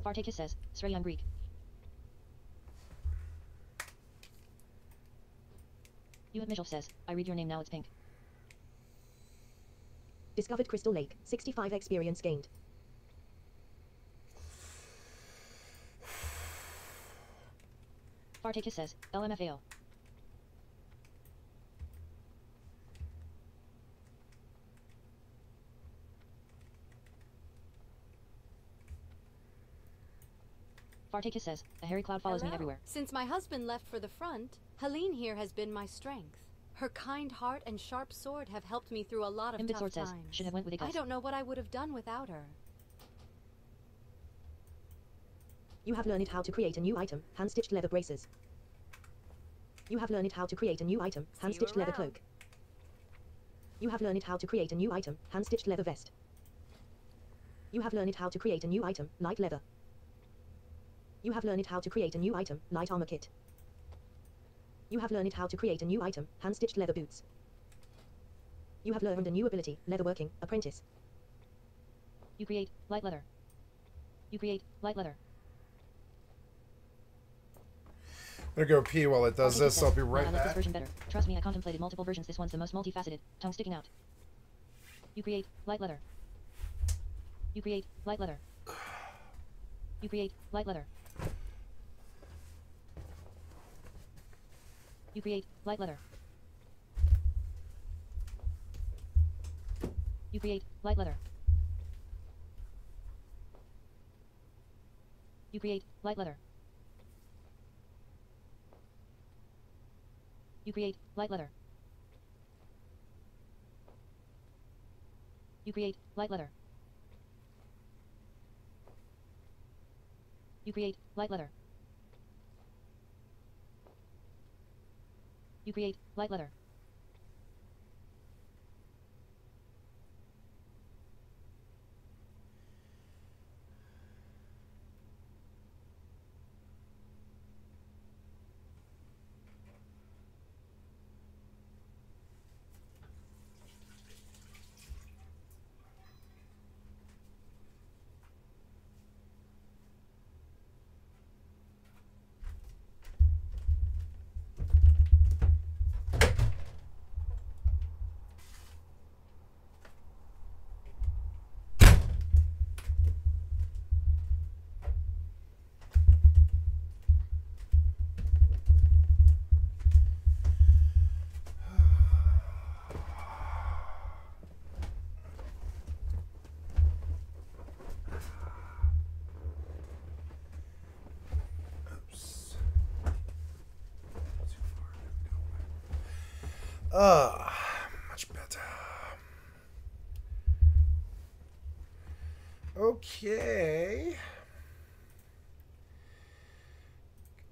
Vartakis says, Sredi, I'm Greek. Uat Mitchell says, I read your name now, it's pink. Discovered Crystal Lake. 65 experience gained. Vartakis says, LMFAO. Vartakis says, a hairy cloud follows me everywhere. Since my husband left for the front, Helene here has been my strength. Her kind heart and sharp sword have helped me through a lot of Imbit tough Sword times. says, should have went with Igos. I don't know what I would have done without her. You have learned how to create a new item. Hand-stitched leather braces. You have learned how to create a new item. Hand-stitched leather cloak. You have learned how to create a new item. Hand-stitched leather vest. You have learned how to create a new item. Light leather. You have learned how to create a new item. Light armor kit. You have learned how to create a new item. Hand-stitched leather boots. You have learned a new ability. Leatherworking. Apprentice. You create light leather. You create light leather. I'm gonna go pee while it does this. I'll be right I like this back. version better. Trust me, I contemplated multiple versions. This one's the most multifaceted. Tongue sticking out. You create light leather. You create light leather. You create light leather. You create light leather. You create light leather. You create light leather. You create light leather. You create light leather. You create light leather. You create light leather. Much better. Okay.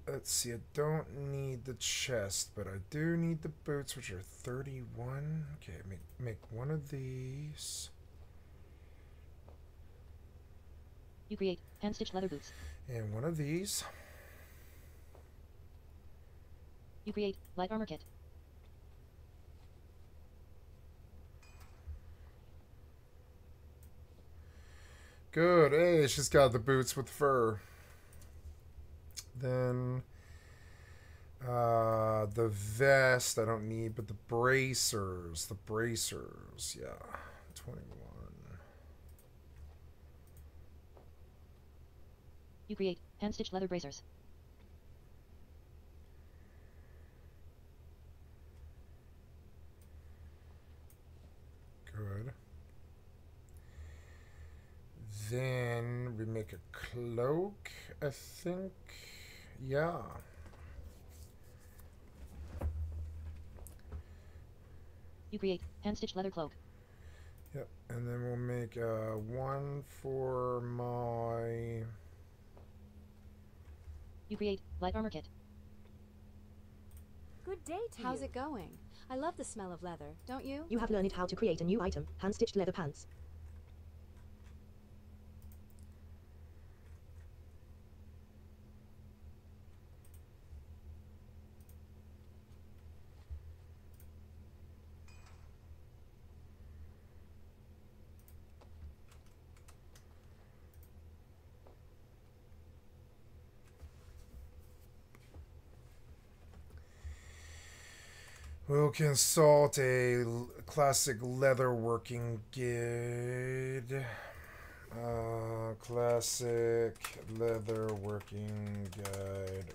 Let's see, I don't need the chest, but I do need the boots, which are 31. Okay, make one of these. You create hand-stitched leather boots. And one of these. You create light armor kit. Good. Hey, she's got the boots with fur. Then the vest I don't need, but the bracers. The bracers, yeah. 21. You create hand-stitched leather bracers. Good. Then we make a cloak, I think. Yeah. You create hand-stitched leather cloak. Yep. And then we'll make one for my... You create light armor kit. Good day to you. How's it going? I love the smell of leather, don't you? You have learned how to create a new item. Hand-stitched leather pants. We'll consult a classic leather working guide. Classic leather working guide.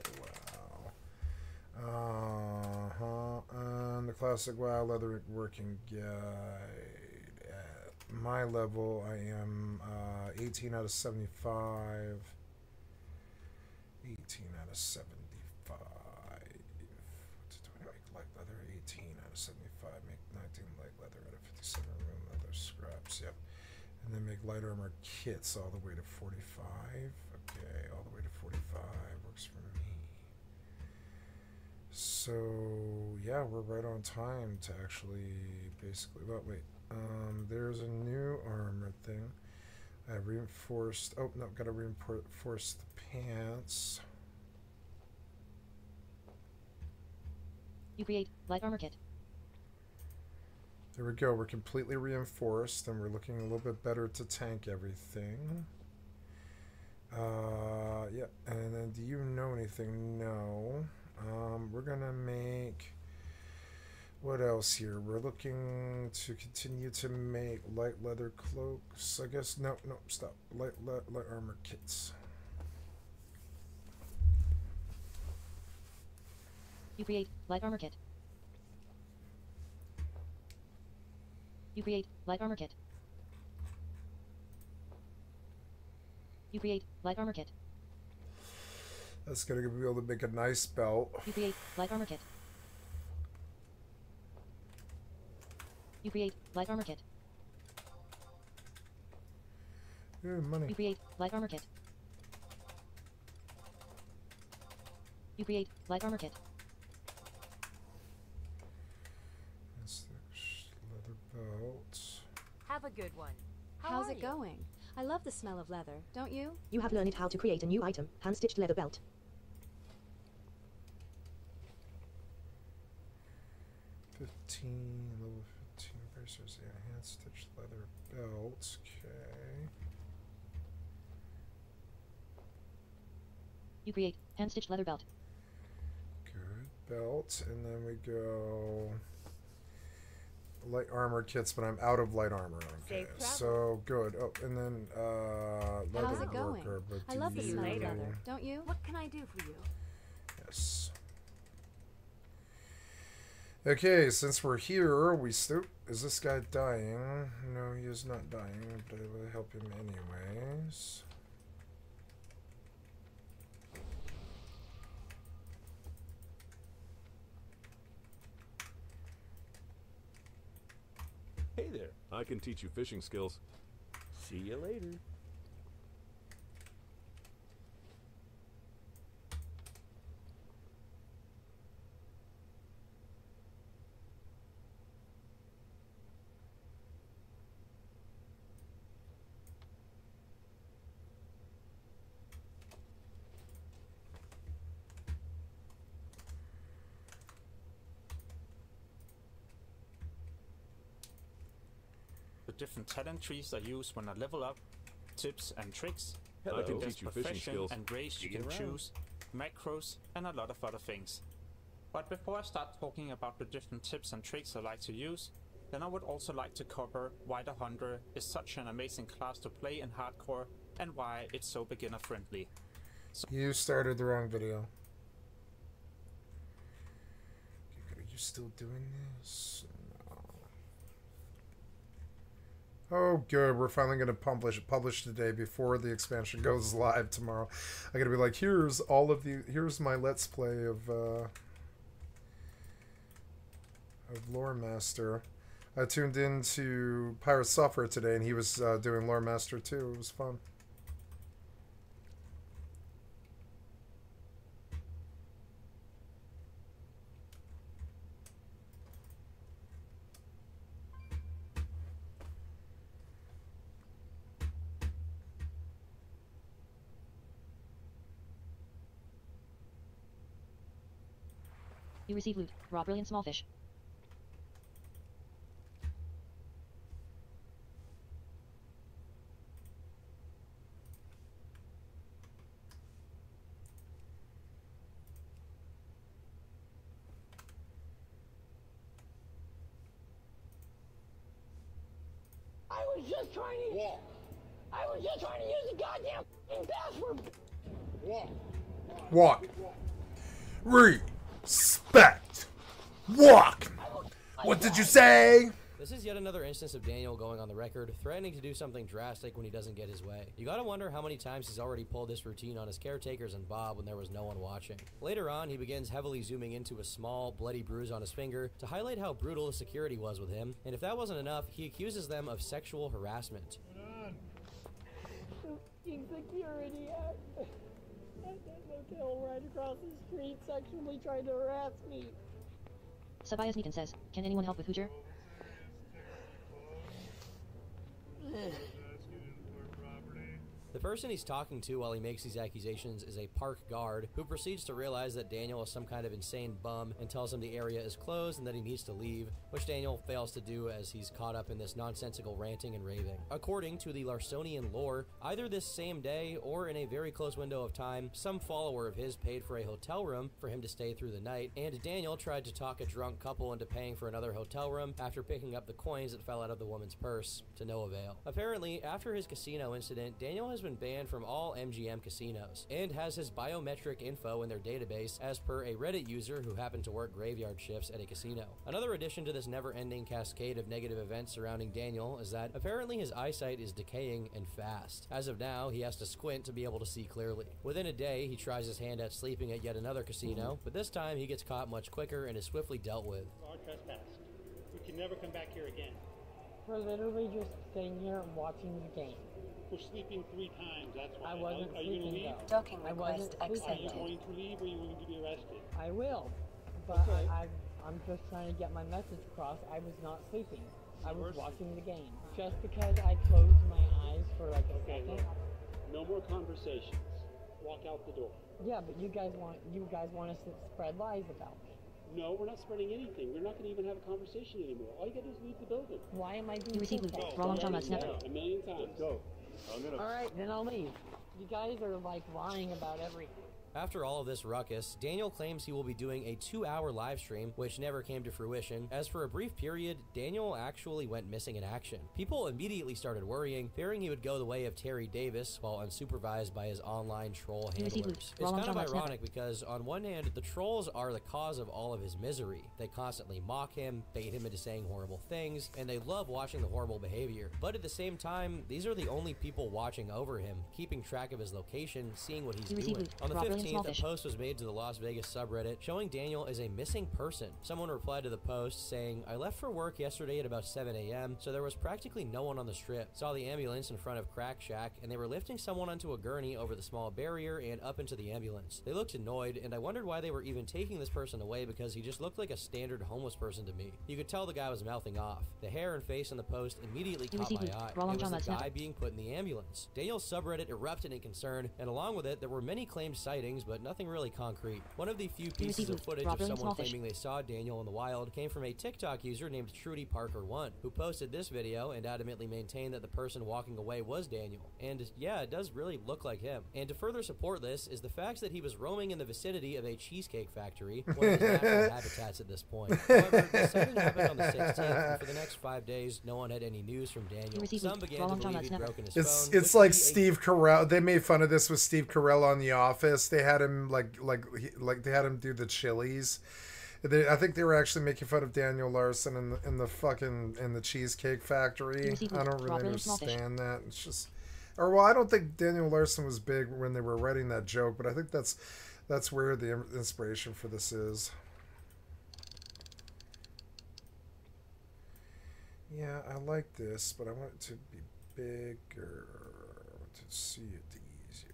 Wow. And the classic WoW leather working guide. At my level, I am 18 out of 75. 18 out of 75. Do I make light leather? 18 out of 75. Make 19 light leather out of 57 room leather scraps. Yep. And then make light armor kits all the way to 45. Okay, all the way to 45 works for me. So, yeah, we're right on time to actually basically... Well, wait. There's a new armor thing. I reinforced... Oh, no, gotta reinforce the pants. You create light armor kit. There we go. We're completely reinforced, and we're looking a little bit better to tank everything. Yeah. And then, do you know anything? No. We're gonna make... What else here? We're looking to continue to make light leather cloaks. I guess... No, stop. Light armor kits. You create light armor kit. You create light armor kit. You create light armor kit. That's gonna be able to make a nice belt. You create light armor kit. You create light armor kit. Ooh, money. You create light armor kit. You create light armor kit. That's the leather belt. Have a good one. How's it going? I love the smell of leather, don't you? You have learned how to create a new item, hand-stitched leather belt. 15, level 15 bracers, yeah, hand-stitched leather belt, okay. You create hand-stitched leather belt. Good, belt, and then we go light armor kits, but I'm out of light armor, okay, so good. Oh, and then leather How's it going? worker, but I love the do smell you... of leather, don't you? What can I do for you? Yes. Okay, since we're here, we still... Is this guy dying? No, he is not dying, but I will help him anyways. Hey there, I can teach you fishing skills. See you later. The different talent trees are used when I level up, tips and tricks. I can There's teach you fishing profession skills. and race you See you can around. choose, macros, and a lot of other things. But before I start talking about the different tips and tricks I like to use, then I would also like to cover why the Hunter is such an amazing class to play in hardcore and why it's so beginner friendly. You started the wrong video. Are you still doing this? Oh, good. We're finally going to publish today before the expansion goes live tomorrow. I'm going to be like, here's here's my Let's Play of Lore Master. I tuned into Pirate Software today, and he was doing Lore Master too. It was fun. You receive loot. Raw brilliant small fish. was just trying to... Walk. I was just trying to use the goddamn f***ing password. Walk. Walk. Respect. Walk. What did you say? This is yet another instance of Daniel going on the record, threatening to do something drastic when he doesn't get his way. You gotta wonder how many times he's already pulled this routine on his caretakers and Bob when there was no one watching. Later on, he begins heavily zooming into a small, bloody bruise on his finger to highlight how brutal the security was with him, and if that wasn't enough, he accuses them of sexual harassment. Security at that motel right across the street sexually tried to harass me. Sabias Nikan says, can anyone help with Hoosier? The person he's talking to while he makes these accusations is a park guard who proceeds to realize that Daniel is some kind of insane bum and tells him the area is closed and that he needs to leave, which Daniel fails to do as he's caught up in this nonsensical ranting and raving. According to the Larsonian lore, either this same day or in a very close window of time, some follower of his paid for a hotel room for him to stay through the night, and Daniel tried to talk a drunk couple into paying for another hotel room after picking up the coins that fell out of the woman's purse, to no avail. Apparently, after his casino incident, Daniel has been banned from all MGM casinos and has his biometric info in their database as per a Reddit user who happened to work graveyard shifts at a casino. Another addition to this never-ending cascade of negative events surrounding Daniel is that apparently his eyesight is decaying and fast. As of now, he has to squint to be able to see clearly. Within a day, he tries his hand at sleeping at yet another casino, but this time he gets caught much quicker and is swiftly dealt with. Are trespassed. We can never come back here again. We're literally just sitting here and watching the game. We're sleeping 3 times, that's why. I wasn't are you sleeping, going to leave? though. Docking I wasn't request sleeping. Are you accepted. going to leave or are you going to be arrested? I will, but Okay. I'm just trying to get my message across. I was not sleeping. I was Mercy. watching the game. Just because I closed my eyes for like a Okay, second. look. No more conversations. Walk out the door. Yeah, but you guys want us to spread lies about me. No, we're not spreading anything. We're not going to even have a conversation anymore. All you got to do is leave the building. Why am I You being receive kicked loot. out? Roll on John Snapper. A million times. Go. I'm gonna. All right, then I'll leave. You guys are like lying about everything. After all of this ruckus, Daniel claims he will be doing a 2-hour live stream, which never came to fruition, as for a brief period, Daniel actually went missing in action. People immediately started worrying, fearing he would go the way of Terry Davis while unsupervised by his online troll You receive handlers. loot. Roll It's on kind of John ironic because, on one hand, the trolls are the cause of all of his misery. They constantly mock him, bait him into saying horrible things, and they love watching the horrible behavior. But at the same time, these are the only people watching over him, keeping track of his location, seeing what he's You receive doing. loot. On the Raw brilliant 15th, small a fish. post was made to the Las Vegas subreddit showing Daniel as a missing person. Someone replied to the post saying, I left for work yesterday at about 7 a.m., so there was practically no one on the strip. Saw the ambulance in front of Crack Shack, and they were lifting someone onto a gurney over the small barrier and up into the ambulance. They looked annoyed, and I wondered why they were even taking this person away because he just looked like a standard homeless person to me. You could tell the guy was mouthing off. The hair and face on the post immediately You caught receive my loot. eye. Roll on It was John the Snapper. guy being put in the ambulance. Daniel's subreddit erupted in concern, and along with it, there were many claimed sightings, but nothing really concrete. One of the few pieces receive of loot. footage Raw of brilliant someone small fish. claiming they saw Daniel in the wild came from a TikTok user named Trudy Parker1, who posted this video and adamantly maintained that the person walking away was Daniel. And yeah, it does really look like him. And to further support this is the fact that he was roaming in the vicinity of a cheesecake factory, one of his natural habitats at this point. However, the sighting happened on the 16th, and for the next 5 days, no one had any news from Daniel. You receive Some loot. began Roll to on John believe he'd Snapper. broken his It's phone. it's which like would be a Steve Carell. They made fun of this with Steve Carell on The Office. They had him like they had him do the Chili's. I think they were actually making fun of Daniel Larson in the Cheesecake Factory. I don't really understand that. It's just, or well, I don't think Daniel Larson was big when they were writing that joke, but I think that's where the inspiration for this is. Yeah, I like this, but I want it to be bigger. I want to see it easier.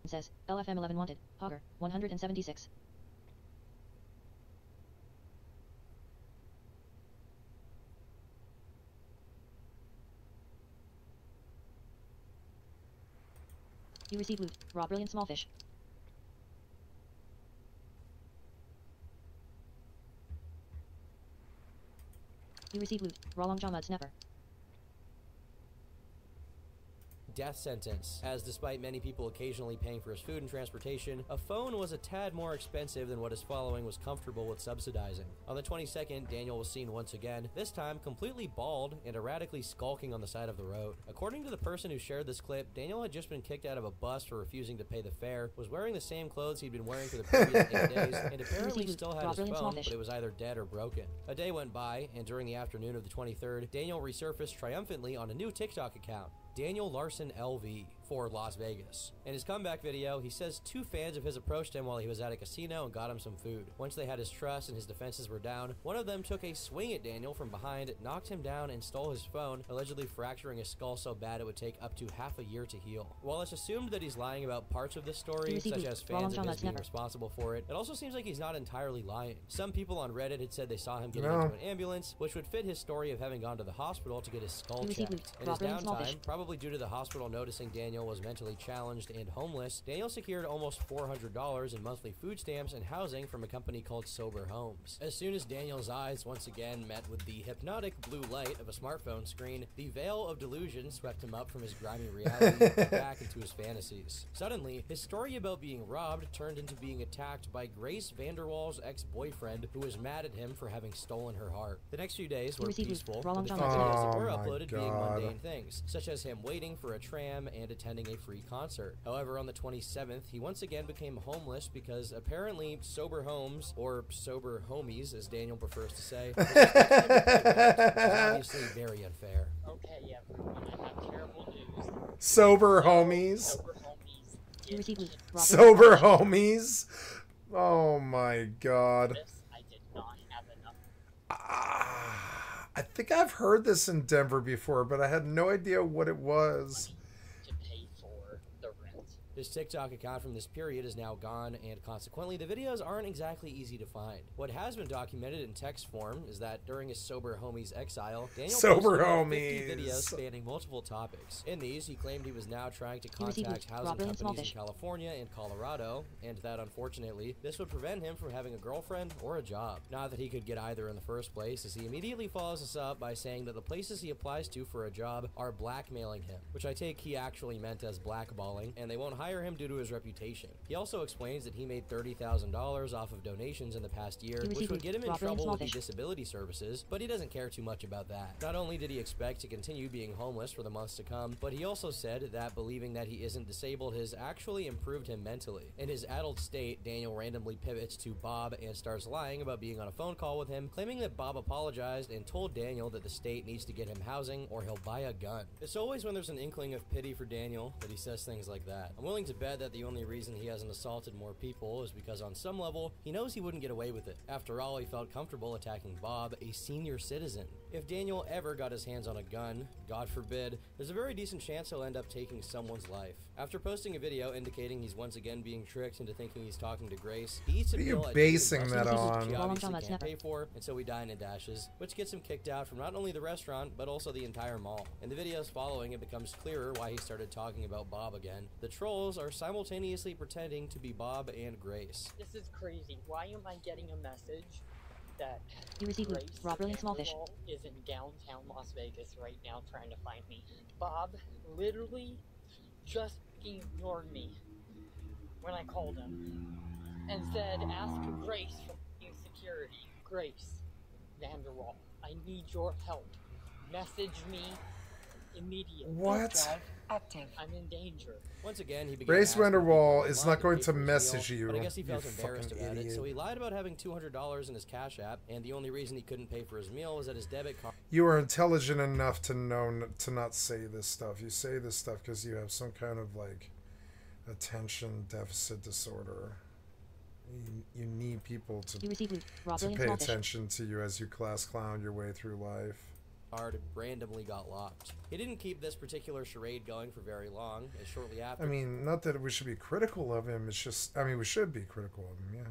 Says, LFM11 wanted. Hogger, 176. You receive loot. Raw brilliant small fish. You receive loot. Raw long jaw mud snapper. death sentence, as despite many people occasionally paying for his food and transportation, a phone was a tad more expensive than what his following was comfortable with subsidizing. On the 22nd, Daniel was seen once again, this time completely bald and erratically skulking on the side of the road. According to the person who shared this clip, Daniel had just been kicked out of a bus for refusing to pay the fare, was wearing the same clothes he'd been wearing for the previous 8 days, and apparently still had his phone, but it was either dead or broken. A day went by, and during the afternoon of the 23rd, Daniel resurfaced triumphantly on a new TikTok account, Daniel Larson LV, for Las Vegas. In his comeback video, he says 2 fans of his approached him while he was at a casino and got him some food. Once they had his trust and his defenses were down, one of them took a swing at Daniel from behind, knocked him down, and stole his phone, allegedly fracturing his skull so bad it would take up to half a year to heal. While it's assumed that he's lying about parts of the story, such as fans of his being responsible for it, it also seems like he's not entirely lying. Some people on Reddit had said they saw him getting into an ambulance, which would fit his story of having gone to the hospital to get his skull checked. In his downtime, probably due to the hospital noticing Daniel was mentally challenged and homeless, Daniel secured almost $400 in monthly food stamps and housing from a company called Sober Homes. As soon as Daniel's eyes once again met with the hypnotic blue light of a smartphone screen, the veil of delusion swept him up from his grimy reality and back into his fantasies. Suddenly, his story about being robbed turned into being attacked by Grace Vanderwaal's ex-boyfriend, who was mad at him for having stolen her heart. The next few days were peaceful, with the few videos that were uploaded being mundane things, such as him waiting for a tram and attending a free concert. However, on the 27th, he once again became homeless because apparently Sober Homes, or Sober Homies as Daniel prefers to say, was obviously very unfair. Okay, everyone, I have terrible news. Sober Homies. Sober Homies. Sober Homies. Oh my god. I did not have enough. I think I've heard this in Denver before, but I had no idea what it was. To pay for the rent. His TikTok account from this period is now gone, and consequently the videos aren't exactly easy to find. What has been documented in text form is that during his Sober Homies exile, Daniel posted about 50 videos spanning multiple topics. In these, he claimed he was now trying to contact housing companies in California and Colorado, and that unfortunately, this would prevent him from having a girlfriend or a job. Not that he could get either in the first place, as he immediately follows us up by saying that the places he applies to for a job are blackmailing him, which I take he actually meant as blackballing, and they won't hire him due to his reputation. He also explains that he made $30,000 off of donations in the past year, which would get him in trouble with the disability services, but he doesn't care too much about that. Not only did he expect to continue being homeless for the months to come, but he also said that believing that he isn't disabled has actually improved him mentally. In his addled state, Daniel randomly pivots to Bob and starts lying about being on a phone call with him, claiming that Bob apologized and told Daniel that the state needs to get him housing or he'll buy a gun. It's always when there's an inkling of pity for Daniel that he says things like that. I'm willing to bet that the only reason he hasn't assaulted more people is because on some level, he knows he wouldn't get away with it. After all, he felt comfortable attacking Bob, a senior citizen. If Daniel ever got his hands on a gun, God forbid, there's a very decent chance he'll end up taking someone's life. After posting a video indicating he's once again being tricked into thinking he's talking to Grace, he eats a meal at basing that on? he obviously can't pay for, and so he dine and dashes, which gets him kicked out from not only the restaurant, but also the entire mall. In the videos following, it becomes clearer why he started talking about Bob again. The trolls are simultaneously pretending to be Bob and Grace. This is crazy. Why am I getting a message that You received Grace raw brilliant small fish. Vanderwall is in downtown Las Vegas right now trying to find me? Bob literally just ignored me when I called him and said, ask Grace from security. Grace Vanderwall, I need your help. Message me immediately. What? Active. I'm in danger. Once again, he began Grace asking Vanderwall people is online not to going pay to for his message meal, you. but I guess he felt You embarrassed fucking about it, idiot. so he lied about having $200 in his Cash App, and the only reason he couldn't pay for his meal was that his debit card. You are intelligent enough to know to not say this stuff. You say this stuff because you have some kind of like attention deficit disorder. You need people to pay attention to you as you class clown your way through life. Card randomly got locked. He didn't keep this particular charade going for very long, and shortly after. I mean, not that we should be critical of him. It's just, I mean, we should be critical of him, yeah.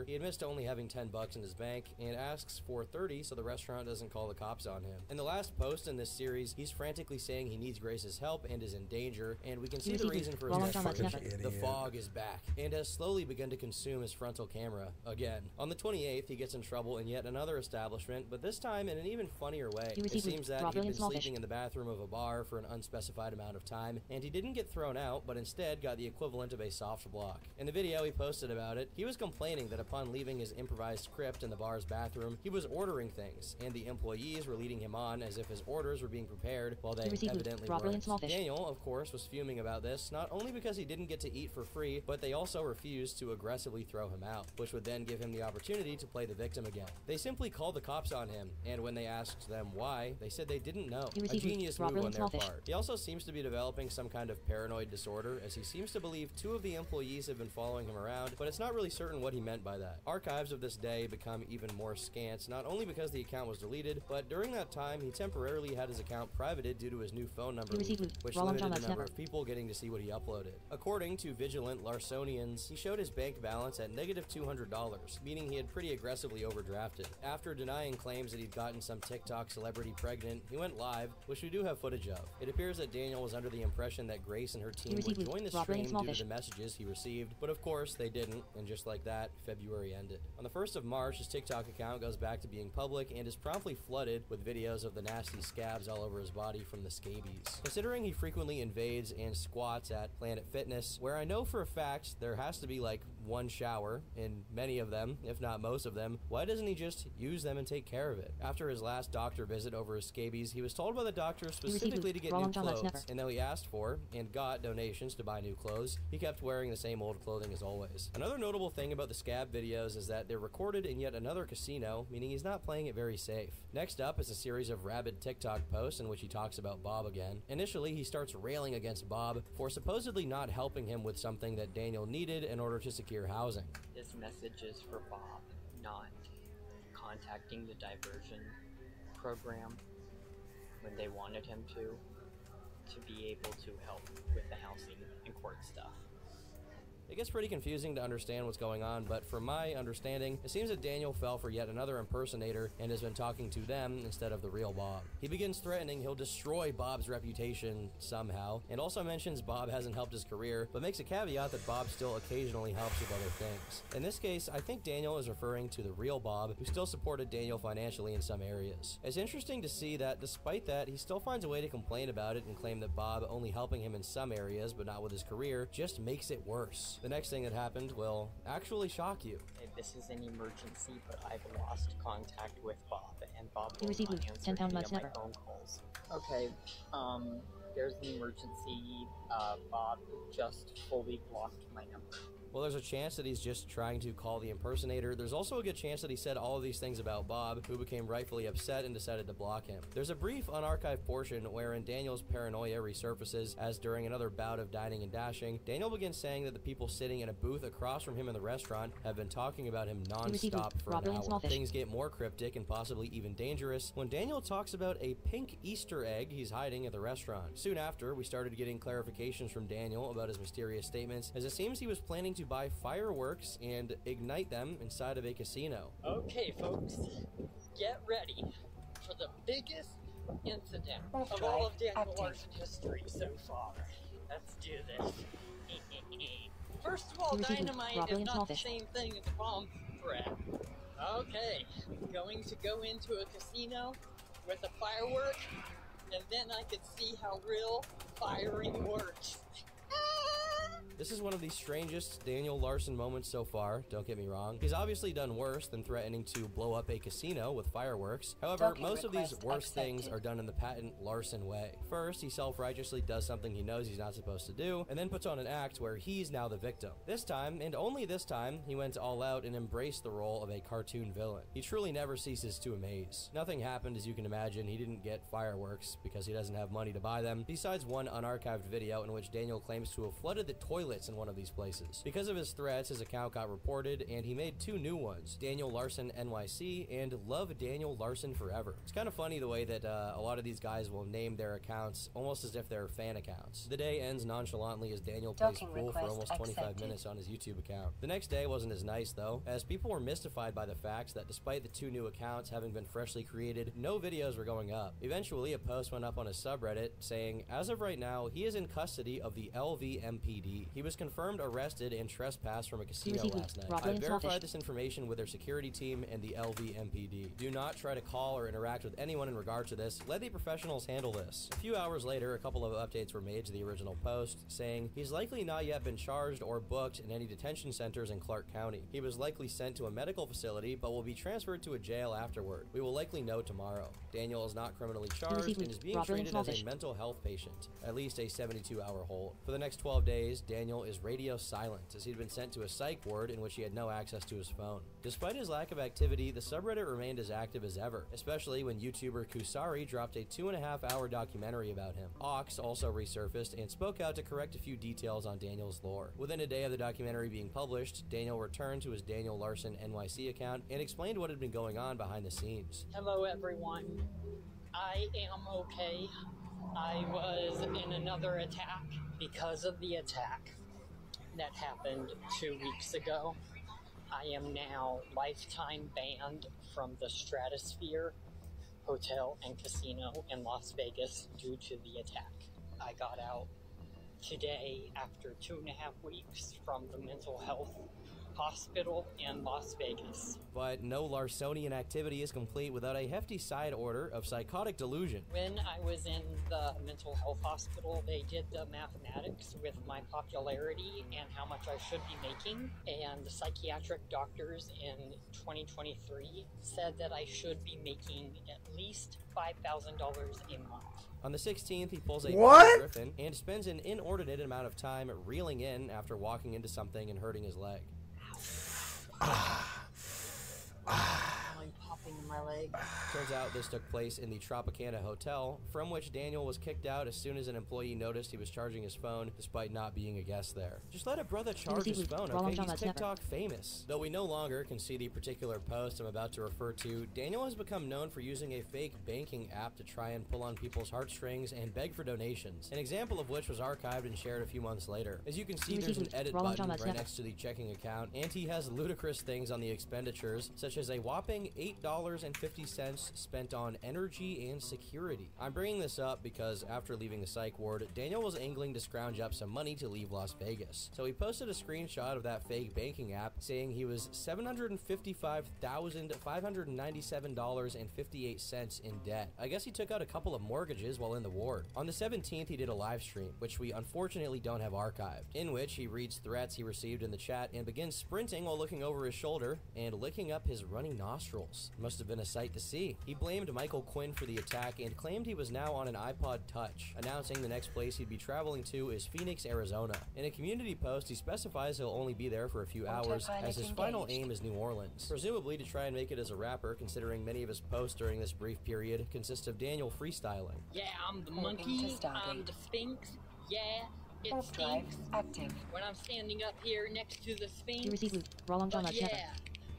He admits to only having $10 in his bank and asks for 30 so the restaurant doesn't call the cops on him. In the last post in this series, he's frantically saying he needs Grace's help and is in danger, and we can see the reason for his desperation. The fog is back and has slowly begun to consume his frontal camera again. On the 28th, he gets in trouble in yet another establishment, but this time in an even funnier way. It seems that he'd been sleeping in the bathroom of a bar for an unspecified amount of time, and he didn't get thrown out, but instead got the equivalent of a soft block. In the video he posted about it, he was complaining that upon leaving his improvised crypt in the bar's bathroom, he was ordering things, and the employees were leading him on as if his orders were being prepared while they evidently weren't. Daniel, of course, was fuming about this, not only because he didn't get to eat for free, but they also refused to aggressively throw him out, which would then give him the opportunity to play the victim again. They simply called the cops on him, and when they asked them why, they said they didn't know. A genius move on their part. He also seems to be developing some kind of paranoid disorder, as he seems to believe 2 of the employees have been following him around, but it's not really certain what he meant by that. Archives of this day become even more scant, not only because the account was deleted, but during that time he temporarily had his account privated due to his new phone number leak, which limited the number of people getting to see what he uploaded. According to vigilant Larsonians, he showed his bank balance at negative $200, meaning he had pretty aggressively overdrafted. After denying claims that he'd gotten some TikTok celebrity pregnant, he went live, which we do have footage of. It appears that Daniel was under the impression that Grace and her team would join the stream due to the messages he received, but of course they didn't, and just like that, February ended. On the 1st of March, his TikTok account goes back to being public and is promptly flooded with videos of the nasty scabs all over his body from the scabies. Considering he frequently invades and squats at Planet Fitness, where I know for a fact there has to be like one shower in many of them, if not most of them, why doesn't he just use them and take care of it? After his last doctor visit over his scabies, he was told by the doctor specifically to get new clothes, and though he asked for and got donations to buy new clothes, he kept wearing the same old clothing as always. Another notable thing about the scab videos is that they're recorded in yet another casino, meaning he's not playing it very safe. Next up is a series of rabid TikTok posts in which he talks about Bob again. Initially, he starts railing against Bob for supposedly not helping him with something that Daniel needed in order to secure housing. This message is for Bob, not contacting the diversion program when they wanted him to be able to help with the housing and court stuff. It gets pretty confusing to understand what's going on, but from my understanding, it seems that Daniel fell for yet another impersonator and has been talking to them instead of the real Bob. He begins threatening he'll destroy Bob's reputation somehow, and also mentions Bob hasn't helped his career, but makes a caveat that Bob still occasionally helps with other things. In this case, I think Daniel is referring to the real Bob, who still supported Daniel financially in some areas. It's interesting to see that despite that, he still finds a way to complain about it and claim that Bob only helping him in some areas, but not with his career, just makes it worse. The next thing that happened will actually shock you. Hey, this is an emergency, but I've lost contact with Bob, and Bob will not answer £10 any months of my never. phone calls. Okay, there's an emergency. Bob just fully blocked my number. Well, there's a chance that he's just trying to call the impersonator. There's also a good chance that he said all of these things about Bob, who became rightfully upset and decided to block him. There's a brief unarchived portion wherein Daniel's paranoia resurfaces, as during another bout of dining and dashing, Daniel begins saying that the people sitting in a booth across from him in the restaurant have been talking about him non-stop for an hour. Things get more cryptic and possibly even dangerous when Daniel talks about a pink Easter egg he's hiding at the restaurant. Soon after, we started getting clarifications from Daniel about his mysterious statements, as it seems he was planning to buy fireworks and ignite them inside of a casino. Okay, folks, get ready for the biggest incident of all of Daniel Larson history so far. Let's do this. First of all, dynamite is not the same thing as a bomb threat. Okay, going to go into a casino with a firework, and then I could see how real firing works. This is one of the strangest Daniel Larson moments so far, don't get me wrong. He's obviously done worse than threatening to blow up a casino with fireworks. However, most of these worst things are done in the patent Larson way. First, he self-righteously does something he knows he's not supposed to do, and then puts on an act where he's now the victim. This time, and only this time, he went all out and embraced the role of a cartoon villain. He truly never ceases to amaze. Nothing happened, as you can imagine. He didn't get fireworks because he doesn't have money to buy them, besides one unarchived video in which Daniel claims to have flooded the toilet toilets in one of these places. Because of his threats, his account got reported, and he made 2 new ones, Daniel Larson NYC and Love Daniel Larson Forever. It's kind of funny the way that a lot of these guys will name their accounts almost as if they're fan accounts. The day ends nonchalantly as Daniel plays pool for almost 25 minutes on his YouTube account. The next day wasn't as nice though, as people were mystified by the fact that despite the 2 new accounts having been freshly created, no videos were going up. Eventually, a post went up on his subreddit saying, as of right now, he is in custody of the LVMPD. He was confirmed arrested and trespassed from a casino last night. I verified this information with their security team and the LVMPD. Do not try to call or interact with anyone in regard to this. Let the professionals handle this. A few hours later, a couple of updates were made to the original post, saying he's likely not yet been charged or booked in any detention centers in Clark County. He was likely sent to a medical facility, but will be transferred to a jail afterward. We will likely know tomorrow. Daniel is not criminally charged and is being treated as a mental health patient, at least a 72-hour hold. For the next 12 days, Daniel is radio silent, as he'd been sent to a psych ward in which he had no access to his phone. Despite his lack of activity, the subreddit remained as active as ever, especially when YouTuber Kusari dropped a 2.5-hour documentary about him. Ox also resurfaced and spoke out to correct a few details on Daniel's lore. Within a day of the documentary being published, Daniel returned to his Daniel Larson NYC account and explained what had been going on behind the scenes. Hello everyone. I am okay. I was in another attack. Because of the attack that happened 2 weeks ago, I am now lifetime banned from the Stratosphere Hotel and Casino in Las Vegas due to the attack. I got out today after 2.5 weeks from the mental health hospital in Las Vegas. But no Larsonian activity is complete without a hefty side order of psychotic delusion. When I was in the mental health hospital, they did the mathematics with my popularity and how much I should be making, and the psychiatric doctors in 2023 said that I should be making at least $5,000 a month. On the 16th, he pulls a griffin and spends an inordinate amount of time reeling in after walking into something and hurting his leg. Popping in my leg. Turns out this took place in the Tropicana Hotel, from which Daniel was kicked out as soon as an employee noticed he was charging his phone despite not being a guest there. Just let a brother charge his phone, okay? He's TikTok famous. Though we no longer can see the particular post I'm about to refer to, Daniel has become known for using a fake banking app to try and pull on people's heartstrings and beg for donations, an example of which was archived and shared a few months later. As you can see, there's an edit button right next to the checking account, and he has ludicrous things on the expenditures, such as a whopping $8.50 spent on energy and security. I'm bringing this up because after leaving the psych ward, Daniel was angling to scrounge up some money to leave Las Vegas. So he posted a screenshot of that fake banking app saying he was $755,597.58 in debt. I guess he took out a couple of mortgages while in the ward. On the 17th, he did a live stream, which we unfortunately don't have archived, in which he reads threats he received in the chat and begins sprinting while looking over his shoulder and licking up his running nostrils. It must have been a sight to see. He blamed Michael Quinn for the attack and claimed he was now on an iPod Touch, announcing the next place he'd be traveling to is Phoenix, Arizona. In a community post, he specifies he'll only be there for a few hours, as his final aim is New Orleans, presumably to try and make it as a rapper, considering many of his posts during this brief period consist of Daniel freestyling. Yeah, I'm the monkey, I'm the Sphinx, yeah, it stinks. When I'm standing up here next to the Sphinx, yeah,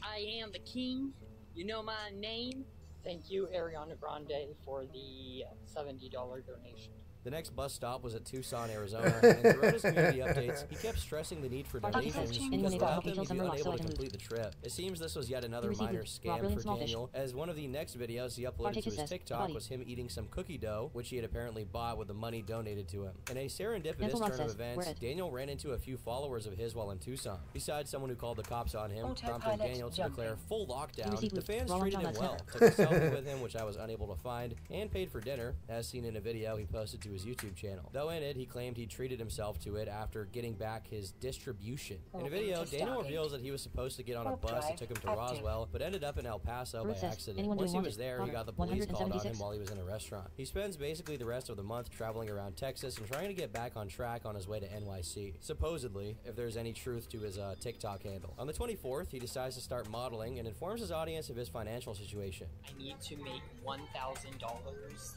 I am the king, you know my name. Thank you, Ariana Grande, for the $70 donation. The next bus stop was at Tucson, Arizona, and throughout his community updates, he kept stressing the need for donations because without them, he'd be unable to complete the trip. It seems this was yet another minor scam for Daniel, as one of the next videos he uploaded to his TikTok was him eating some cookie dough, which he had apparently bought with the money donated to him. In a serendipitous turn of events, Daniel ran into a few followers of his while in Tucson. Besides someone who called the cops on him, prompting Daniel to declare full lockdown, the fans treated him well, took a selfie with him, which I was unable to find, and paid for dinner, as seen in a video he posted to his YouTube channel. Though in it, he claimed he treated himself to it after getting back his distribution. In a video, Daniel reveals that he was supposed to get on a bus that took him to Roswell, but ended up in El Paso by accident. Once he was there, he got the police called on him while he was in a restaurant. He spends basically the rest of the month traveling around Texas and trying to get back on track on his way to NYC, supposedly, if there's any truth to his TikTok handle. On the 24th, he decides to start modeling and informs his audience of his financial situation. I need to make $1,000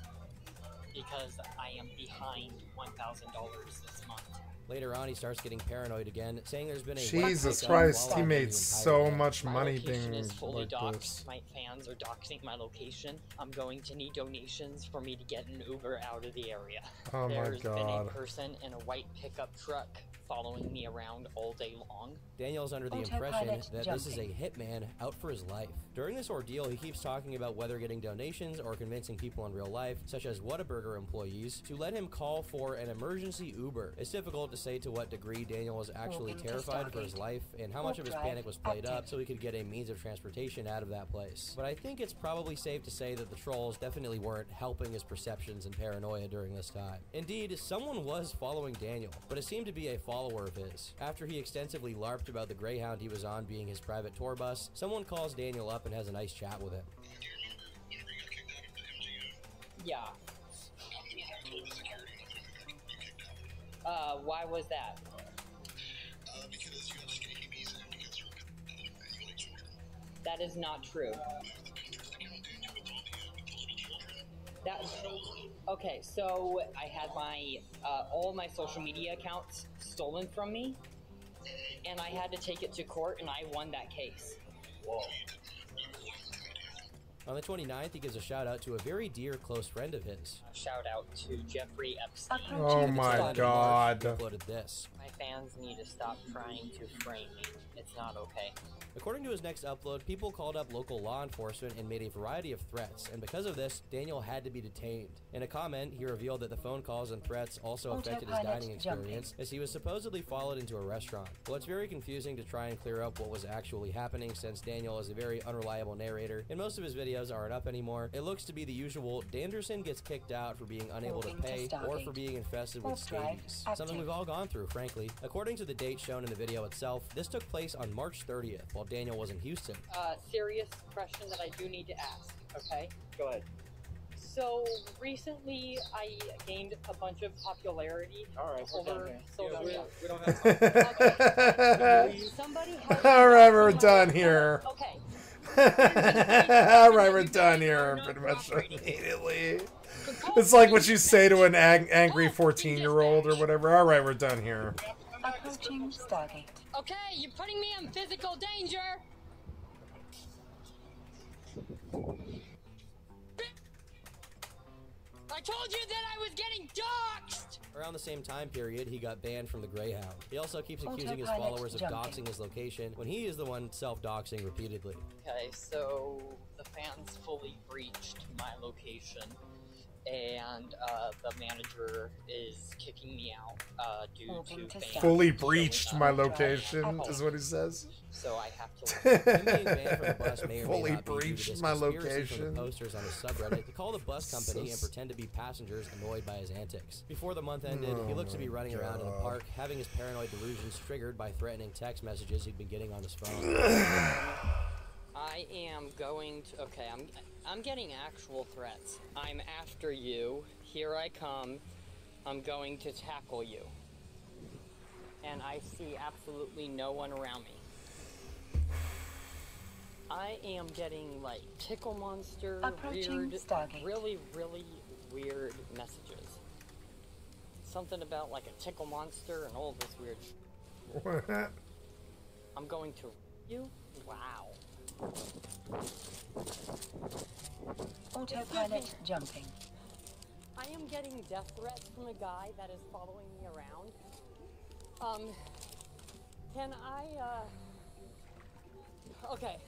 because I am behind $1,000 this month. Later on, he starts getting paranoid again, saying there's been a Jesus website Christ, while he I'm made doing so entire much My money location being is fully like doxed. this. My fans are doxing my location. I'm going to need donations for me to get an Uber out of the area. Oh my There's been a God. person in a white pickup truck following me around all day long. Daniel's under the impression that this is a hitman out for his life. During this ordeal, he keeps talking about whether getting donations or convincing people in real life, such as Whataburger employees, to let him call for an emergency Uber. It's difficult to say to what degree Daniel was actually terrified for his life and how much of his panic was played up so he could get a means of transportation out of that place. But I think it's probably safe to say that the trolls definitely weren't helping his perceptions and paranoia during this time. Indeed, someone was following Daniel, but it seemed to be a follower of his. After he extensively LARPed about the Greyhound he was on being his private tour bus, someone calls Daniel up and has a nice chat with him. Yeah. Why was that? Because you have scabies and because you're That is not true. Okay, so I had my all my social media accounts stolen from me, and I had to take it to court, and I won that case. Whoa. On the 29th, he gives a shout out to a very dear close friend of his. Shout out to Jeffrey Epstein. Oh my God. He uploaded this. My fans need to stop trying to frame me. It's not okay. According to his next upload, people called up local law enforcement and made a variety of threats, and because of this, Daniel had to be detained. In a comment, he revealed that the phone calls and threats also affected his dining experience, as he was supposedly followed into a restaurant. Well, it's very confusing to try and clear up what was actually happening, since Daniel is a very unreliable narrator, and most of his videos aren't up anymore. It looks to be the usual Danderson gets kicked out for being unable to pay or for being infested with scabies. Something we've all gone through, frankly. According to the date shown in the video itself, this took place on March 30th, while Daniel was in Houston. Serious question that I do need to ask, okay? Go ahead. So, recently I gained a bunch of popularity over social media. We don't have Okay. Somebody help me Alright, we're out. done here. Okay. Alright, we're done here pretty much immediately. It's like what you say to an angry 14-year-old or whatever. Alright, we're done here. Approaching Stargate. Okay, you're putting me in physical danger! I told you that I was getting doxxed! Around the same time period, he got banned from the Greyhound. He also keeps accusing his Autopilot followers of jumping. doxing his location when he is the one self-doxing repeatedly. Okay, so the fans fully breached my location, and the manager is kicking me out due to fans Fully showing breached up. my location, is what he says. So I have to. Him being banned from the bus may or may Fully not be due to breached this my conspiracy from location. the posters on his subreddit to call the bus company and pretend to be passengers annoyed by his antics. Before the month ended, he looks to be running around in the park, having his paranoid delusions triggered by threatening text messages he'd been getting on his phone. I am going to. Okay, I'm getting actual threats. I'm after you. Here I come. I'm going to tackle you. And I see absolutely no one around me. I am getting like tickle monster, Approaching weird, Stargate. really weird messages. Something about like a tickle monster and all this weird. What? I'm going to you. Wow. Autopilot jumping. I am getting death threats from a guy that is following me around. Can I, okay.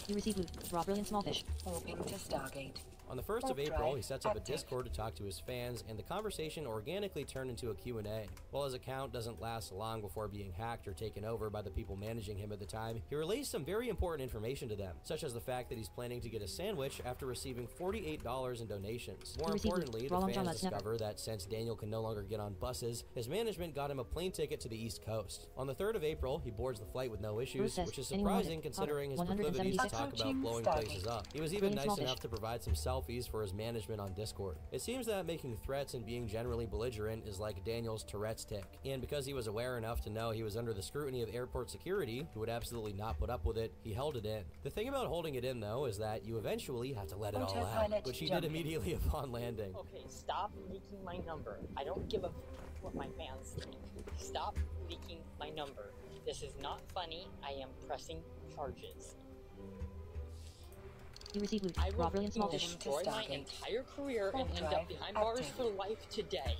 You receive loot. Raw brilliant small fish. Warping to Stargate. On the 1st of Warp April, drive he sets up a active. Discord to talk to his fans, and the conversation organically turned into a Q&A. While his account doesn't last long before being hacked or taken over by the people managing him at the time, he relays some very important information to them, such as the fact that he's planning to get a sandwich after receiving $48 in donations. More You receive importantly, loot. the Raw long fans john snapper. discover that since Daniel can no longer get on buses, his management got him a plane ticket to the East Coast. On the 3rd of April, he boards the flight with no issues, says, which is anyone want surprising it? considering his 176. proclivities to talk about Approaching blowing Stargate. places up. He was even Brilliant nice small enough fish. to provide some selfies for his management on Discord. It seems that making threats and being generally belligerent is like Daniel's Tourette's tick, and because he was aware enough to know he was under the scrutiny of airport security, who would absolutely not put up with it, he held it in. The thing about holding it in, though, is that you eventually have to let it all out, Autopilot which he did jumping. immediately upon landing. Okay, stop leaking my number. I don't give a what my fans think. Stop leaking my number. This is not funny. I am pressing charges. You receive loot. I Raw will brilliant small fish. destroy my entire career and end up behind bars for life today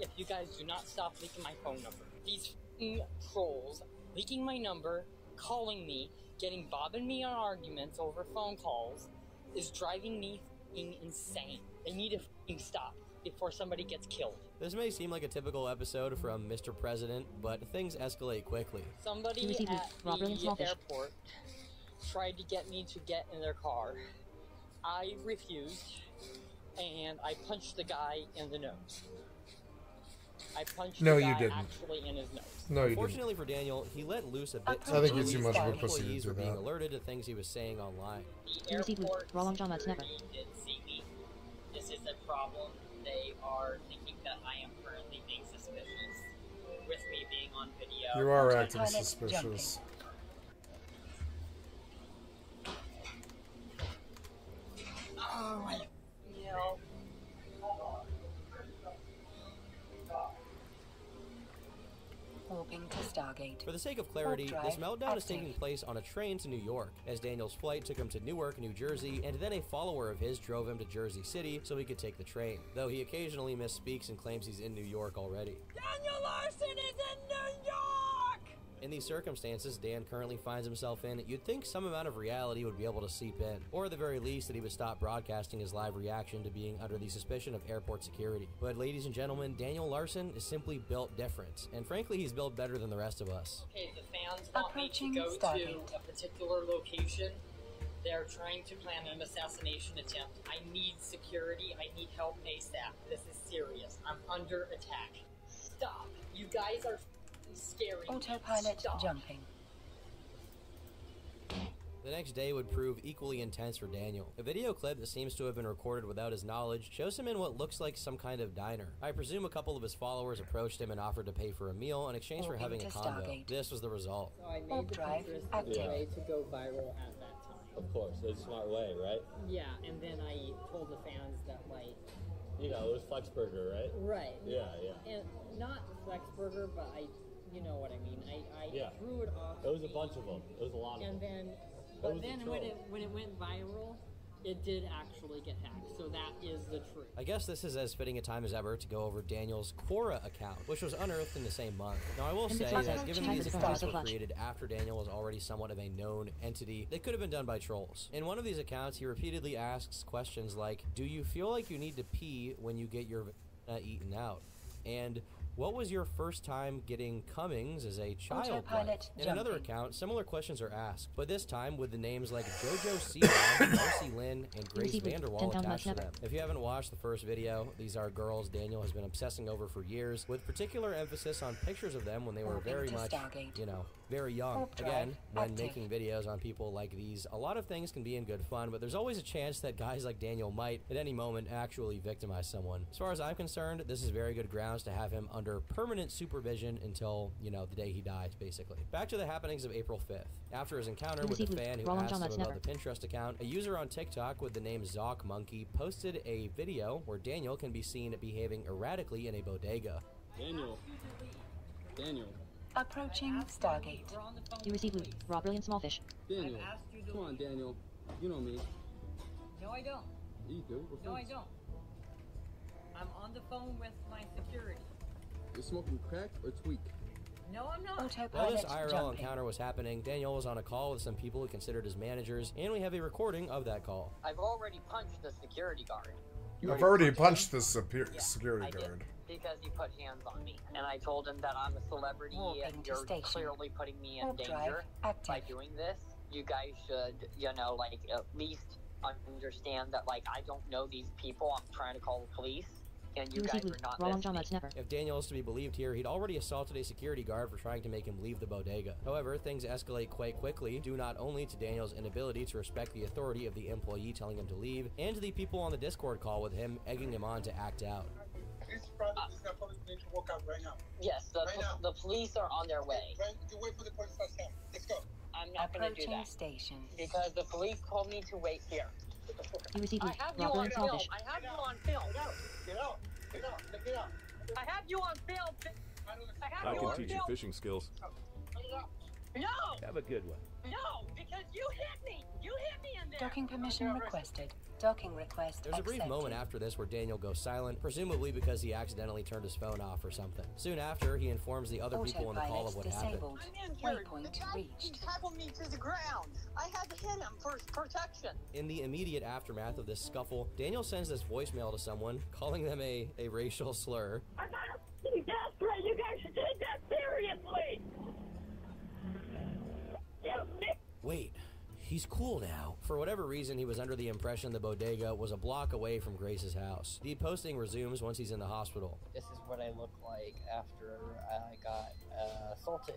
if you guys do not stop leaking my phone number. These f***ing trolls leaking my number, calling me, getting Bob and me on arguments over phone calls is driving me f***ing insane. They need to f***ing stop before somebody gets killed. This may seem like a typical episode from Mr. President, but things escalate quickly. Somebody at the airport tried to get me to get in their car. I refused, and I punched the guy in the nose. I punched the guy actually in his nose. No, you didn't. Fortunately for Daniel, he let loose a bit. I think you're too much of a pussy to Employees do were being that. alerted to things he was saying online. The airport security did see me. This is a problem. They are thinking that I am currently being suspicious with me being on video. You are acting suspicious. Oh, I feel. Warping to Stargate. For the sake of clarity, this meltdown is taking place on a train to New York, as Daniel's flight took him to Newark, New Jersey, and then a follower of his drove him to Jersey City so he could take the train, though he occasionally misspeaks and claims he's in New York already. Daniel Larson is in New York! In these circumstances Dan currently finds himself in, you'd think some amount of reality would be able to seep in, or at the very least that he would stop broadcasting his live reaction to being under the suspicion of airport security. But ladies and gentlemen, Daniel Larson is simply built different, and frankly he's built better than the rest of us. Okay, the fans want me to go to a particular location. They're trying to plan an assassination attempt. I need security. I need help ASAP. This is serious. I'm under attack. Stop. You guys are scary. Autopilot Stop. jumping. The next day would prove equally intense for Daniel. A video clip that seems to have been recorded without his knowledge shows him in what looks like some kind of diner. I presume a couple of his followers approached him and offered to pay for a meal in exchange for having a convo. This was the result. So I made the Pinterest way to go viral at that time. Of course, it's a smart way, right? Yeah, and then I told the fans that, like... You know, it was Flexburger, right? Right. Yeah, yeah. And not Flexburger, but you know what I mean. I threw it off. It was a bunch of them. It was a lot of them. And then, but then when it went viral, it did actually get hacked. So that is the truth. I guess this is as fitting a time as ever to go over Daniel's Quora account, which was unearthed in the same month. Now I will say that given these accounts were created after Daniel was already somewhat of a known entity, they could have been done by trolls. In one of these accounts, he repeatedly asks questions like, do you feel like you need to pee when you get your eaten out? And what was your first time getting Cummings as a child like? In another account, similar questions are asked, but this time with the names like JoJo Siwa, Marcy Lynn, and Grace Vanderwall attached to them. If you haven't watched the first video, these are girls Daniel has been obsessing over for years, with particular emphasis on pictures of them when they were very much, you know, very young. Again, when making videos on people like these, a lot of things can be in good fun, but there's always a chance that guys like Daniel might, at any moment, actually victimize someone. As far as I'm concerned, this is very good grounds to have him under permanent supervision until, you know, the day he dies, basically. Back to the happenings of April 5th. After his encounter with the fan who asked him about the Pinterest account, a user on TikTok with the name ZockMonkey posted a video where Daniel can be seen behaving erratically in a bodega. Daniel. Approaching Stargate. You receive loot. Raw brilliant small fish. Daniel. Come on, Daniel. You know me. No, I don't. You do? No, I don't. I'm on the phone with my security. You're smoking crack or tweak? No, I'm not. While this IRL encounter was happening, Daniel was on a call with some people he considered his managers, and we have a recording of that call. I've already punched the security guard. I've already punched the security guard. Because he put hands on me. And I told him that I'm a celebrity and you're clearly putting me in danger by doing this. You guys should, you know, like, at least understand that, like, I don't know these people. I'm trying to call the police. And you guys are not listening. If Daniel is to be believed here, he'd already assaulted a security guard for trying to make him leave the bodega. However, things escalate quite quickly, due not only to Daniel's inability to respect the authority of the employee telling him to leave, and to the people on the Discord call with him egging him on to act out. Yes, the police are on their way. You wait for the police outside. Let's go. I'm not going to do that. Because the police told me to wait here. You receive I have you on film. I have you on film. Get out. I have you on film. I can teach you fishing skills. No! Have a good one. No! Because you hit me! You hit me in there! Docking permission requested. Docking request There's a brief accepted. moment after this where Daniel goes silent, presumably because he accidentally turned his phone off or something. Soon after, he informs the other people on the call of what happened. I'm injured. The guy tackled me to the ground. I had to hit him for protection. In the immediate aftermath of this scuffle, Daniel sends this voicemail to someone, calling them a racial slur. I'm not desperate. You guys should take that seriously. Wait, he's cool now. For whatever reason, he was under the impression the bodega was a block away from Grace's house. The posting resumes once he's in the hospital. This is what I look like after I got assaulted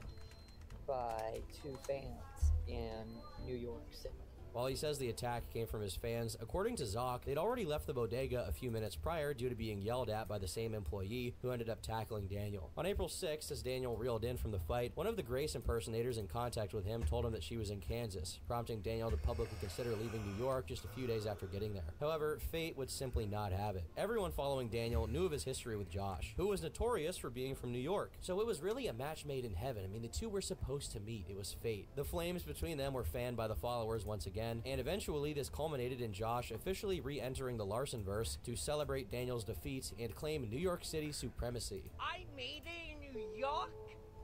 by 2 fans in New York City. While he says the attack came from his fans, according to Zoc, they'd already left the bodega a few minutes prior due to being yelled at by the same employee who ended up tackling Daniel. On April 6th, as Daniel reeled in from the fight, one of the Grace impersonators in contact with him told him that she was in Kansas, prompting Daniel to publicly consider leaving New York just a few days after getting there. However, fate would simply not have it. Everyone following Daniel knew of his history with Josh, who was notorious for being from New York. So it was really a match made in heaven. I mean, the two were supposed to meet. It was fate. The flames between them were fanned by the followers once again, and eventually this culminated in Josh officially re-entering the Larson-verse to celebrate Daniel's defeat and claim New York City supremacy. I made it in New York.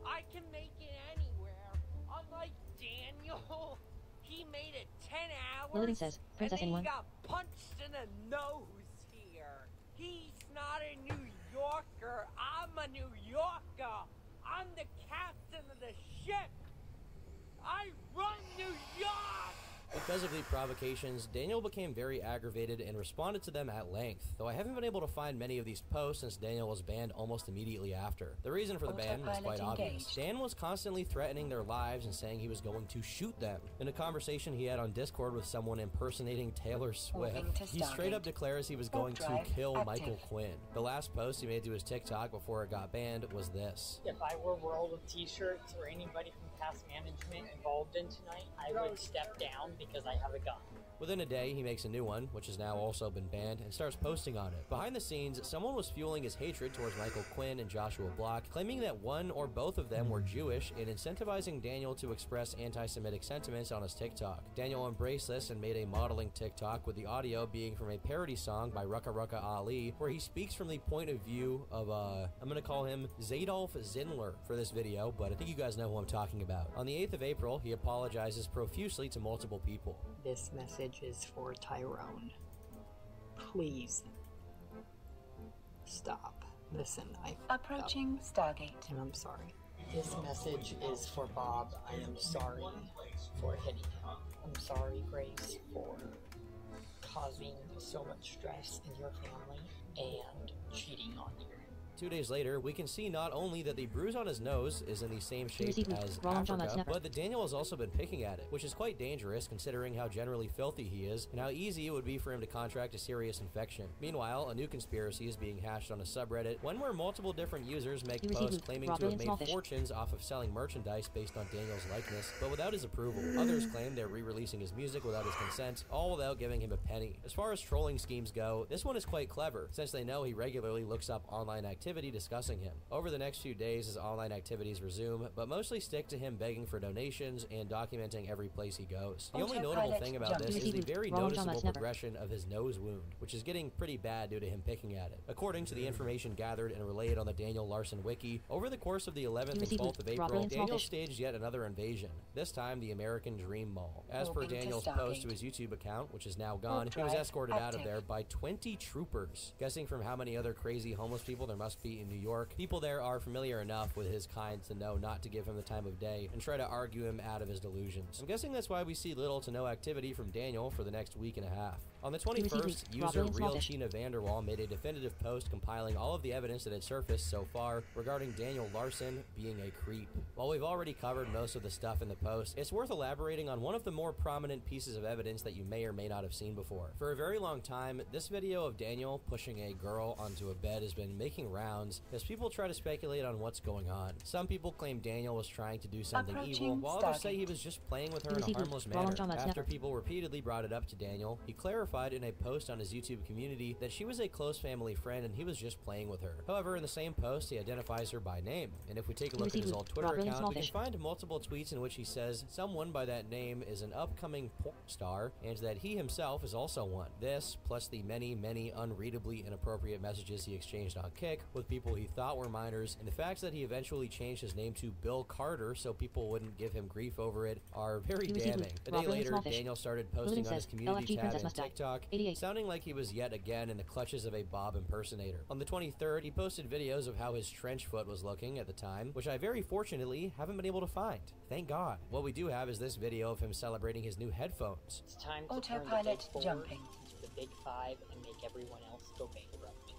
I can make it anywhere. Unlike Daniel, he made it 10 hours. Loading says, Princess and then anyone? he got punched in the nose here. He's not a New Yorker. I'm a New Yorker. I'm the captain of the ship. I run New York. Because of the provocations, Daniel became very aggravated and responded to them at length, though I haven't been able to find many of these posts since Daniel was banned almost immediately after. The reason for the ban was quite obvious. Dan was constantly threatening their lives and saying he was going to shoot them. In a conversation he had on Discord with someone impersonating Taylor Swift, he straight up declares he was going to kill Michael Quinn. The last post he made to his TikTok before it got banned was this. If I were World of T-shirts or anybody from past management involved in tonight, I would step down because I have a gun. Within a day, he makes a new one, which has now also been banned, and starts posting on it. Behind the scenes, someone was fueling his hatred towards Michael Quinn and Joshua Block, claiming that one or both of them were Jewish and incentivizing Daniel to express anti-Semitic sentiments on his TikTok. Daniel embraced this and made a modeling TikTok with the audio being from a parody song by Rucka Rucka Ali, where he speaks from the point of view of, I'm gonna call him Zadolf Zindler for this video, but I think you guys know who I'm talking about. On the 8th of April, he apologizes profusely to multiple people. This message is for Tyrone. Please stop. Listen, Approaching Stargate. And I'm sorry. This message is for Bob. I am sorry for hitting him. I'm sorry, Grace, for causing so much stress in your family and cheating on you. 2 days later, we can see not only that the bruise on his nose is in the same shape as Wrong John, Africa, that's but that Daniel has also been picking at it, which is quite dangerous considering how generally filthy he is and how easy it would be for him to contract a serious infection. Meanwhile, a new conspiracy is being hashed on a subreddit, one where multiple different users make posts claiming to have made fortunes off of selling merchandise based on Daniel's likeness, but without his approval. Others claim they're re-releasing his music without his consent, all without giving him a penny. As far as trolling schemes go, this one is quite clever, since they know he regularly looks up online activity discussing him. Over the next few days, his online activities resume, but mostly stick to him begging for donations and documenting every place he goes. The only notable thing about this is the very noticeable progression of his nose wound, which is getting pretty bad due to him picking at it. According to the information gathered and relayed on the Daniel Larson wiki, over the course of the 11th and 12th of April, Daniel staged yet another invasion, this time the American Dream Mall. As per Daniel's post to his YouTube account, which is now gone, he was escorted out of there by 20 troopers. Guessing from how many other crazy homeless people there must be in New York, people there are familiar enough with his kind to know not to give him the time of day and try to argue him out of his delusions. I'm guessing that's why we see little to no activity from Daniel for the next week and a half. On the 21st, user Real Tina Vanderwall made a definitive post compiling all of the evidence that had surfaced so far regarding Daniel Larson being a creep. While we've already covered most of the stuff in the post, it's worth elaborating on one of the more prominent pieces of evidence that you may or may not have seen before. For a very long time, this video of Daniel pushing a girl onto a bed has been making rounds as people try to speculate on what's going on. Some people claim Daniel was trying to do something evil, while others say he was just playing with her in a harmless manner. After people repeatedly brought it up to Daniel, he clarified clarified in a post on his YouTube community that she was a close family friend and he was just playing with her. However, in the same post, he identifies her by name. And if we take a look at his old Twitter account, we can find multiple tweets in which he says someone by that name is an upcoming porn star and that he himself is also one. This, plus the many unreadably inappropriate messages he exchanged on Kick with people he thought were minors, and the fact that he eventually changed his name to Bill Carter so people wouldn't give him grief over it, are very damning. A day later, Daniel started posting on his community tab and TikTok, sounding like he was yet again in the clutches of a Bob impersonator. On the 23rd, he posted videos of how his trench foot was looking at the time, which I very fortunately haven't been able to find. Thank God. What we do have is this video of him celebrating his new headphones. It's time to turn the big four into the big five and make everyone else go bankrupt.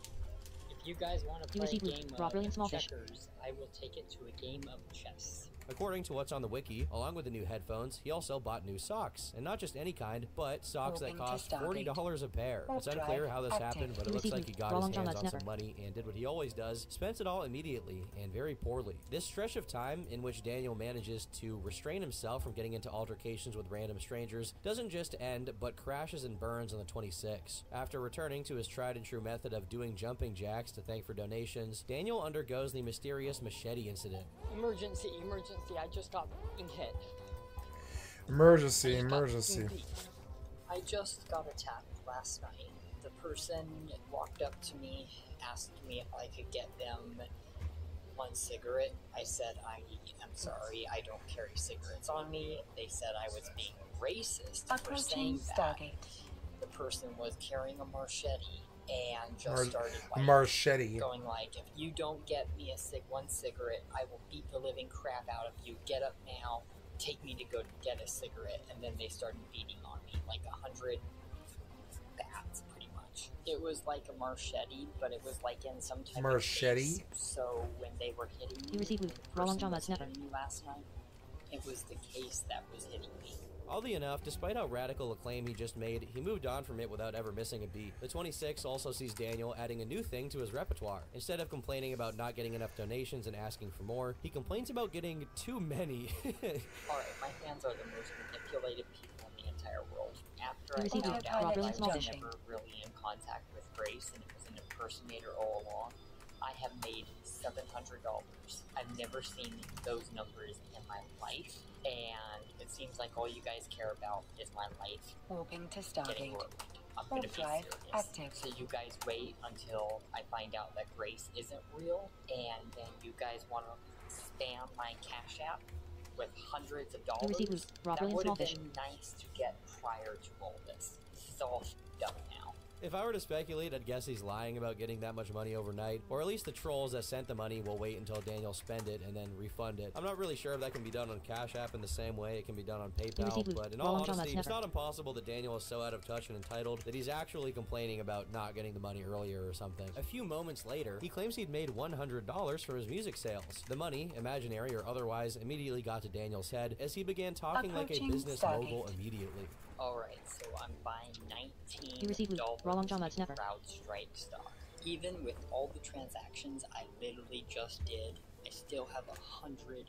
If you guys want to play a game of checkers, I will take it to a game of chess. According to what's on the wiki, along with the new headphones, he also bought new socks. And not just any kind, but socks that cost $40 a pair. It's unclear how this happened, but it looks like he got his hands on some money and did what he always does, spent it all immediately, and very poorly. This stretch of time in which Daniel manages to restrain himself from getting into altercations with random strangers doesn't just end, but crashes and burns on the 26th. After returning to his tried and true method of doing jumping jacks to thank for donations, Daniel undergoes the mysterious machete incident. Emergency, I just got hit. Emergency. I just got attacked last night. The person walked up to me, asked me if I could get them one cigarette. I said, I'm sorry, I don't carry cigarettes on me. They said I was being racist for saying that. The person was carrying a machete and just started going like, if you don't get me one cigarette, I will beat the living crap out of you. Get up now, take me to go get a cigarette. And then they started beating on me like 100 bats, pretty much. It was like a machete, but it was like in some type of case. So when they were hitting me, the person was hitting me last night, it was the case that was hitting me. Oddly enough, despite how radical a claim he just made, he moved on from it without ever missing a beat. The 26th also sees Daniel adding a new thing to his repertoire. Instead of complaining about not getting enough donations and asking for more, he complains about getting too many. Alright, my fans are the most manipulated people in the entire world. After I found out I was never really in contact with Grace and it was an impersonator all along, I have made $700. I've never seen those numbers in my life, and it seems like all you guys care about is my life getting ruined. I'm gonna be serious. So you guys wait until I find out that Grace isn't real, and then you guys want to spam my Cash App with hundreds of dollars. That would have been nice to get prior to all this. This is all done now. If I were to speculate, I'd guess he's lying about getting that much money overnight, or at least the trolls that sent the money will wait until Daniel spend it and then refund it. I'm not really sure if that can be done on Cash App in the same way it can be done on PayPal, but in all honesty, it's not impossible that Daniel is so out of touch and entitled that he's actually complaining about not getting the money earlier or something. A few moments later, he claims he'd made $100 from his music sales. The money, imaginary or otherwise, immediately got to Daniel's head as he began talking like a business mogul immediately. Alright, so I'm buying $19 CrowdStrike stock. Even with all the transactions I literally just did, I still have $100.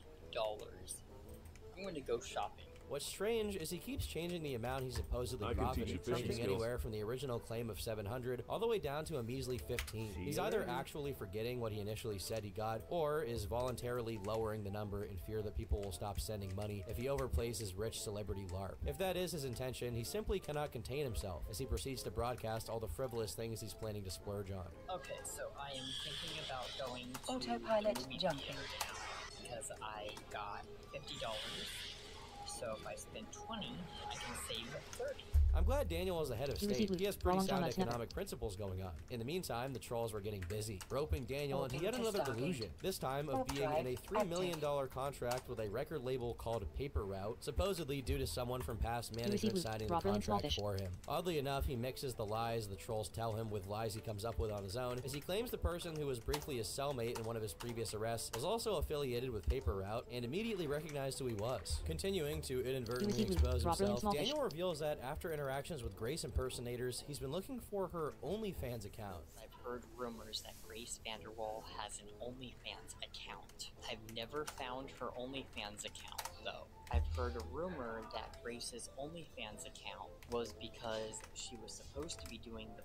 I'm gonna go shopping. What's strange is he keeps changing the amount he's supposedly profiting, ranging anywhere from the original claim of 700 all the way down to a measly 15. He's either actually forgetting what he initially said he got, or is voluntarily lowering the number in fear that people will stop sending money if he overplays his rich celebrity LARP. If that is his intention, he simply cannot contain himself as he proceeds to broadcast all the frivolous things he's planning to splurge on. Okay, so I am thinking about going to autopilot jumping because I got $50. So if I spend 20, I can save 30. I'm glad Daniel is ahead of state. He has pretty sound economic principles going on. In the meantime, the trolls were getting busy, roping Daniel into yet another delusion, this time of being in a $3 million contract with a record label called Paper Route, supposedly due to someone from past management signing the contract for him. Oddly enough, he mixes the lies the trolls tell him with lies he comes up with on his own, as he claims the person who was briefly his cellmate in one of his previous arrests was also affiliated with Paper Route and immediately recognized who he was. Continuing to inadvertently expose himself, Daniel reveals that after interactions with Grace impersonators, he's been looking for her OnlyFans account. I've heard rumors that Grace Vanderwall has an OnlyFans account. I've never found her OnlyFans account, though. I've heard a rumor that Grace's OnlyFans account was because she was supposed to be doing the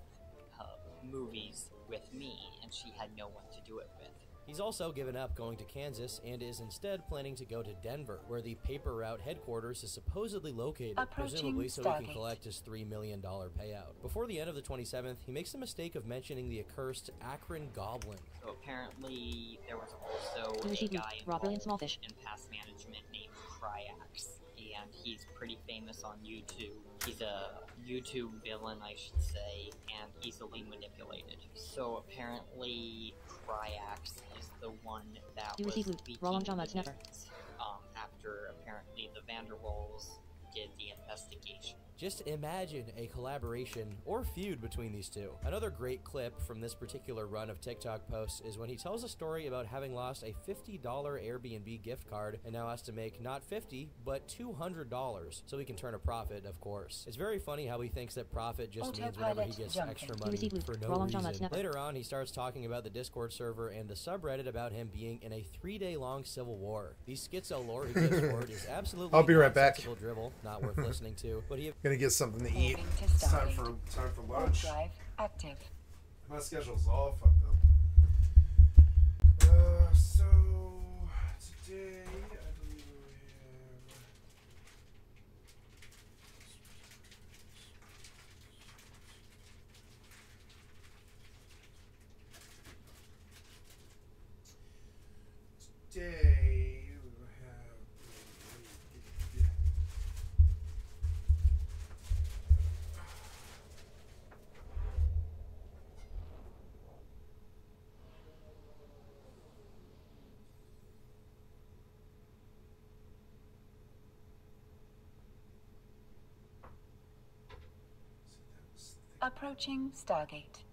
movies with me, and she had no one to do it with. He's also given up going to Kansas and is instead planning to go to Denver, where the Paper Route headquarters is supposedly located, presumably so he can collect his $3 million payout. Before the end of the 27th, he makes the mistake of mentioning the accursed Akron Goblin. So apparently there was also a guy involved in past management named Cryax, and he's pretty famous on YouTube. He's a YouTube villain, I should say, and easily manipulated. So apparently Cryax is the one that was leaking the news, after apparently the Vanderwolves did the investigation. Just imagine a collaboration or feud between these two. Another great clip from this particular run of TikTok posts is when he tells a story about having lost a $50 Airbnb gift card and now has to make not $50 but $200 so he can turn a profit, of course. It's very funny how he thinks that profit just means whenever he gets extra money for no reason. Later on, he starts talking about the Discord server and the subreddit about him being in a 3-day-long civil war. The schizo lore he gives for it is absolutely I'll be right back. Drivel, not worth listening to, but he gonna get something to eat. It's time for lunch. Drive active. My schedule's all fucked up. So today I believe we have today. Approaching Stargate.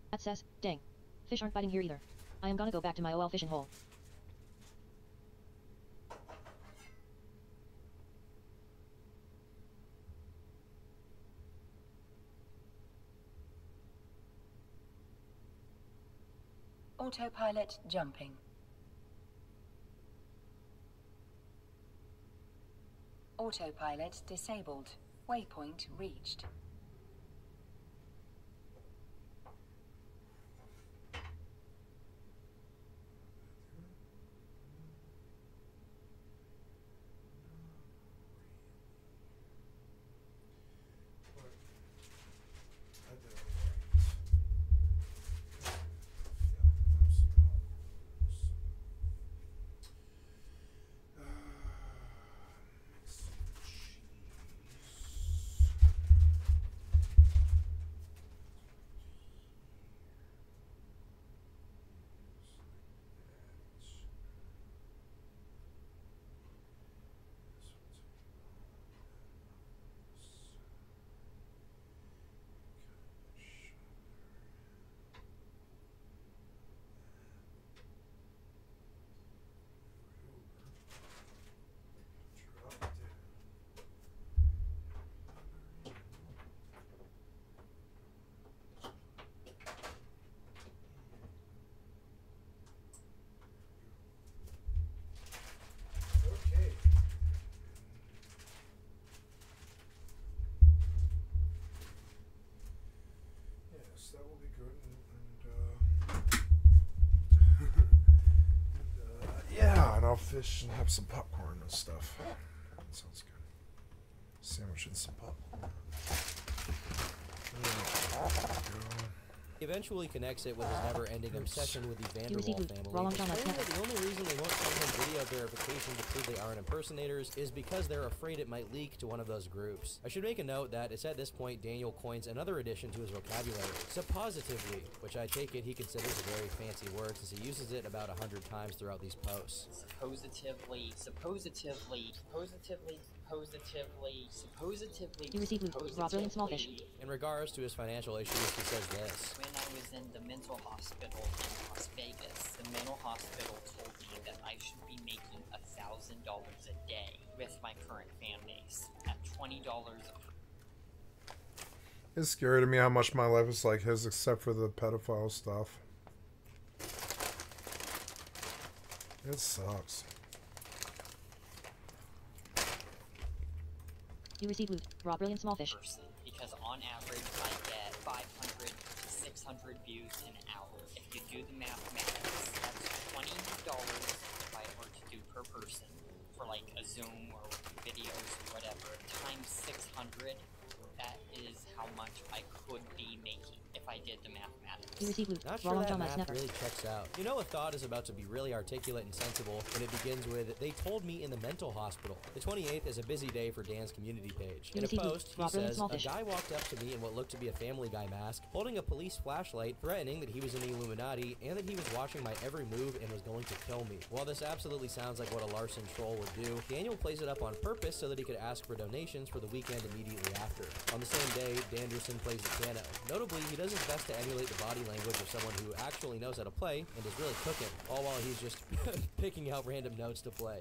That says, dang. Fish aren't biting here either. I am gonna go back to my OL fishing hole. Autopilot jumping. Autopilot disabled. Waypoint reached. That will be good, yeah, and I'll fish and have some popcorn and stuff. That sounds good. Sandwich and some popcorn. There we go. He eventually connects it with his never-ending obsession with the You received Vanderwall loot. family, Raw long time explaining that left. the only reason they won't send him video verification to prove they aren't impersonators is because they're afraid it might leak to one of those groups. I should make a note that it's at this point Daniel coins another addition to his vocabulary, suppositively, which I take it he considers a very fancy word since he uses it about 100 times throughout these posts. Suppositively. You received loot. Raw brilliant small fish. In regards to his financial issues, he says this. When I was in the mental hospital in Las Vegas, the mental hospital told me that I should be making $1,000 a day with my current fan base at $20 It's scary to me how much my life is like his, except for the pedophile stuff. It sucks. You received loot. Raw brilliant small fish. because on average I get 500 to 600 views an hour. If you do the mathematics, that's $20 if I were to do per person for like a Zoom or videos or whatever, times 600, that is how much I could be making if I did the mathematics. You receive loot. Not sure that math really checks out. You know a thought is about to be really articulate and sensible when it begins with, they told me in the mental hospital. The 28th is a busy day for Dan's community page. In a post, he says, a guy walked up to me in what looked to be a Family Guy mask, holding a police flashlight, threatening that he was in the Illuminati and that he was watching my every move and was going to kill me. While this absolutely sounds like what a Larson troll would do, Daniel plays it up on purpose so that he could ask for donations for the weekend immediately after. On the same day, Danderson plays the piano. Notably, he does his best to emulate the body language of someone who actually knows how to play and is really cooking, all while he's just picking out random notes to play.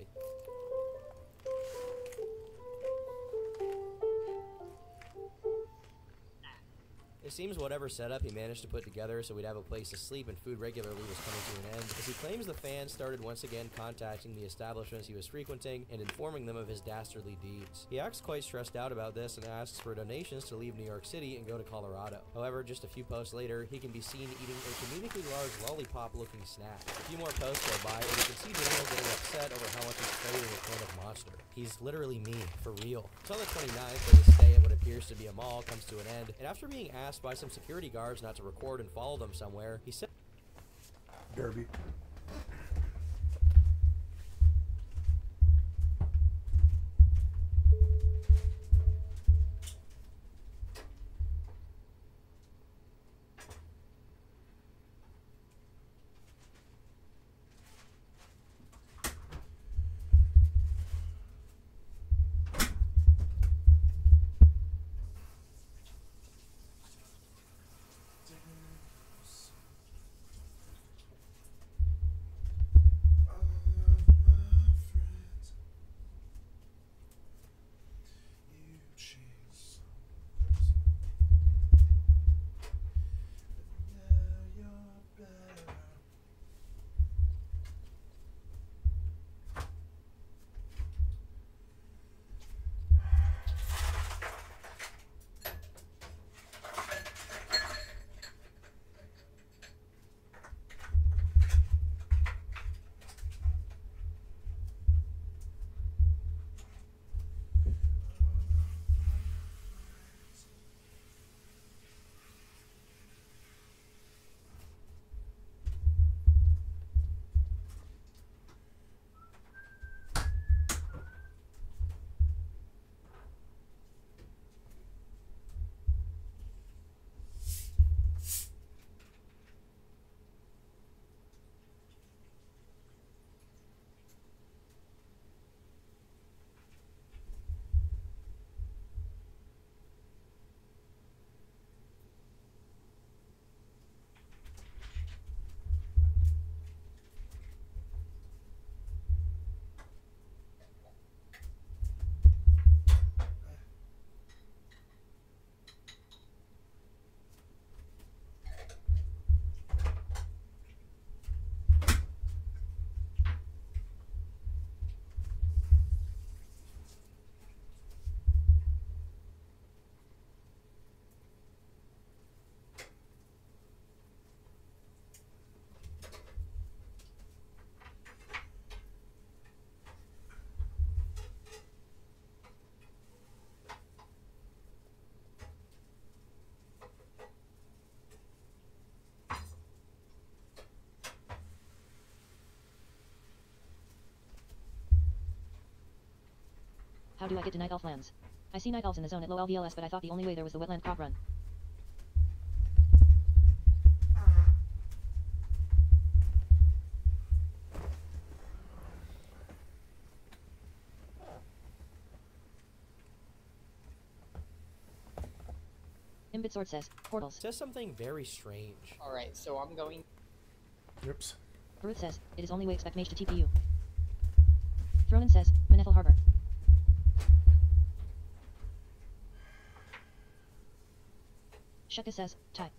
It seems whatever setup he managed to put together so we'd have a place to sleep and food regularly was coming to an end, as he claims the fans started once again contacting the establishments he was frequenting and informing them of his dastardly deeds. He acts quite stressed out about this and asks for donations to leave New York City and go to Colorado. However, just a few posts later, he can be seen eating a comedically large lollipop-looking snack. A few more posts go by and you can see Daniel getting upset over how much he's trading a can of Monster. He's literally me, for real. It's on the 29th where his stay at what appears to be a mall comes to an end, and after being asked by some security guards not to record and follow them somewhere, he said, Derby. How do I get to Night Elf lands? I see Night Elves in the zone at low LVLS, but I thought the only way there was the wetland crop run. Imbit Sword says, portals. Says something very strange. Alright, so I'm going... Oops. Ruth says, it is only way expect mage to TP you. Thronen says, Manethel Harbor. Sheka says, tie.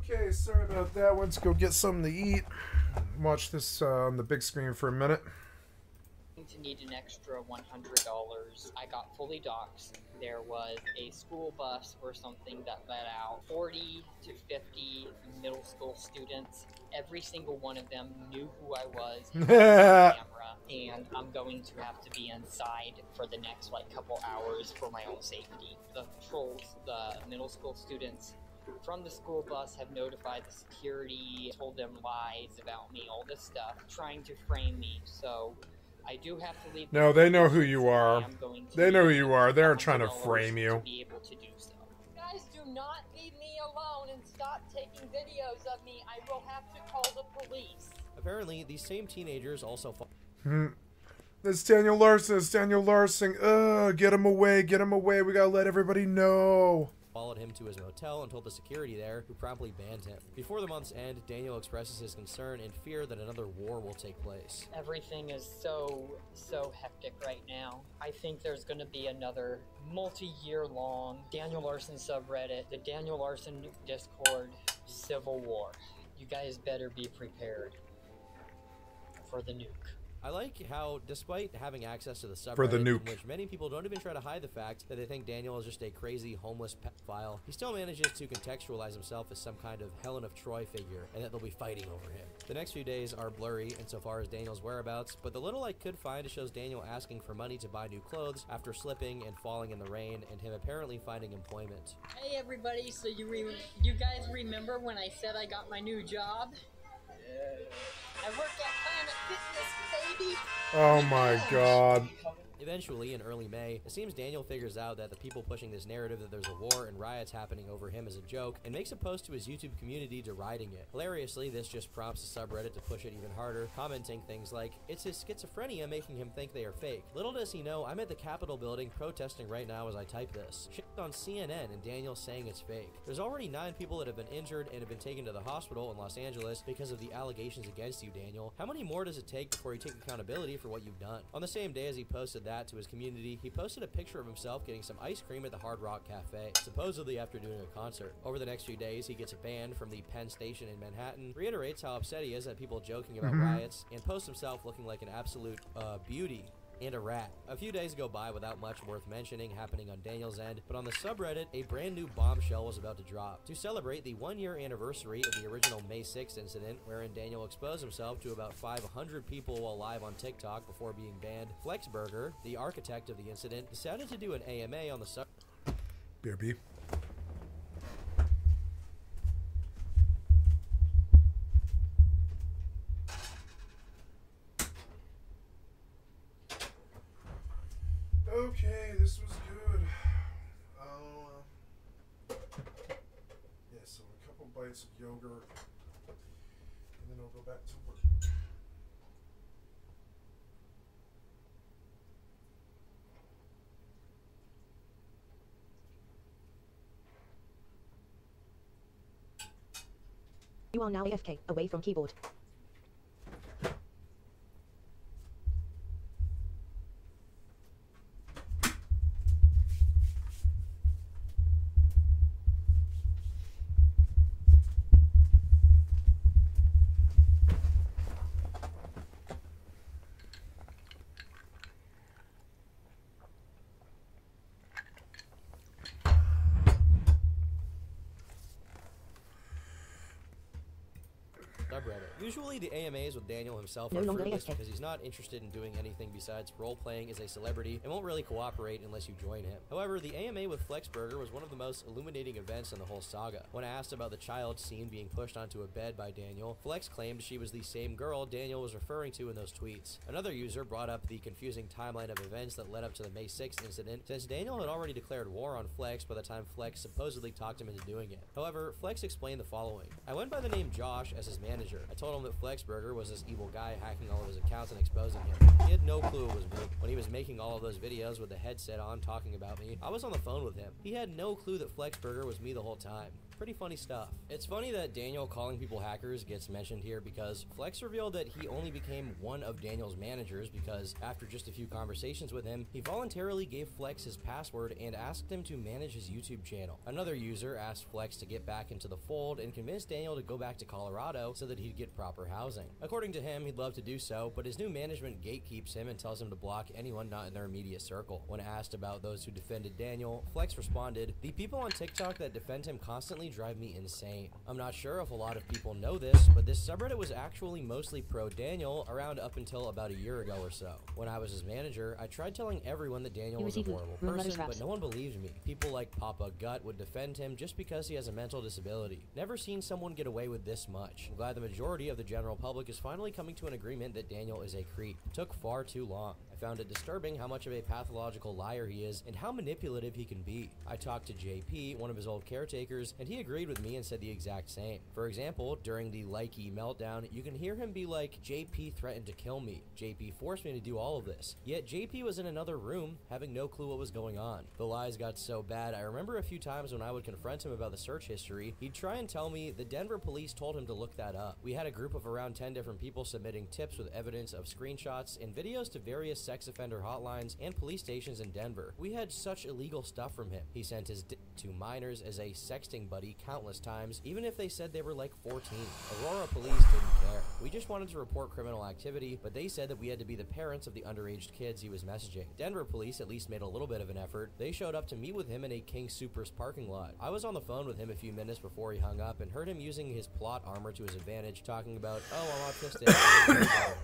Okay, sorry about that. Let's go get something to eat. Watch this on the big screen for a minute. To need an extra $100. I got fully doxxed. There was a school bus or something that let out 40 to 50 middle school students. Every single one of them knew who I was, had my camera, and I'm going to have to be inside for the next couple hours for my own safety. The trolls, the middle school students from the school bus have notified the security, told them lies about me, all this stuff, trying to frame me. So I do have to leave. No, they know who you are. They know who you are. They're trying to frame you. To be able to do so. Guys, do not leave me alone and stop taking videos of me. I will have to call the police. Apparently, these same teenagers also... It's Daniel Larson. It's Daniel Larson. Ugh, get him away. Get him away. We gotta let everybody know. Followed him to his motel and told the security there, who promptly banned him. Before the month's end, Daniel expresses his concern and fear that another war will take place. Everything is so hectic right now. I think there's going to be another multi-year long Daniel Larson subreddit, the Daniel Larson Discord, civil war. You guys better be prepared for the nuke. I like how, despite having access to the subreddit, For the nuke. in which many people don't even try to hide the fact that they think Daniel is just a crazy, homeless pedophile, he still manages to contextualize himself as some kind of Helen of Troy figure, and that they'll be fighting over him. The next few days are blurry insofar as Daniel's whereabouts, but the little I could find shows Daniel asking for money to buy new clothes after slipping and falling in the rain, and him apparently finding employment. Hey everybody, so you guys remember when I said I got my new job? I work at Planet Fitness, baby! Oh my god. Eventually, in early May, it seems Daniel figures out that the people pushing this narrative that there's a war and riots happening over him is a joke, and makes a post to his YouTube community deriding it. Hilariously, this just prompts the subreddit to push it even harder, commenting things like, "It's his schizophrenia making him think they are fake. Little does he know, I'm at the Capitol building protesting right now as I type this." Shit on CNN and Daniel saying it's fake. There's already 9 people that have been injured and have been taken to the hospital in Los Angeles because of the allegations against you, Daniel. How many more does it take before you take accountability for what you've done? On the same day as he posted that to his community, he posted a picture of himself getting some ice cream at the Hard Rock Cafe, supposedly after doing a concert. Over the next few days, he gets banned from the Penn Station in Manhattan, reiterates how upset he is at people joking about riots, and posts himself looking like an absolute beauty and a rat. A few days go by without much worth mentioning happening on Daniel's end, but on the subreddit, a brand new bombshell was about to drop. To celebrate the 1-year anniversary of the original May 6th incident, wherein Daniel exposed himself to about 500 people while live on TikTok before being banned, Flexburger, the architect of the incident, decided to do an AMA on the sub- BRB. this was good. Yeah, so a couple bites of yogurt, and then I'll go back to work. You are now AFK, away from keyboard. Subreddit. Usually the AMAs with Daniel himself No are longer fruitless AFK. because he's not interested in doing anything besides role-playing as a celebrity and won't really cooperate unless you join him. However, the AMA with Flexburger was one of the most illuminating events in the whole saga. When asked about the child seen being pushed onto a bed by Daniel, Flex claimed she was the same girl Daniel was referring to in those tweets. Another user brought up the confusing timeline of events that led up to the May 6th incident, since Daniel had already declared war on Flex by the time Flex supposedly talked him into doing it. However, Flex explained the following. I went by the name Josh as his manager. I told him that Flexburger was this evil guy hacking all of his accounts and exposing him. He had no clue it was me. When he was making all of those videos with the headset on talking about me, I was on the phone with him. He had no clue that Flexburger was me the whole time. Pretty funny stuff. It's funny that Daniel calling people hackers gets mentioned here because Flex revealed that he only became one of Daniel's managers because after just a few conversations with him, he voluntarily gave Flex his password and asked him to manage his YouTube channel. Another user asked Flex to get back into the fold and convinced Daniel to go back to Colorado so that he'd get proper housing. According to him, he'd love to do so, but his new management gatekeeps him and tells him to block anyone not in their immediate circle. When asked about those who defended Daniel, Flex responded, "The people on TikTok that defend him constantly drive me insane." I'm not sure if a lot of people know this, but this subreddit was actually mostly pro-Daniel around up until about a year ago or so. When I was his manager, I tried telling everyone that Daniel was a horrible person, but no one believed me. People like Papa Gut would defend him just because he has a mental disability. Never seen someone get away with this much. I'm glad the majority of the general public is finally coming to an agreement that Daniel is a creep. It took far too long. I found it disturbing how much of a pathological liar he is and how manipulative he can be. I talked to JP, one of his old caretakers, and he agreed with me and said the exact same. For example, during the Likey meltdown, you can hear him be like, "JP threatened to kill me. JP forced me to do all of this." Yet JP was in another room, having no clue what was going on. The lies got so bad, I remember a few times when I would confront him about the search history, he'd try and tell me the Denver police told him to look that up. We had a group of around 10 different people submitting tips with evidence of screenshots and videos to various sex offender hotlines and police stations in Denver. We had such illegal stuff from him. He sent his to minors as a sexting buddy countless times, even if they said they were like 14. Aurora police didn't care. We just wanted to report criminal activity, but they said that we had to be the parents of the underage kids he was messaging. Denver police at least made a little bit of an effort. They showed up to meet with him in a King Soopers parking lot. I was on the phone with him a few minutes before he hung up and heard him using his plot armor to his advantage, talking about, "Oh, I'm autistic.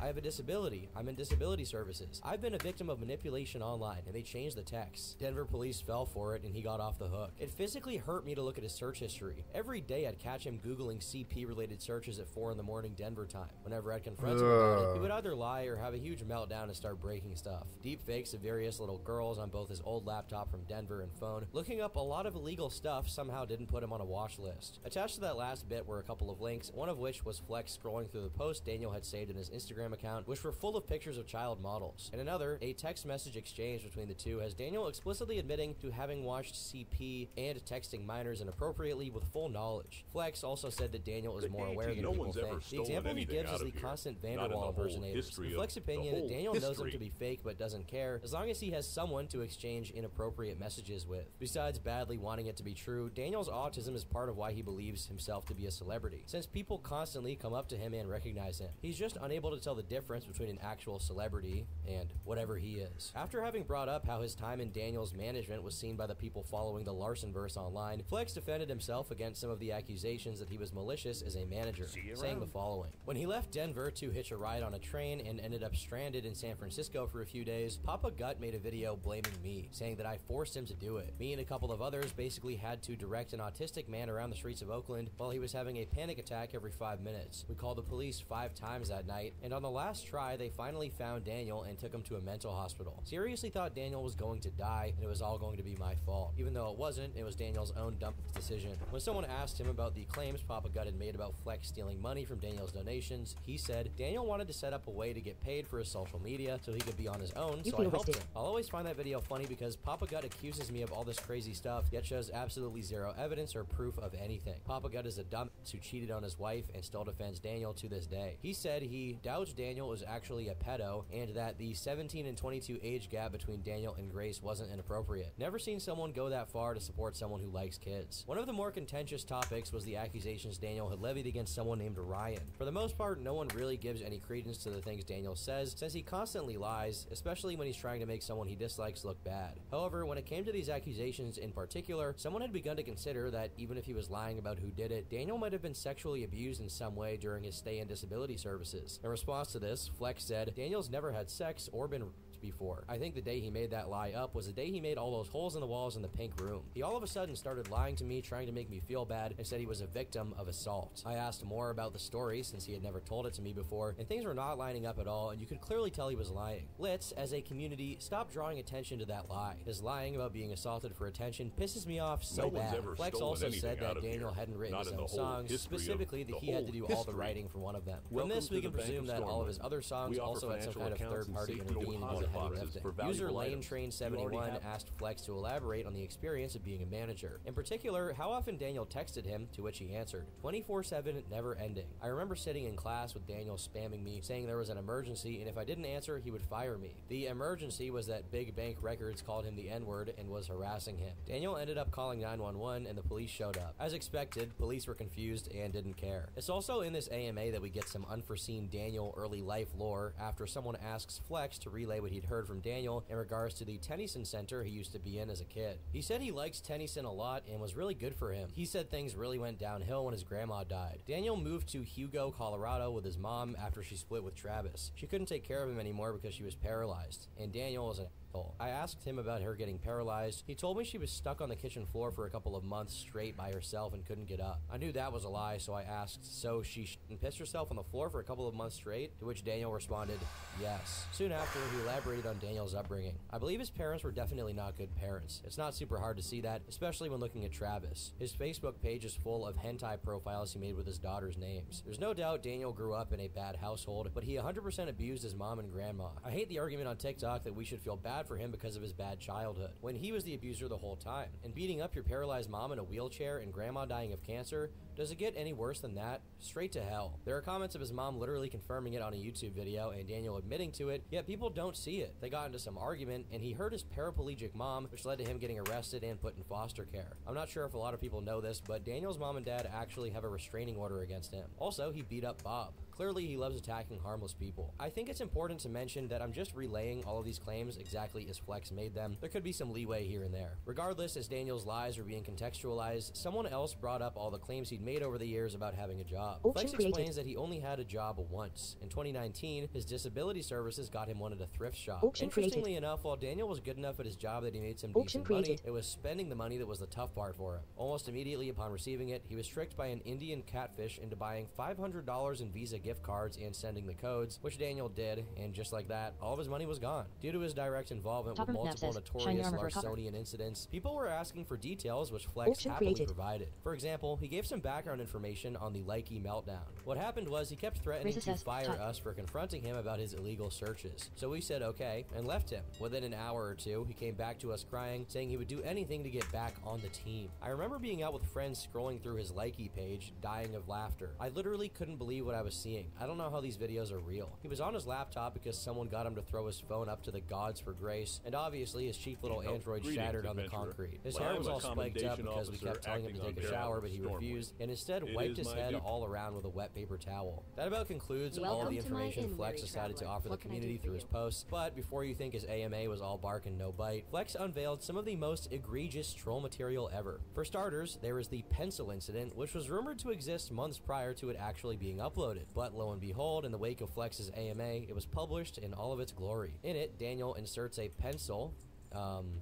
I have a disability. I'm in disability services. I've been a victim of manipulation online," and they changed the text. Denver police fell for it and he got off the hook. It physically hurt me to look at his search history. Every day I'd catch him Googling CP-related searches at 4 in the morning Denver time. Whenever I'd confront him about it, he would either lie or have a huge meltdown and start breaking stuff. Deep fakes of various little girls on both his old laptop from Denver and phone. Looking up a lot of illegal stuff somehow didn't put him on a watch list. Attached to that last bit were a couple of links, one of which was Flex scrolling through the posts Daniel had saved in his Instagram account, which were full of pictures of child models. And another, a text message exchange between the two has Daniel explicitly admitting to having watched CP and texting minors inappropriately with full knowledge. Flex also said that Daniel is more aware than people think. The example he gives is the constant Vanderwall impersonators. In Flex's opinion, Daniel knows him to be fake but doesn't care, as long as he has someone to exchange inappropriate messages with. Besides badly wanting it to be true, Daniel's autism is part of why he believes himself to be a celebrity, since people constantly come up to him and recognize him. He's just unable to tell the difference between an actual celebrity and whatever he is. After having brought up how his time in Daniel's management was seen by the people following the Larsonverse online, Flex defended himself against some of the accusations that he was malicious as a manager, saying the following. When he left Denver to hitch a ride on a train and ended up stranded in San Francisco for a few days, Papa Gut made a video blaming me, saying that I forced him to do it. Me and a couple of others basically had to direct an autistic man around the streets of Oakland while he was having a panic attack every 5 minutes. We called the police 5 times that night, and on the last try, they finally found Daniel and took him him to a mental hospital. Seriously thought Daniel was going to die and it was all going to be my fault. Even though it wasn't, it was Daniel's own dumb decision. When someone asked him about the claims Papa Gut had made about Flex stealing money from Daniel's donations, he said Daniel wanted to set up a way to get paid for his social media so he could be on his own, so I helped him. I'll always find that video funny because Papa Gut accuses me of all this crazy stuff, yet shows absolutely zero evidence or proof of anything. Papa Gut is a dumbass who cheated on his wife and still defends Daniel to this day. He said he doubts Daniel was actually a pedo and that the 17 and 22 age gap between Daniel and Grace wasn't inappropriate. Never seen someone go that far to support someone who likes kids. One of the more contentious topics was the accusations Daniel had levied against someone named Ryan. For the most part, no one really gives any credence to the things Daniel says, since he constantly lies, especially when he's trying to make someone he dislikes look bad. However, when it came to these accusations in particular, someone had begun to consider that even if he was lying about who did it, Daniel might have been sexually abused in some way during his stay in disability services. In response to this, Flex said, Daniel's never had sex or been before. I think the day he made that lie up was the day he made all those holes in the walls in the pink room. He all of a sudden started lying to me, trying to make me feel bad, and said he was a victim of assault. I asked more about the story since he had never told it to me before, and things were not lining up at all, and you could clearly tell he was lying. Let's, as a community, stop drawing attention to that lie. His lying about being assaulted for attention pisses me off so bad. Flex also said that Daniel hadn't written his own songs, specifically that he had to do all the writing for one of them. From this, we can presume that all of his other songs also had some kind of third party intervening into the heavy lifting. User LaneTrain71 asked Flex to elaborate on the experience of being a manager. In particular, how often Daniel texted him, to which he answered, 24/7, never ending. I remember sitting in class with Daniel spamming me, saying there was an emergency, and if I didn't answer, he would fire me. The emergency was that Big Bank Records called him the N-word and was harassing him. Daniel ended up calling 911 and the police showed up. As expected, police were confused and didn't care. It's also in this AMA that we get some unforeseen Daniel early life lore after someone asks Flex to relay what he'd heard from Daniel in regards to the Tennyson Center he used to be in as a kid. He said he likes Tennyson a lot and was really good for him. He said things really went downhill when his grandma died. Daniel moved to Hugo, Colorado with his mom after she split with Travis. She couldn't take care of him anymore because she was paralyzed, and Daniel was an asshole. I asked him about her getting paralyzed. He told me she was stuck on the kitchen floor for a couple of months straight by herself and couldn't get up. I knew that was a lie, so I asked, so she pissed herself on the floor for a couple of months straight? To which Daniel responded, yes. Soon after, he elaborated on Daniel's upbringing. I believe his parents were definitely not good parents. It's not super hard to see that, especially when looking at Travis. His Facebook page is full of hentai profiles he made with his daughter's names. There's no doubt Daniel grew up in a bad household, but he 100% abused his mom and grandma. I hate the argument on TikTok that we should feel bad for him because of his bad childhood, when he was the abuser the whole time. And beating up your paralyzed mom in a wheelchair and grandma dying of cancer, does it get any worse than that? Straight to hell. There are comments of his mom literally confirming it on a YouTube video and Daniel admitting to it, yet people don't see it. They got into some argument and he hurt his paraplegic mom, which led to him getting arrested and put in foster care. I'm not sure if a lot of people know this, but Daniel's mom and dad actually have a restraining order against him. Also, he beat up Bob. Clearly, he loves attacking harmless people. I think it's important to mention that I'm just relaying all of these claims exactly as Flex made them. There could be some leeway here and there. Regardless, as Daniel's lies are being contextualized, someone else brought up all the claims he'd made over the years about having a job. Flex explains that he only had a job once. In 2019, his disability services got him one at a thrift shop. Interestingly enough, while Daniel was good enough at his job that he made some decent money, it was spending the money that was the tough part for him. Almost immediately upon receiving it, he was tricked by an Indian catfish into buying $500 in Visa gift cards and sending the codes, which Daniel did, and just like that, all of his money was gone. Due to his direct involvement with multiple notorious Larcenian incidents, people were asking for details which Flex happily provided. For example, he gave some background information on the Likey meltdown. What happened was he kept threatening to fire us for confronting him about his illegal searches. So we said okay, and left him. Within an hour or two, he came back to us crying, saying he would do anything to get back on the team. I remember being out with friends scrolling through his Likey page, dying of laughter. I literally couldn't believe what I was seeing. I don't know how these videos are real. He was on his laptop because someone got him to throw his phone up to the gods for grace, and obviously his cheap little android shattered on the concrete. His hair was all spiked up because we kept telling him to take a shower, but he refused, and instead wiped his head all around with a wet paper towel. That about concludes all the information Flex decided to offer the community through his posts, but before you think his AMA was all bark and no bite, Flex unveiled some of the most egregious troll material ever. For starters, there is the pencil incident, which was rumored to exist months prior to it actually being uploaded, but lo and behold, in the wake of Flex's AMA, it was published in all of its glory. In it, Daniel inserts a pencil, and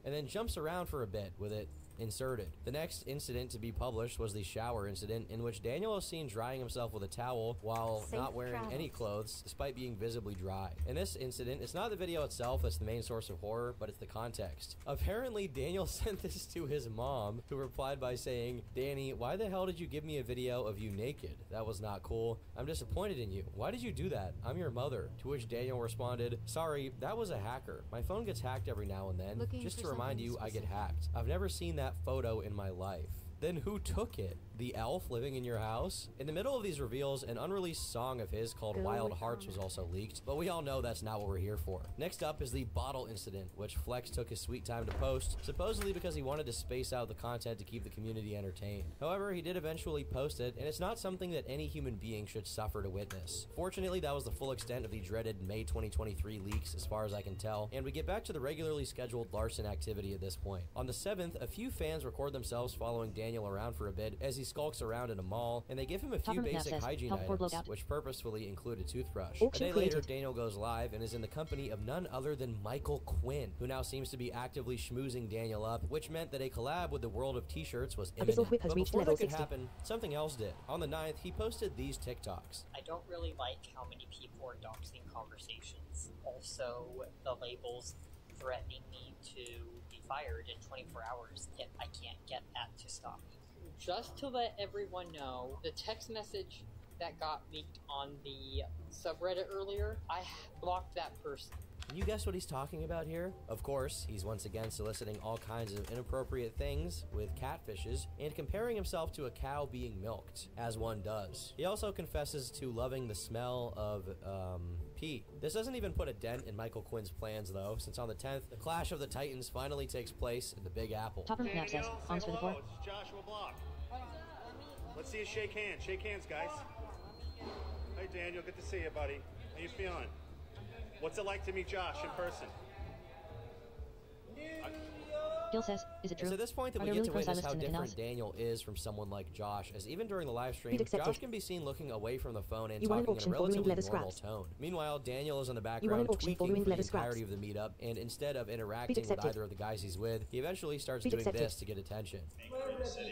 then jumps around for a bit with it inserted. The next incident to be published was the shower incident, in which Daniel is seen drying himself with a towel while Safe not wearing travels. any clothes, despite being visibly dry. In this incident, it's not the video itself that's the main source of horror, but it's the context. Apparently, Daniel sent this to his mom, who replied by saying, "Danny, why the hell did you give me a video of you naked? That was not cool. I'm disappointed in you. Why did you do that? I'm your mother." To which Daniel responded, "Sorry, that was a hacker. My phone gets hacked every now and then. Looking Just for to remind something you, I get specific. hacked. I've never seen that photo in my life." Then who took it? The elf living in your house? In the middle of these reveals, an unreleased song of his called Wild Hearts was also leaked, but we all know that's not what we're here for. Next up is the bottle incident, which Flex took his sweet time to post, supposedly because he wanted to space out the content to keep the community entertained. However, he did eventually post it, and it's not something that any human being should suffer to witness. Fortunately, that was the full extent of the dreaded May 2023 leaks, as far as I can tell, and we get back to the regularly scheduled Larson activity at this point. On the 7th, a few fans record themselves following Daniel around for a bit as he skulks around in a mall, and they give him a few basic hygiene items, which purposefully include a toothbrush. A day later, Daniel goes live and is in the company of none other than Michael Quinn, who now seems to be actively schmoozing Daniel up, which meant that a collab with the world of t-shirts was imminent. But before that could happen, something else did. On the 9th, he posted these TikToks. I don't really like how many people are doxing conversations. Also, the labels threatening me to be fired in 24 hours if I can't get that to stop. Just to let everyone know, the text message that got leaked on the subreddit earlier, I blocked that person. Can you guess what he's talking about here? Of course, he's once again soliciting all kinds of inappropriate things with catfishes and comparing himself to a cow being milked, as one does. He also confesses to loving the smell of, pee. This doesn't even put a dent in Michael Quinn's plans, though, since on the 10th, the Clash of the Titans finally takes place in the Big Apple. Topper Map says, "Arms for the poor." It's Joshua Block. Let's see you shake hands. Shake hands, guys. Hey, Daniel. Good to see you, buddy. How you feeling? What's it like to meet Josh in person? Gil says, "Is it true?" It's at this point that Are we there get really to pro witness stylists how in the different in-house? Daniel is from someone like Josh, as even during the live stream, Read accepted. Josh can be seen looking away from the phone and You want an talking in auction a for ruined relatively leather normal scraps. tone. Meanwhile, Daniel is in the You want background an auction for tweaking ruined for the leather scraps. entirety of the meetup, and instead of interacting Read with accepted. either of the guys he's with, he eventually starts Read doing accepted. this to get attention.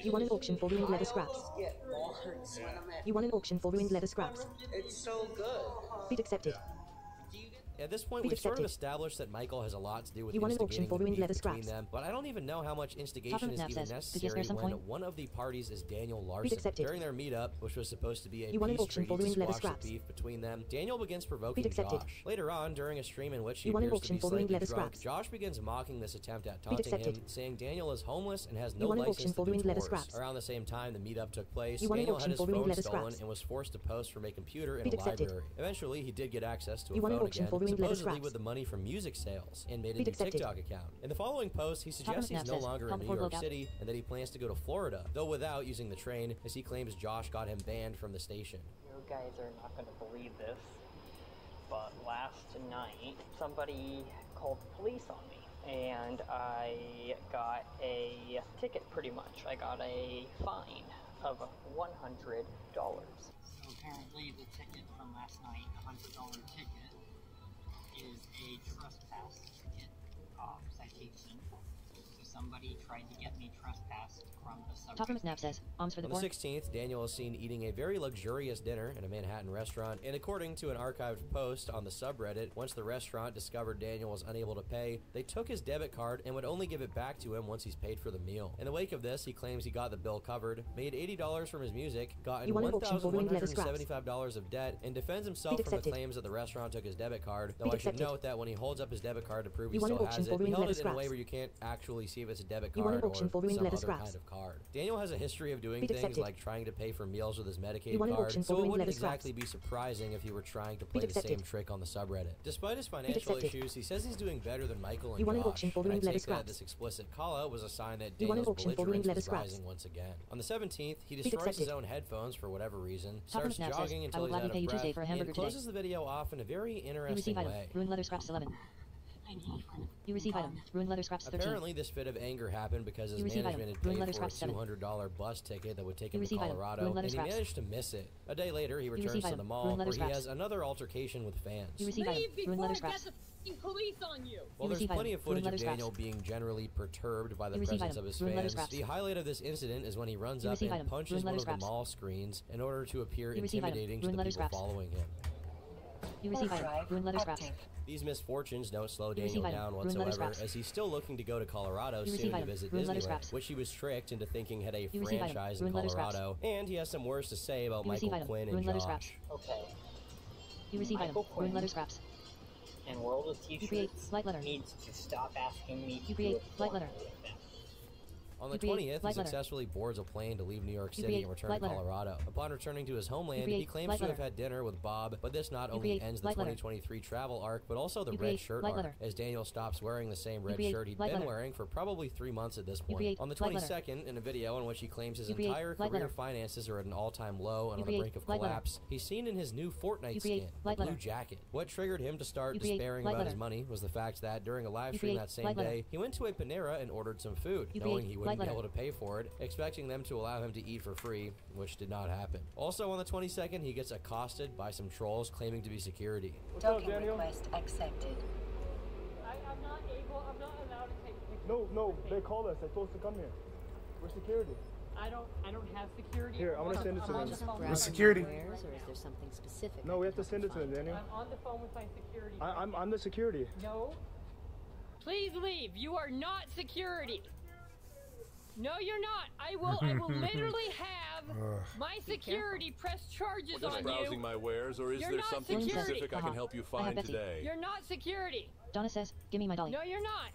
You want an auction for ruined leather scraps. Get bored when I'm at. You want an auction for ruined leather scraps. It's so good. Bid accepted. At this point, Read we've sort of accepted. established that Michael has a lot to do with You want an auction instigating for the ruined beef leather between scraps. them, but I don't even know how much instigation Topper is Map even says, "Could you spare necessary some when coin?" one of the parties is Daniel Larson. accepted. During their meetup, which was supposed to be a You want an peace auction treaty for to ruined leather squash the scraps. beef between them, Daniel begins provoking accepted. Josh. Later on, during a stream in which he You want an appears to auction be for ruined slightly leather drunk, scraps. Josh begins mocking this attempt at taunting him, accepted. saying Daniel is homeless and has You no want an license auction to for do ruined leather tours. scraps. Around the same time the meetup took place, You want an Daniel had auction his for ruined phone leather stolen scraps. and was forced to post from a computer in Bid a accepted. library. Eventually, he did get access to a You want an phone auction again, for ruined leather supposedly scraps. with the money from music sales, and made a Bid new accepted. TikTok account. In the following post, he suggests he's Map no says, longer in "Come New forward, York look out." City and that he plans to go to Florida, though without using the train, as he claims Josh got him banned from the station. You guys are not going to believe this, but last night somebody called the police on me, and I got a ticket pretty much. I got a fine of $100. So apparently the ticket from last night, the $100 ticket, is a trespass ticket citation. So somebody tried to get me trespassed from the Topper subway. Map says, "Arms for the On the poor." 16th, Daniel is seen eating a very luxurious dinner in a Manhattan restaurant, and according to an archived post on the subreddit, once the restaurant discovered Daniel was unable to pay, they took his debit card and would only give it back to him once he's paid for the meal. In the wake of this, he claims he got the bill covered, made $80 from his music, got in You want an auction for ruined leather scraps. $1,175 of debt, and defends himself Bid from the accepted. claims that the restaurant took his debit card, though Bid I should accepted. note that when he holds up his debit card to prove he You want an still auction has for it, he ruined held leather it in a way scraps. where you can't actually see if it's a debit You want card an auction or for ruined some leather other scraps. kind of card. Daniel has a history of doing Bid things accepted. like trying to pay for meals with his Medicaid You want an card, auction for so it ruined wouldn't leather scraps. exactly be surprising if he were trying to play Bid the same accepted. trick on the subreddit. Despite his financial accepted. issues, he says he's doing better than Michael and You want an Josh, auction for and I ruined leather take that scraps. this explicit call-out was a sign that You want an Daniel's auction for ruined belligerence leather was scraps. rising once again. On the 17th, he Bid destroys his accepted. own headphones for whatever reason, Topper starts Map says, jogging "I until will he's out gladly of pay you breath, Tuesday for a and hamburger closes today." the video off in a very You interesting receive item, way. ruined leather scraps 11. You receive item. Ruined leather scraps 13. Apparently, this fit of anger happened because his You receive management item. had Ruined paid leather for a scraps 7. $200 bus ticket that would take You him to receive item. Colorado, Ruined leather and he scraps. managed to miss it. A day later, he returns receive to item. the mall, Ruined leather where he scraps. has another altercation with fans. You receive item. Leave Ruined before leather I scraps. get the f***ing police on you! While You there's receive plenty item. of footage Ruined of leather Daniel being generally perturbed by the You receive presence item. of his Ruined leather fans, scraps. the highlight of this incident is when he runs You up receive and item. punches Ruined one leather of the scraps. mall screens in order to appear You receive item. intimidating to Ruined the leather people scraps. following him. You receive item. Ruined leather scraps. These misfortunes don't slow You Daniel receive item. down Ruined leather whatsoever, scraps. as he's still looking to go to Colorado You soon receive to item. visit Ruined leather Disneyland, scraps. which he was tricked into thinking had a You receive item. franchise in Ruined leather scraps. Colorado. And he has some words to say about You receive Michael item. Quinn and Ruined leather Josh. scraps. Okay. You receive item. Michael Quinn Ruined leather scraps. and World of You create T-shirts light leather. needs to stop asking me to You create do a light leather. formula with them. On the You create 20th, he light leather. successfully boards a plane to leave New York You City create and return light to leather. Colorado. Upon returning to his homeland, create he claims light to have leather. had dinner with Bob, but this not You only create ends the light leather. 2023 travel arc, but also the You red create shirt light arc, leather. as Daniel stops wearing the same red create shirt he'd light been leather. wearing for probably 3 months at this point. create On the light leather. 22nd, in a video in which he claims his You create entire light career leather. finances are at an all-time low and You on the create brink of light leather. collapse, he's seen in his new Fortnite You create skin, a light blue leather. jacket. What triggered him to start You create despairing light about his leather. money was the fact that during a live You stream create that same light leather. day, he went to a Panera and ordered some food, You knowing create he light wouldn't be leather. able to pay for it, expecting them to allow him to eat for free, which did not happen. Also on the 22nd, he gets accosted by some trolls claiming to be security. Docking request accepted. I'm not allowed to take pictures. No, they called us. They told us to come here. We're security. I don't have security. Here, I'm gonna send it to I'm on them. the phone With with security. Or is there something specific? No, we have to send it to them, Daniel. I'm on the phone with my security. I'm the security. No. Please leave. You are not security. No, you're not. I will literally have my security press charges Just on browsing you. my wares, or is You're there not something security. specific I can help you I have find Betsy. today? You're not security. Donna says, give me my dolly. No, you're not.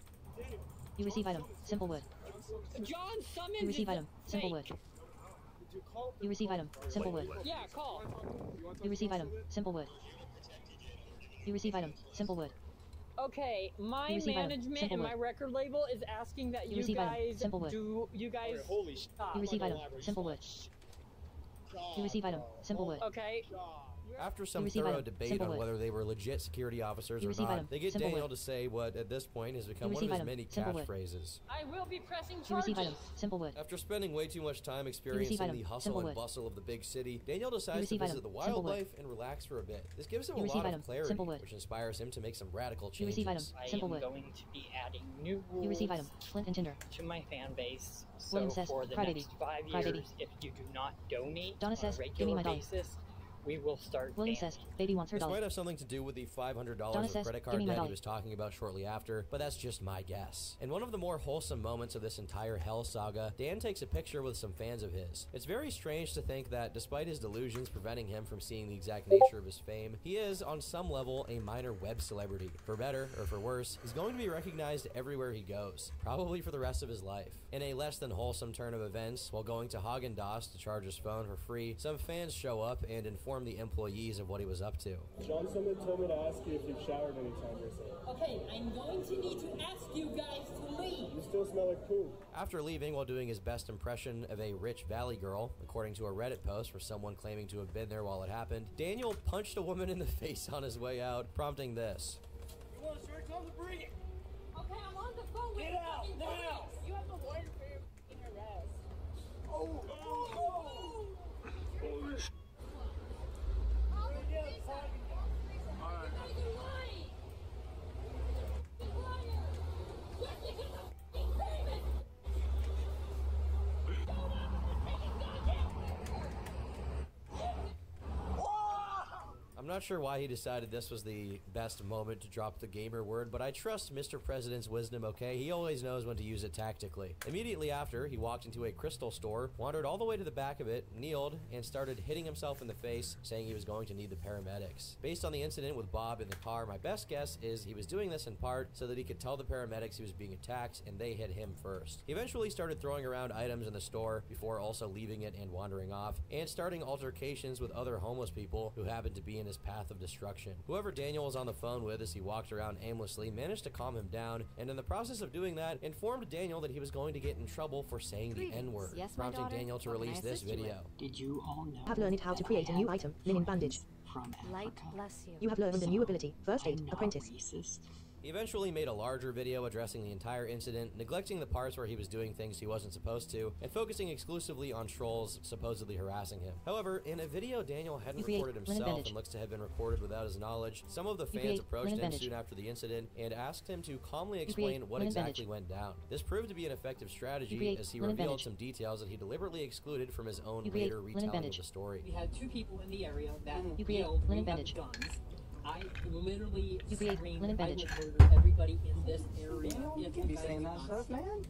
You receive item. Simple wood. John Summons You receive is item. Simple wood. fake. You receive item. Simple wood. Yeah, call. You receive item. Simple wood. You receive item. Simple wood. Okay, my You receive item. management Simple and wood. my record label is asking that You you receive item. guys Simple wood. stop. You receive item. Simple wood. You receive item. Simple wood. Okay. After some receive thorough item. debate Simple on wood. whether they were legit security officers You or receive not, item. they get Simple Daniel wood. to say what at this point has become You one of receive his item. many Simple wood. catchphrases. I will be pressing You charges. receive item. Simple wood. After spending way too much time experiencing item. the hustle Simple and wood. bustle of the big city, Daniel decides to receive visit item. the Simple wood. wildlife and relax for a bit. This gives him You a receive lot item. of clarity, Simple wood. which inspires him to make some radical You changes. receive item. I Simple am wood. going to be adding new rules You receive item. Flint and Tinder. to my fan base. So William says, for the crybaby. next 5 Crybaby. years, if you do not donate Donna on says, a give me regular my dolly. basis, we will start William banning. says, baby wants her This might dolly. have something to do with the $500 Donna of says, credit "Give card me my debt he dolly." was talking about shortly after, but that's just my guess. In one of the more wholesome moments of this entire hell saga, Dan takes a picture with some fans of his. It's very strange to think that despite his delusions preventing him from seeing the exact nature of his fame, he is, on some level, a minor web celebrity. For better or for worse, he's going to be recognized everywhere he goes, probably for the rest of his life. In a less than wholesome turn of events, while going to Haagen-Dazs to charge his phone for free, some fans show up and inform the employees of what he was up to. John, someone told me to ask you if you've showered anytime recently. Okay, I'm going to need to ask you guys to leave. You still smell like poo. After leaving while doing his best impression of a rich valley girl, according to a Reddit post for someone claiming to have been there while it happened, Daniel punched a woman in the face on his way out, prompting this. You want a shirt? Tell them to bring it. Okay, I'm on the phone with Get out now! You have the lawyer for your f***ing arrest. Oh! Holy sh**. I'm not sure why he decided this was the best moment to drop the gamer word, but I trust Mr. President's wisdom, okay? He always knows when to use it tactically. Immediately after, he walked into a crystal store, wandered all the way to the back of it, kneeled, and started hitting himself in the face, saying he was going to need the paramedics. Based on the incident with Bob in the car, my best guess is he was doing this in part so that he could tell the paramedics he was being attacked, and they hit him first. He eventually started throwing around items in the store before also leaving it and wandering off, and starting altercations with other homeless people who happened to be in his path of destruction. Whoever Daniel was on the phone with as he walked around aimlessly managed to calm him down, and in the process of doing that, informed Daniel that he was going to get in trouble for saying the N-word, Yes, my prompting daughter. Daniel to What can release I this assist you video. Did you all know? Have learned how to create a new item, linen bandage. From Light Africa? bless you. You have learned a new ability, first aid, I'm not apprentice. racist. He eventually made a larger video addressing the entire incident, neglecting the parts where he was doing things he wasn't supposed to, and focusing exclusively on trolls supposedly harassing him. However, in a video Daniel hadn't recorded himself and looks to have been recorded without his knowledge, some of the fans approached him soon after the incident and asked him to calmly explain what exactly went down. This proved to be an effective strategy as he revealed some details that he deliberately excluded from his own later retelling of the story. We had 2 people in the area that yelled, "We have guns." I literally screamed, "I would murder everybody in this area." You can be saying that stuff, man.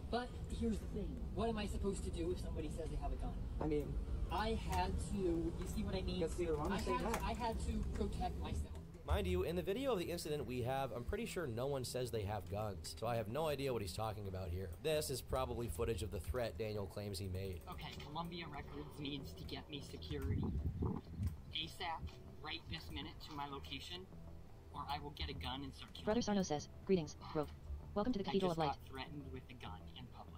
But here's the thing: what am I supposed to do if somebody says they have a gun? I mean, I had to. You see what I mean? I had to protect myself. Mind you, in the video of the incident we have, I'm pretty sure no one says they have guns, so I have no idea what he's talking about here. This is probably footage of the threat Daniel claims he made. Okay, Columbia Records needs to get me security ASAP, right this minute, to my location, or I will get a gun and start killing. Brother Sarno says, "Greetings, Grove. Welcome to the Cathedral of Light." I just got threatened with a gun in public.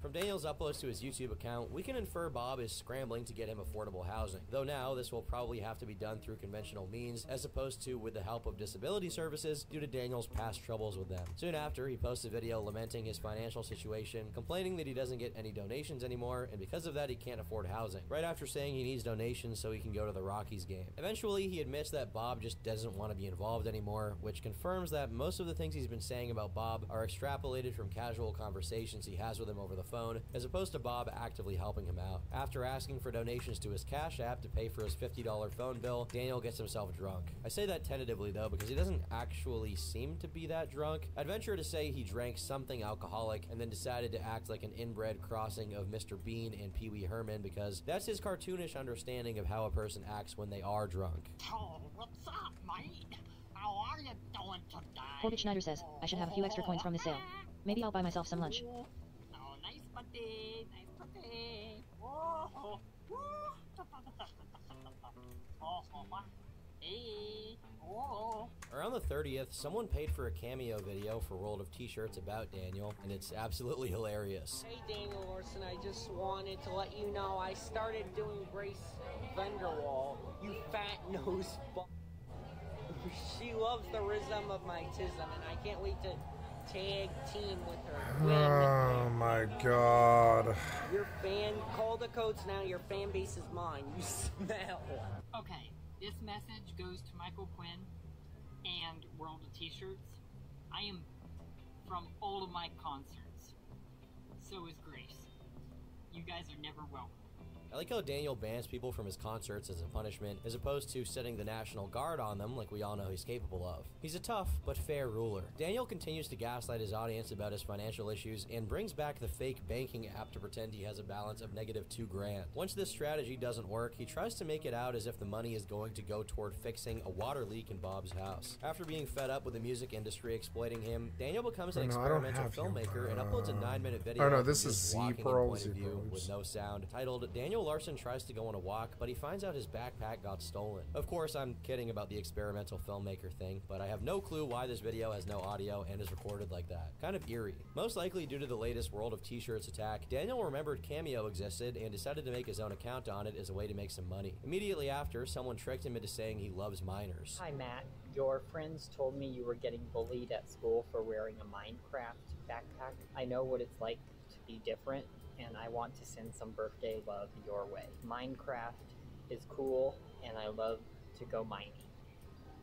From Daniel's uploads to his YouTube account, we can infer Bob is scrambling to get him affordable housing, though now this will probably have to be done through conventional means as opposed to with the help of disability services due to Daniel's past troubles with them. Soon after, he posts a video lamenting his financial situation, complaining that he doesn't get any donations anymore, and because of that he can't afford housing, right after saying he needs donations so he can go to the Rockies game. Eventually, he admits that Bob just doesn't want to be involved anymore, which confirms that most of the things he's been saying about Bob are extrapolated from casual conversations he has with him over the phone, as opposed to Bob actively helping him out. After asking for donations to his Cash App to pay for his $50 phone bill, Daniel gets himself drunk. I say that tentatively though, because he doesn't actually seem to be that drunk. I'd venture to say he drank something alcoholic and then decided to act like an inbred crossing of Mr. Bean and Pee Wee Herman, because that's his cartoonish understanding of how a person acts when they are drunk. Oh, what's up, mate? How are you doing today? Corbett Schneider says, "I should have a few extra coins from this sale. Maybe I'll buy myself some lunch." Oh, nice puppy, nice puppy. Oh, hey, oh. Around the 30th, someone paid for a cameo video for World of T-shirts about Daniel, and it's absolutely hilarious. Hey Daniel Larson, I just wanted to let you know I started doing Grace Vanderwall, you fat nose fuck. She loves the rhythm of my tism, and I can't wait to tag team with her. Oh my god. Your fan, call the codes now, your fan base is mine, you smell. Okay, this message goes to Michael Quinn and World of T-shirts. I am from all of my concerts. So is Grace. You guys are never welcome. I like how Daniel bans people from his concerts as a punishment, as opposed to setting the National Guard on them like we all know he's capable of. He's a tough but fair ruler. Daniel continues to gaslight his audience about his financial issues and brings back the fake banking app to pretend he has a balance of -2 grand. Once this strategy doesn't work, he tries to make it out as if the money is going to go toward fixing a water leak in Bob's house. After being fed up with the music industry exploiting him, Daniel becomes an experimental filmmaker and uploads a 9-minute video no, this of is him walking in Z-Pro, point of view with no sound, titled Daniel Larson Tries to Go on a Walk, but he finds out his backpack got stolen. Of course, I'm kidding about the experimental filmmaker thing, but I have no clue why this video has no audio and is recorded like that. Kind of eerie. Most likely due to the latest World of T-shirts attack, Daniel remembered Cameo existed and decided to make his own account on it as a way to make some money. Immediately after, someone tricked him into saying he loves minors. Hi Matt, your friends told me you were getting bullied at school for wearing a Minecraft backpack. I know what it's like to be different, and I want to send some birthday love your way. Minecraft is cool, and I love to go mining.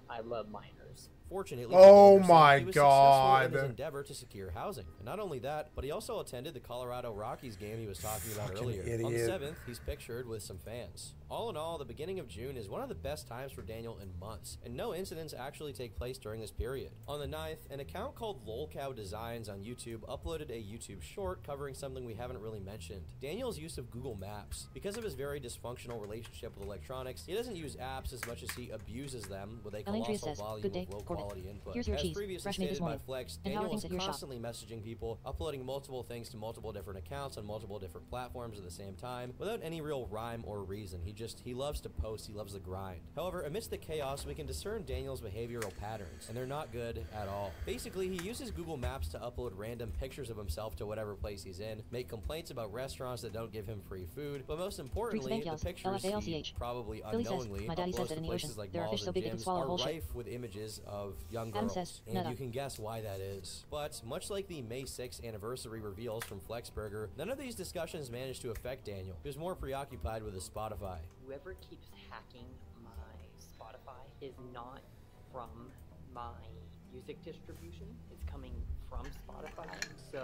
I love miners. Fortunately, oh for my he was god, successful in his endeavor to secure housing. And not only that, but he also attended the Colorado Rockies game he was talking about earlier. On the 7th, he's pictured with some fans. All in all, the beginning of June is one of the best times for Daniel in months, and no incidents actually take place during this period. On the 9th, an account called LolCow Designs on YouTube uploaded a YouTube short covering something we haven't really mentioned: Daniel's use of Google Maps. Because of his very dysfunctional relationship with electronics, he doesn't use apps as much as he abuses them with a colossal volume of low-quality input. Here's your As cheese, previously fresh made this stated by morning. Flex, And how are Daniel was things at your shop? constantly messaging people, uploading multiple things to multiple different accounts on multiple different platforms at the same time, without any real rhyme or reason. He loves to post, he loves the grind. However, amidst the chaos, we can discern Daniel's behavioral patterns, and they're not good at all. Basically, he uses Google Maps to upload random pictures of himself to whatever place he's in, make complaints about restaurants that don't give him free food, but most importantly, the pictures he probably Billy says, unknowingly "My daddy says uploads that to in the places ocean, like there are malls fish so and big they can gyms swallow a are whole ship." rife with images faces of young Adam girls, says, and "Meta." you can guess why that is. But much like the May 6th anniversary reveals from Flexburger, none of these discussions managed to affect Daniel. He was more preoccupied with his Spotify. Whoever keeps hacking my Spotify is not from my music distribution. It's coming from Spotify. So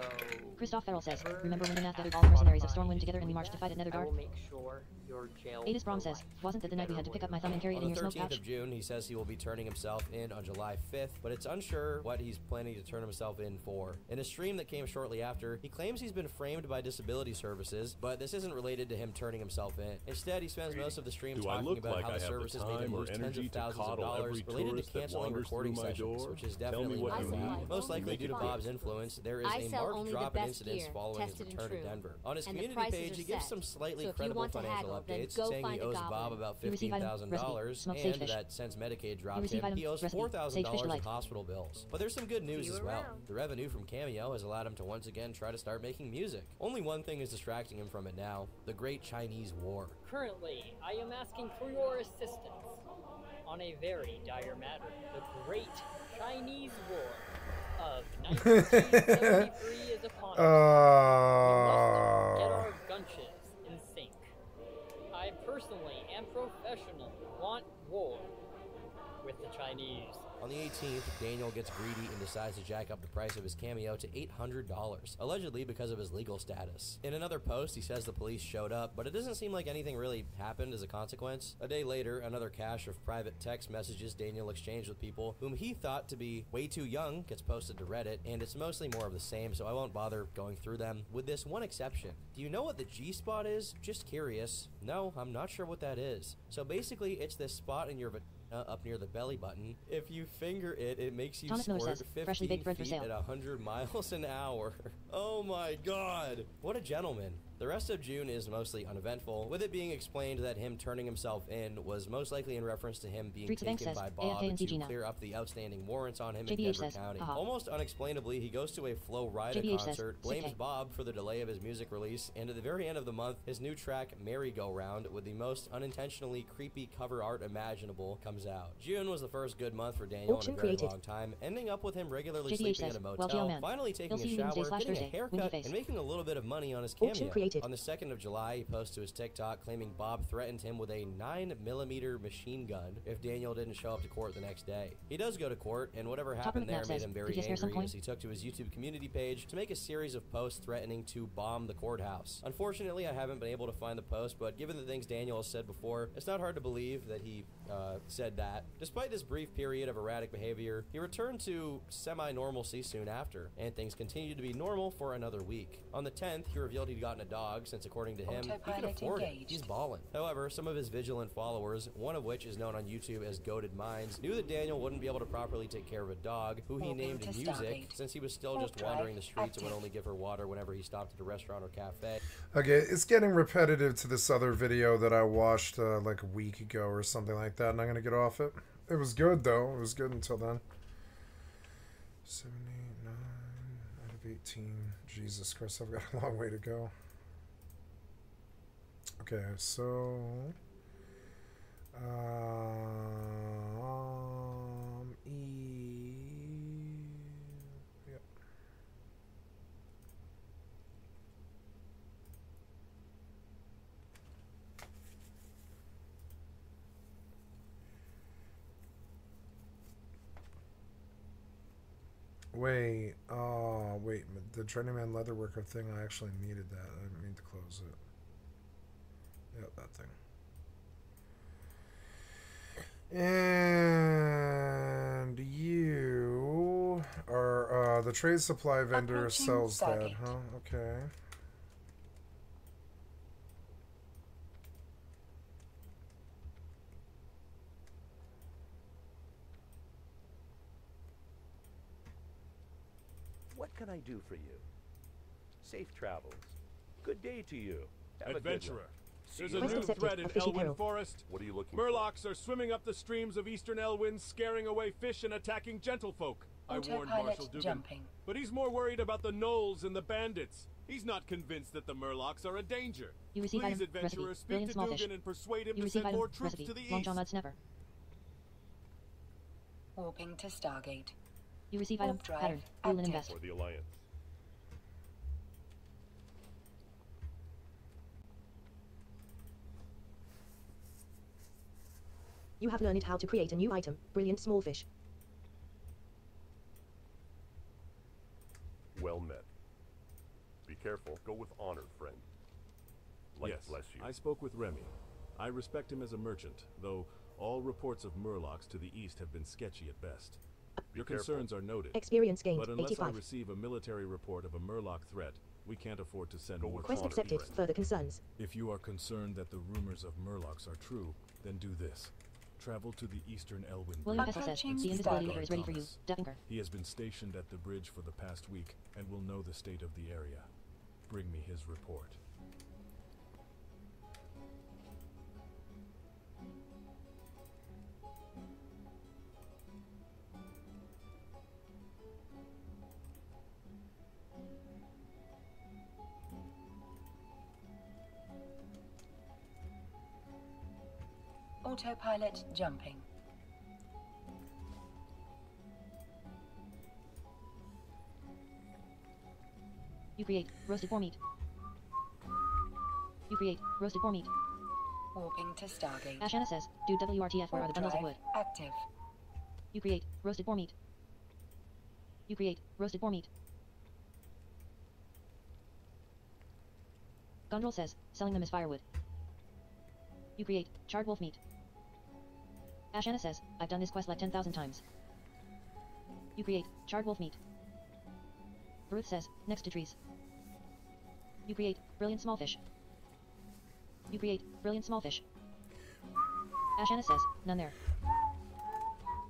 Christoph Farrell says, remember when the Nath gathered all the mercenaries of Stormwind together and we marched to fight at I Nethergard? will make sure your jail. Adis Brom says, wasn't that the night we had to pick up my thumb and carry it On in the your smoke 13th pouch? of June, he says he will be turning himself in on July 5th, but it's unsure what he's planning to turn himself in for. In a stream that came shortly after, he claims he's been framed by disability services, but this isn't related to him turning himself in. Instead, he spends most of the stream talking about how the services made him lose tens of thousands of dollars related to canceling recording sessions, which is definitely not bad. Most likely due to Bob's influence, there is a marked drop in incidents following his return to Denver. On his community page, he gives some slightly credible financial updates, saying he owes Bob about $15,000, and that since Medicaid dropped him, he owes $4,000 in hospital bills. But there's some good news as well. The revenue from Cameo has allowed him to once again try to start making music. Only one thing is distracting him from it now: the Great Chinese War. Currently, I am asking for your assistance on a very dire matter. The Great Chinese War of 1973 is upon us. We must get our gunches in sync. I personally and professionally want war with the Chinese. On the 18th, Daniel gets greedy and decides to jack up the price of his Cameo to $800, allegedly because of his legal status. In another post, he says the police showed up, but it doesn't seem like anything really happened as a consequence. A day later, another cache of private text messages Daniel exchanged with people whom he thought to be way too young gets posted to Reddit, and it's mostly more of the same, so I won't bother going through them, with this one exception. Do you know what the G-spot is? Just curious. No, I'm not sure what that is. So basically, it's this spot in your up near the belly button. If you finger it, it makes you Thomas Miller squirt says, 15 freshly baked bread for feet sale. at 100 miles an hour. Oh my god. What a gentleman. The rest of June is mostly uneventful, with it being explained that him turning himself in was most likely in reference to him being taken by Bob to clear up the outstanding warrants on him in Denver County. Almost unexplainably, he goes to a Flo Rida concert, blames Bob for the delay of his music release, and at the very end of the month, his new track, Merry-Go-Round, with the most unintentionally creepy cover art imaginable, comes out. June was the first good month for Daniel in a very long time, ending up with him regularly sleeping at a motel, finally taking a shower, getting a haircut, and making a little bit of money on his Cameo. On the 2nd of July, he posts to his TikTok claiming Bob threatened him with a 9mm machine gun if Daniel didn't show up to court the next day. He does go to court, and whatever happened there made him very angry as he took to his YouTube community page to make a series of posts threatening to bomb the courthouse. Unfortunately, I haven't been able to find the post, but given the things Daniel has said before, it's not hard to believe that he said that. Despite this brief period of erratic behavior, he returned to semi-normalcy soon after, and things continued to be normal for another week. On the 10th, he revealed he'd gotten a dog, since according to him, he could afford it. He's ballin'. However, some of his vigilant followers, one of which is known on YouTube as Goated Minds, knew that Daniel wouldn't be able to properly take care of a dog, who he named Music, since he was still just wandering the streets and would only give her water whenever he stopped at a restaurant or cafe. Okay, it's getting repetitive to this other video that I watched like a week ago or something like that, and I'm going to get off it. It was good, though. It was good until then. 79 out of 18. Jesus Christ, I've got a long way to go. Okay, so... Yep. Wait, wait, the Journeyman Leatherworker thing, I actually needed that. I didn't mean to close it. Yep, that thing. And you are, the trade supply vendor sells that, huh? Okay. What can I do for you? Safe travels. Good day to you. Have Adventurer, there's a a new threat in Elwyn Forest. What are you looking Murlocs are swimming up the streams of eastern Elwyn, scaring away fish and attacking gentlefolk. I warned Marshal Dugan, but he's more worried about the gnolls and the bandits. He's not convinced that the Murlocs are a danger. Please, Adventurer, speak to Dugan and persuade him to send more troops to the east. Long John Mud Snapper. Warping to Stargate. You receive item Drive pattern. Blue linen vest. For the Alliance. You have learned how to create a new item. Brilliant small fish. Well met. Be careful. Go with honor, friend. Light Yes, bless you. I spoke with Remy. I respect him as a merchant, though all reports of Murlocs to the east have been sketchy at best. Your concerns are noted. Experience gained, But unless 85. I receive a military report of a Murloc threat, we can't afford to send more Quest troops. accepted. Further concerns. If you are concerned that the rumors of Murlocs are true, then do this. Travel to the eastern Elwyn William Bridge. Pessel says, the invisibility leader is ready for you. Thomas. Definker. He has been stationed at the bridge for the past week and will know the state of the area. Bring me his report. Autopilot jumping. You create roasted boar meat. You create roasted boar meat. Warping to Stargate. Ashana says, do WRTF, where are the bundles of wood? Active. You create roasted boar meat. You create roasted boar meat. Gondrel says, selling them as firewood. You create charred wolf meat. Ashana says, I've done this quest like 10,000 times. You create charred wolf meat. Ruth says, next to trees. You create brilliant small fish. You create brilliant small fish. Ashana says, none there.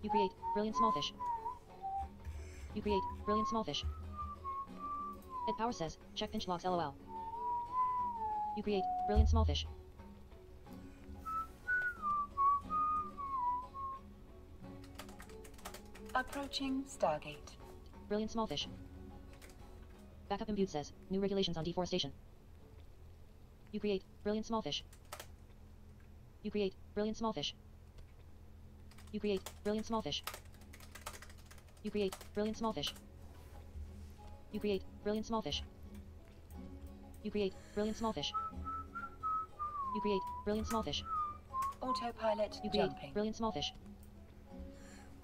You create brilliant small fish. You create brilliant small fish. Ed Power says, check pinch logs LOL. You create brilliant small fish. Approaching Stargate. Brilliant small fish. Backup imbued says, new regulations on deforestation. You create brilliant small fish. You create brilliant small fish. You create brilliant small fish. You create brilliant small fish. You create brilliant small fish. You create brilliant small fish. You create brilliant small fish. Autopilot You create jumping. brilliant small fish.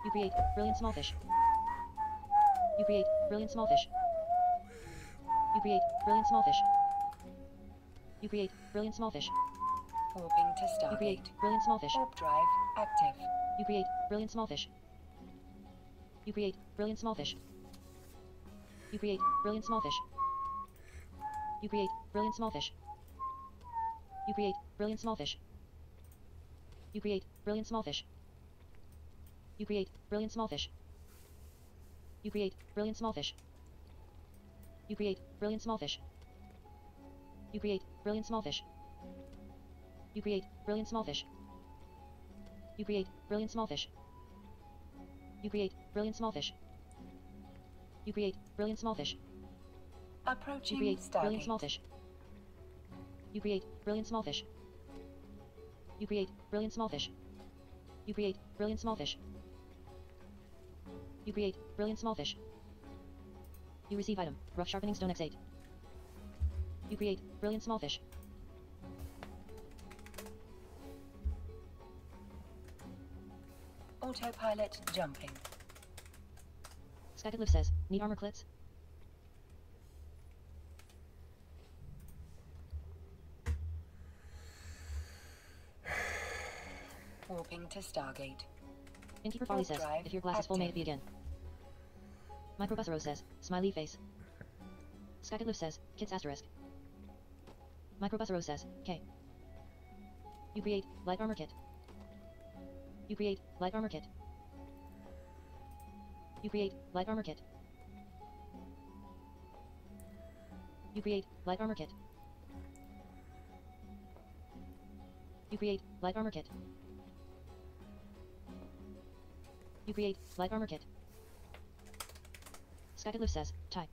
You create brilliant small fish. You create brilliant small fish. You create brilliant small fish. You create brilliant small fish. Warping to Stargate. You create brilliant small fish. Warp drive active. You create brilliant small fish. You create brilliant small fish. You create brilliant small fish. You create brilliant small fish. You create brilliant small fish. You create brilliant small fish. You create brilliant small fish. You create brilliant small fish. You create brilliant small fish. You create brilliant small fish. You create brilliant small fish. You create brilliant small fish. You create brilliant small fish. You create brilliant small fish. Approaching You create brilliant Stargate. small fish. You create brilliant small fish. You create brilliant small fish. You create brilliant small fish. You create brilliant small fish. You receive item, rough sharpening stone X8. You create brilliant small fish. Autopilot jumping. Skycat.live says, need armor clits? Warping to Stargate. Innkeeper Farley says, Drive if your glass is full, may it active. be again. Microbusero says, smiley face. Skycat.live says, kits asterisk. Microbusero says, K. You create light armor kit. You create light armor kit. You create light armor kit. You create light armor kit. You create light armor kit. You create light armor kit. Skycat.live says, tie.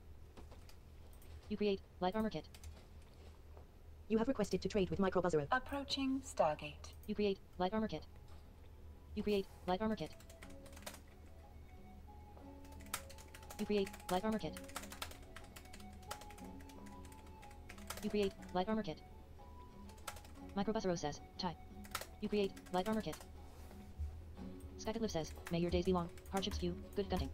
You create light armor kit. You have requested to trade with Microbuzzero. Approaching Stargate. You create light armor kit. You create light armor kit. You create light armor kit. You create light armor kit. Microbusero says, type. You create light armor kit. Skycat.live says, may your days be long, hardships few, good gunting.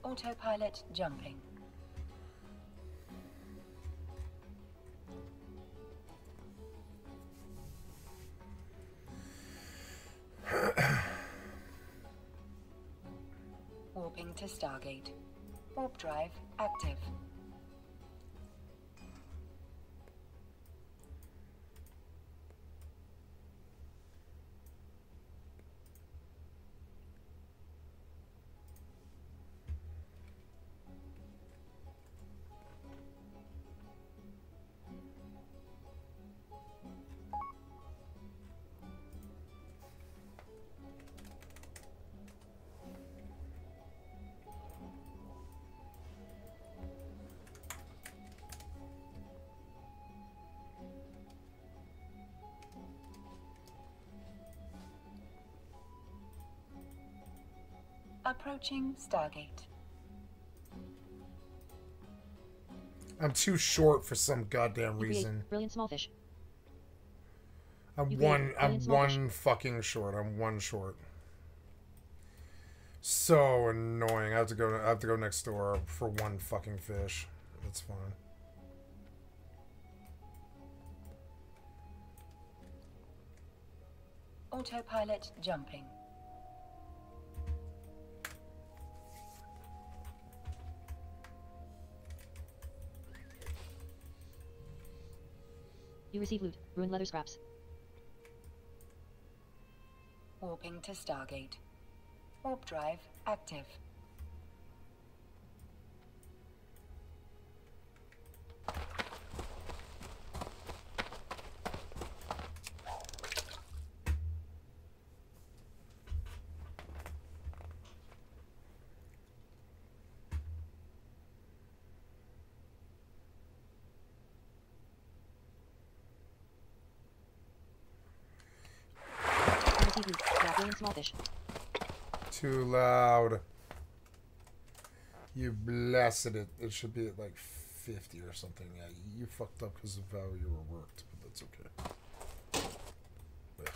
Autopilot jumping. Warping to Stargate. Warp drive active. Approaching Stargate. I'm too short for some goddamn You create reason. brilliant small fish. I'm You create one brilliant small fish. fucking short. I'm one short. So annoying. I have to go next door for one fucking fish. That's fine. Autopilot jumping. You receive loot, ruined leather scraps. Warping to Stargate. Warp drive active. You receive loot, brilliant small fish. Too loud. You blasted it. It should be at like 50 or something. Yeah, you fucked up because of how you were worked, but that's okay. Ugh.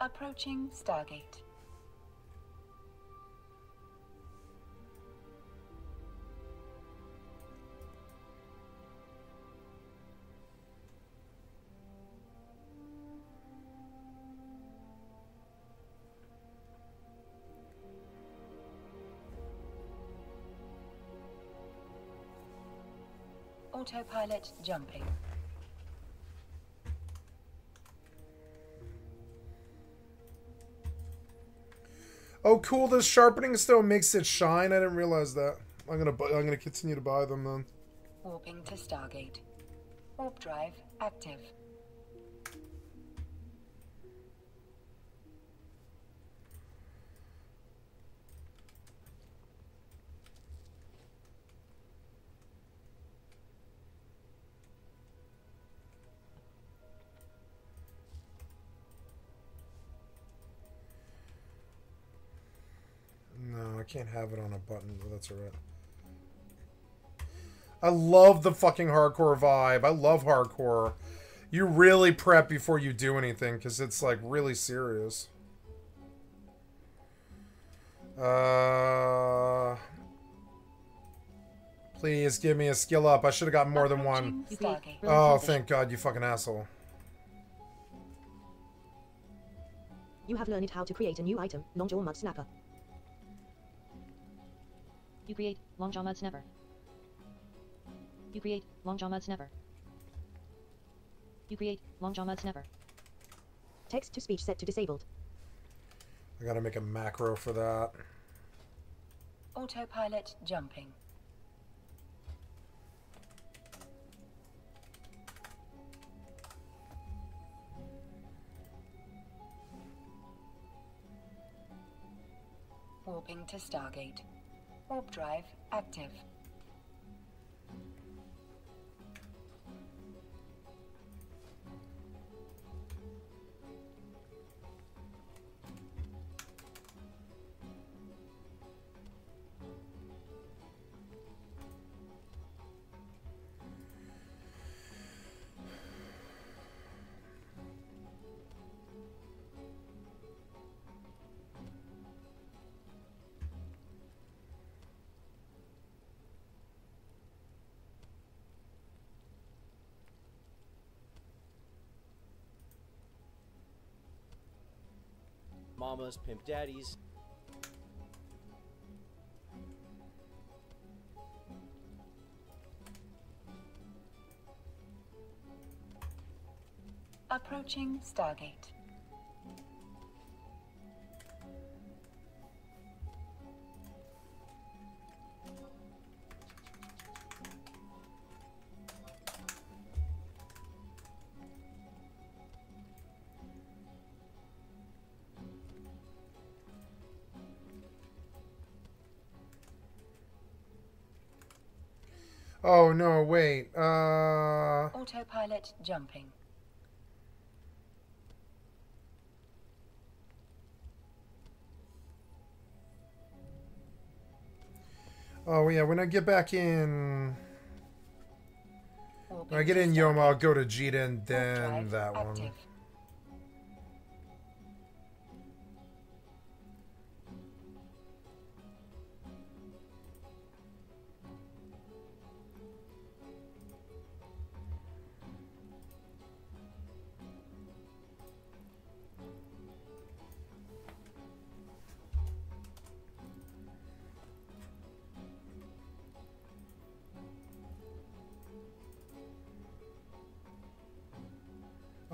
Approaching Stargate. Autopilot jumping. Oh, cool! This sharpening stone makes it shine. I didn't realize that. I'm gonna continue to buy them then. Warping to Stargate. Warp drive active. No, I can't have it on a button, but that's alright. I love the fucking hardcore vibe. I love hardcore. You really prep before you do anything, because it's, like, really serious. Please give me a skill up. I should have got more than one. Oh, thank God, you fucking asshole. You have learned how to create a new item, Longjaw Mud Snapper. You create Longjaw Mud Snapper. You create Longjaw Mud Snapper. You create Longjaw Mud Snapper. Text to speech set to disabled. I gotta make a macro for that. Autopilot jumping. Warping to Stargate. Warp drive active. mamas, pimp daddies. Approaching Stargate. Oh no, wait. Autopilot jumping. Oh yeah, when I get back in, when I get in Yoma, I'll go to Jita and then that one.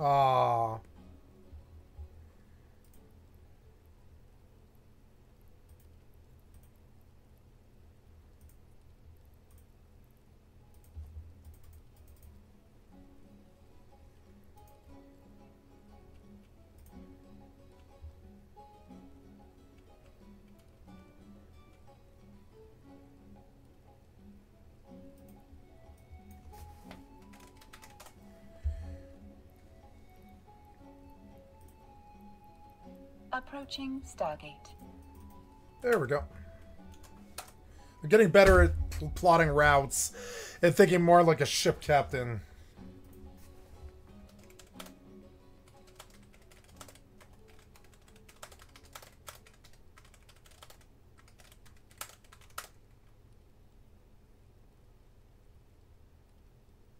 Ah. Approaching Stargate. There we go. I'm getting better at plotting routes and thinking more like a ship captain.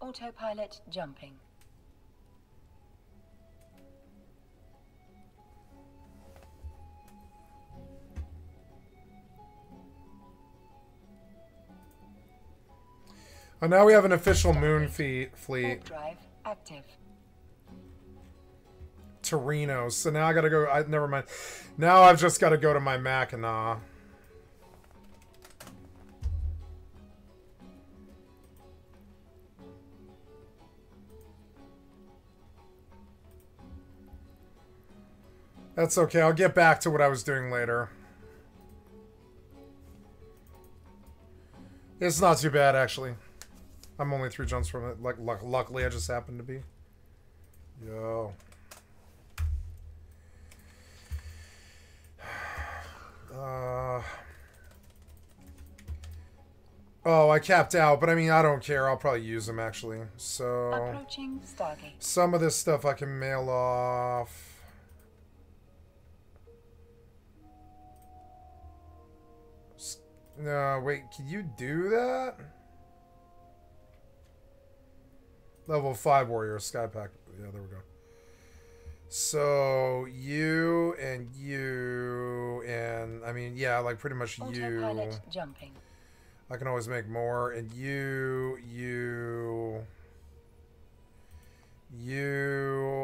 Autopilot jumping. Oh, now we have an official moon fleet. Drive active. Torino. So now I gotta go. Never mind. Now I've just got to go to my Mackinac. That's okay. I'll get back to what I was doing later. It's not too bad, actually. I'm only 3 jumps from it. Like, luckily, I just happened to be. Yo. Oh, I capped out, but I mean, I don't care. I'll probably use them, actually. So, approaching Stargate. Some of this stuff I can mail off. No, wait, can you do that? Level 5 warrior, sky pack. Yeah, there we go. So, you, and I mean, yeah, like pretty much Autopilot jumping. I can always make more, and you.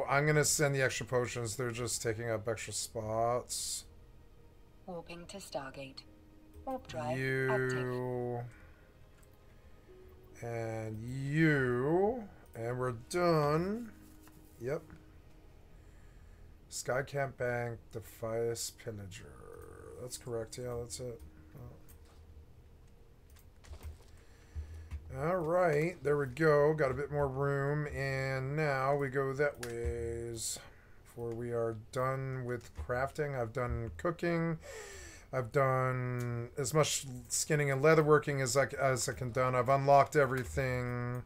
I'm gonna send the extra potions. They're just taking up extra spots. Warping to Stargate. Warp drive you active. And you, and we're done. Yep. Skycat Bank, Defias Pillager. That's correct. Yeah, that's it. All right, there we go. Got a bit more room, and now we go that ways. For we are done with crafting. I've done cooking. I've done as much skinning and leatherworking as I can done. I've unlocked everything.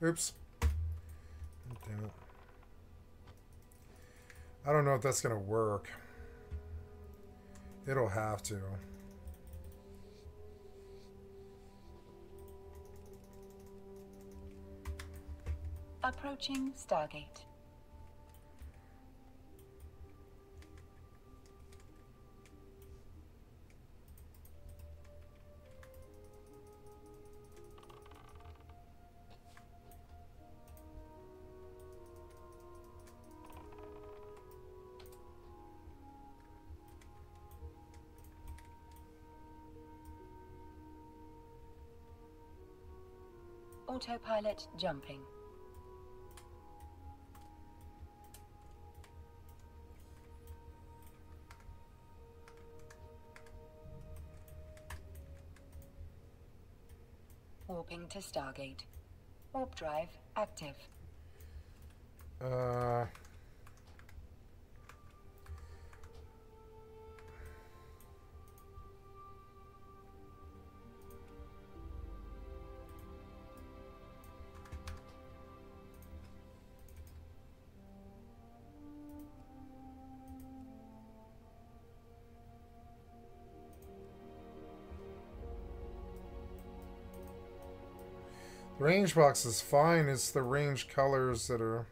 Oops. Damn it. I don't know if that's gonna work. It'll have to. Approaching Stargate. Autopilot jumping. Warping to Stargate. Warp drive active. The range box is fine. It's the range colors that are...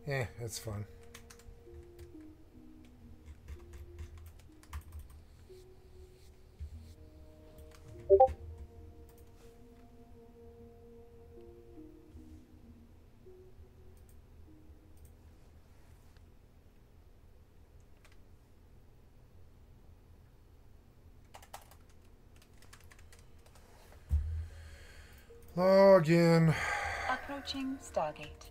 Eh, it's fun. Log in. Approaching Stargate.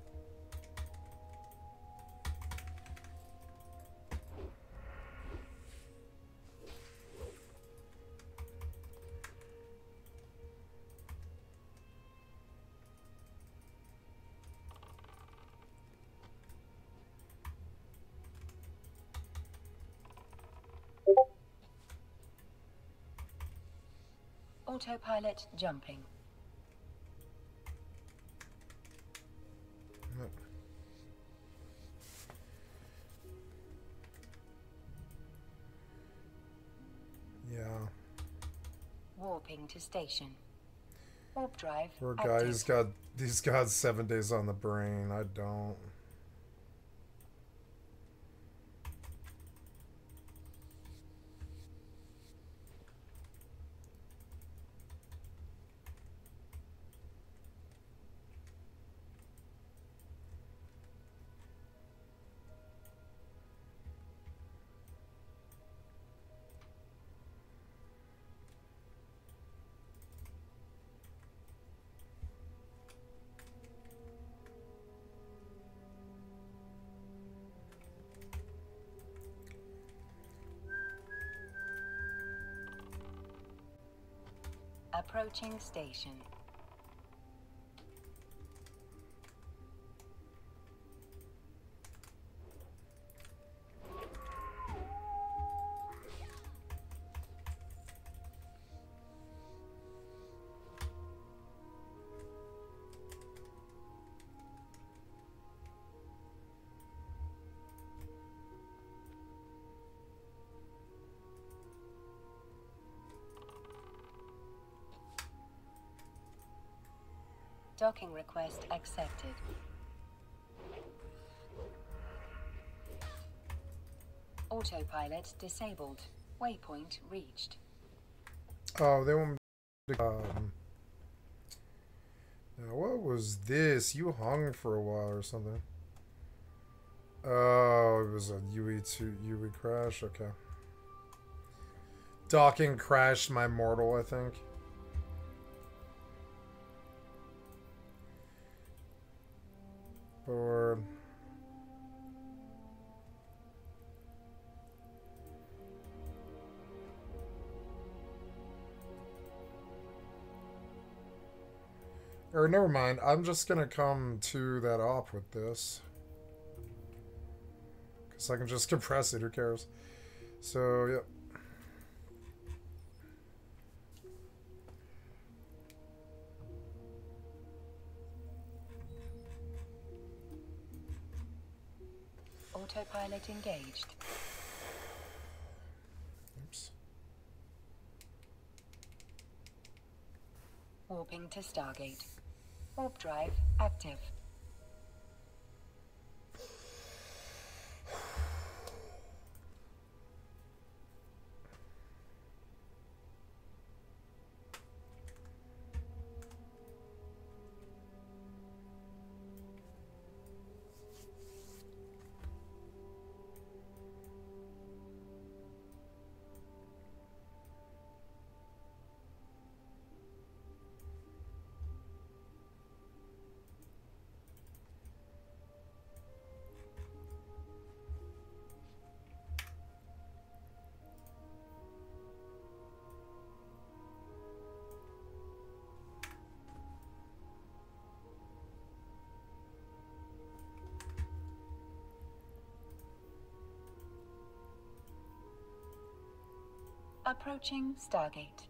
Autopilot jumping. Yeah. Warping to station. Warp drive. Poor guy, he's got 7 days on the brain. I don't. Approaching station. Docking request accepted. Autopilot disabled. Waypoint reached. Oh, they want me to... now, what was this? You hung for a while or something. Oh, it was a UE crash? Okay. Docking crashed my mortal, I think. Or... Or never mind, I'm just gonna come to that op with this. Because I can just compress it, who cares? So, yep. Autopilot engaged. Oops. Warping to Stargate. Warp drive active. Approaching Stargate.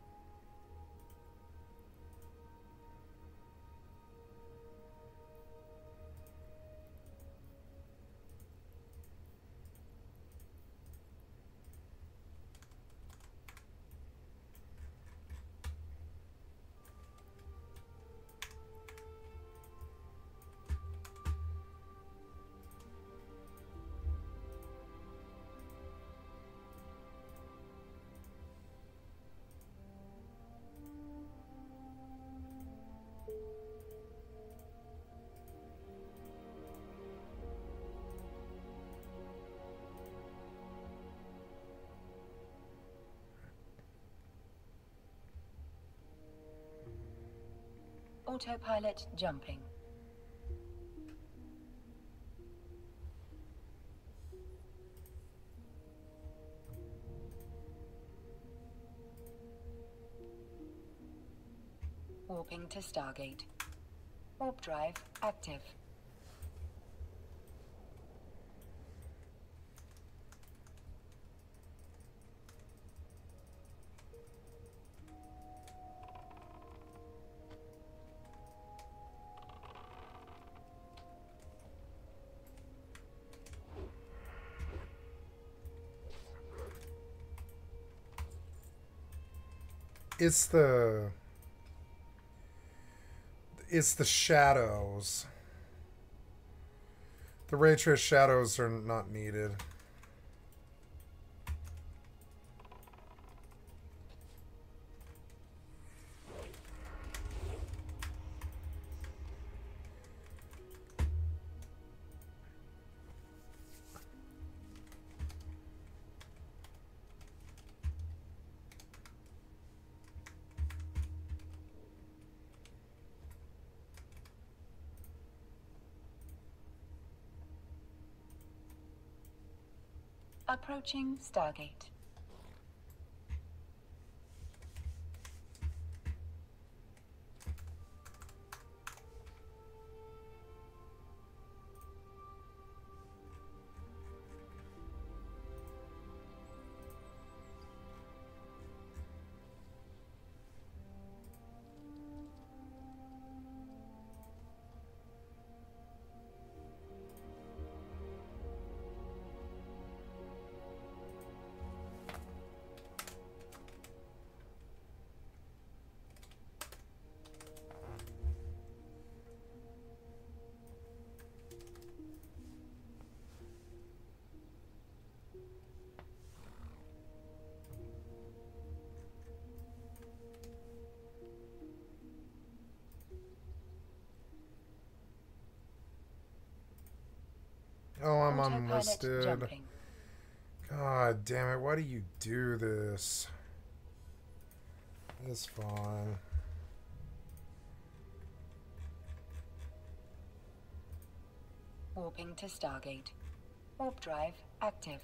Autopilot jumping. Warping to Stargate. Warp drive active. It's the shadows. The ray trace shadows are not needed. Approaching Stargate. Oh, I'm Autopilot unlisted. jumping. God damn it, why do you do this? It's fine. Warping to Stargate. Warp drive active.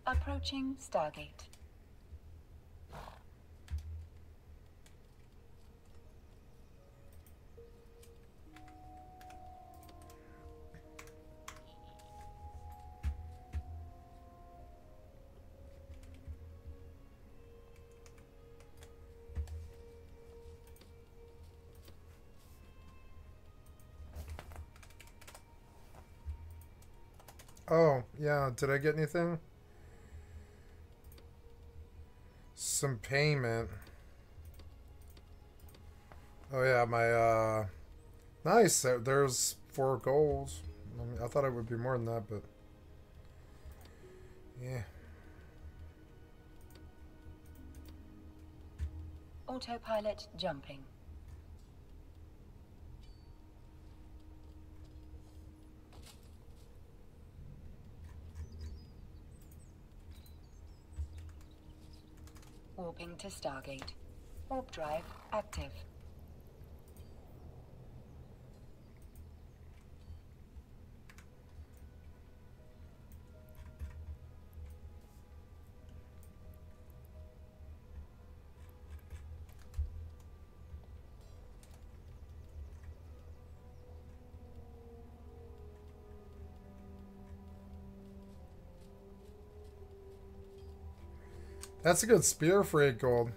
Approaching Stargate. Oh, yeah, did I get anything? Some payment. Oh yeah, Nice. There's 4 goals. I mean, I thought it would be more than that, but yeah. Autopilot jumping. Warping to Stargate. Warp drive active. That's a good spear for 8 gold.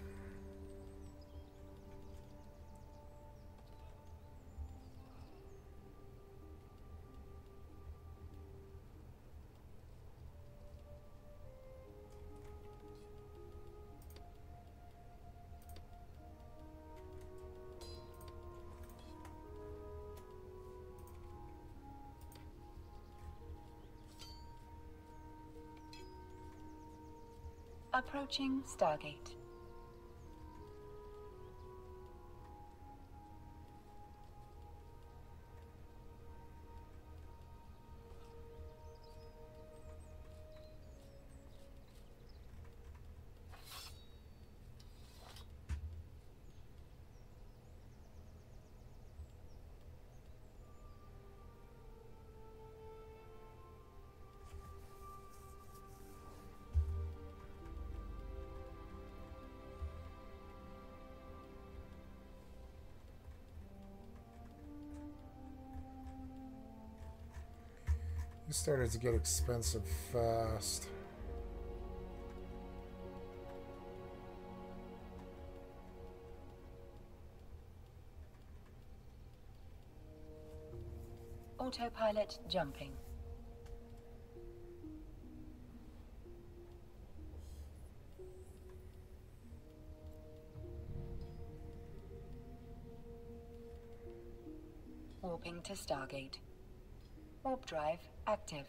Approaching Stargate. You started to get expensive fast. Autopilot jumping. Warping to Stargate. Warp drive active.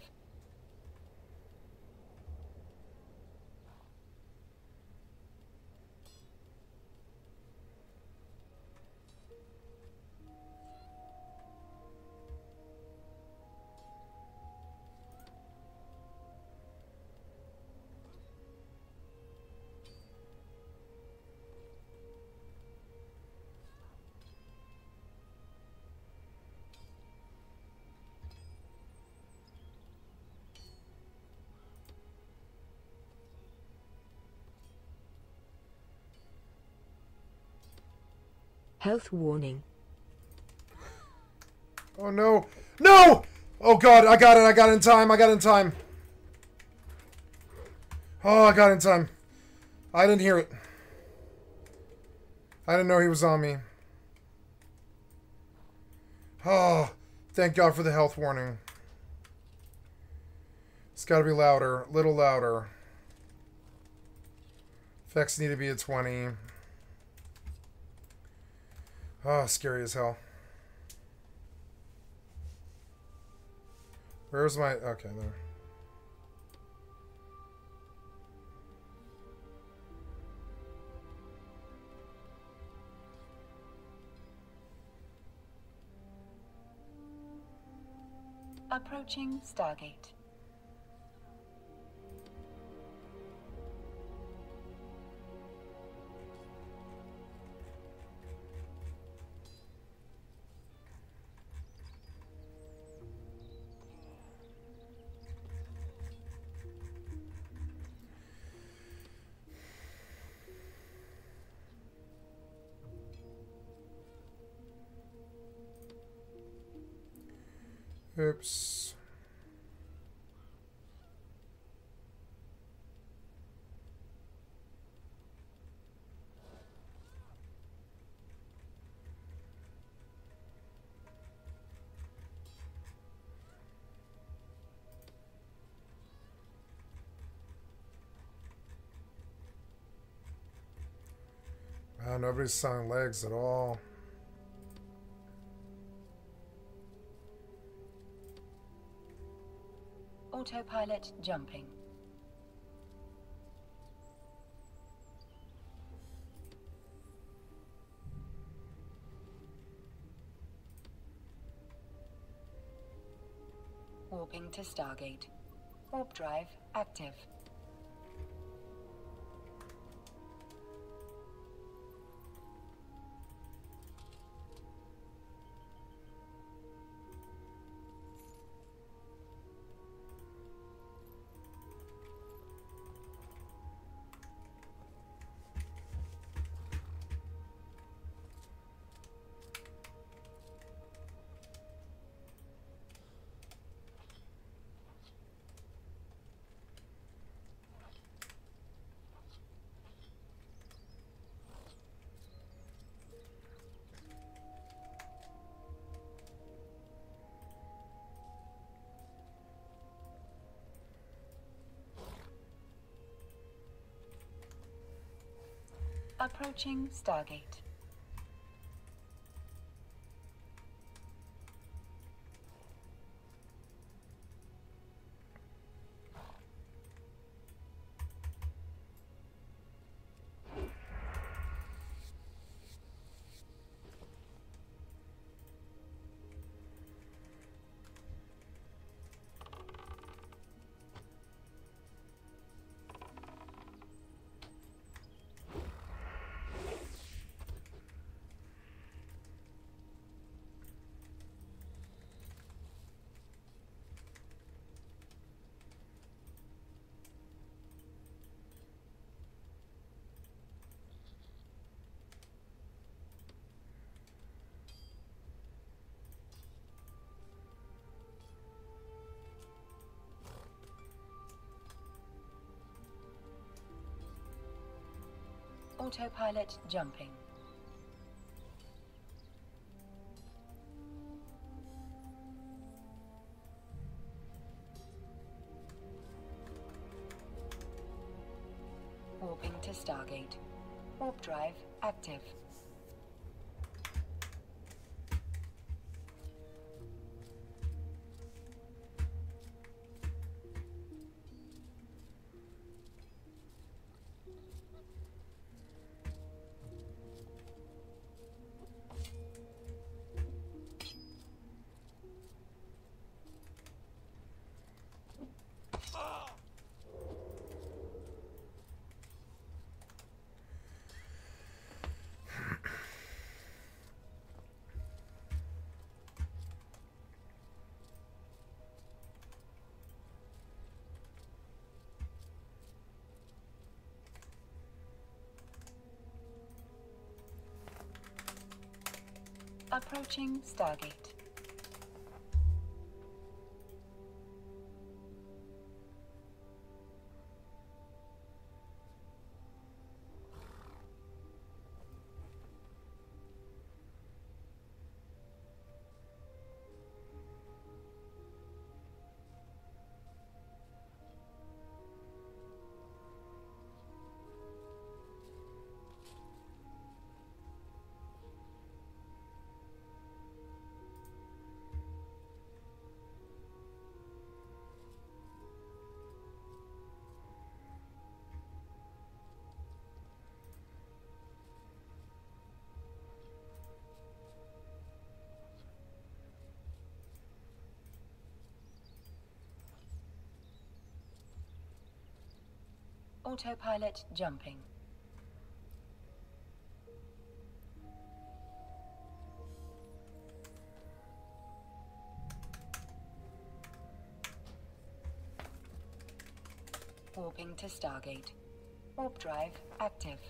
Health warning. Oh no! No! Oh god, I got it, I got it in time, I got it in time. Oh, I got it in time. I didn't hear it. I didn't know he was on me. Oh, thank God for the health warning. It's gotta be louder, a little louder. Effects need to be at 20. Oh, scary as hell. Where's my... Okay, there. Approaching Stargate. Oops. Wow, nobody's selling legs at all. Autopilot jumping. Warping to Stargate. Warp drive active. Approaching Stargate. Autopilot jumping. Warping to Stargate. Warp drive active. Approaching Stargate. Autopilot jumping. Warping to Stargate. Warp drive active.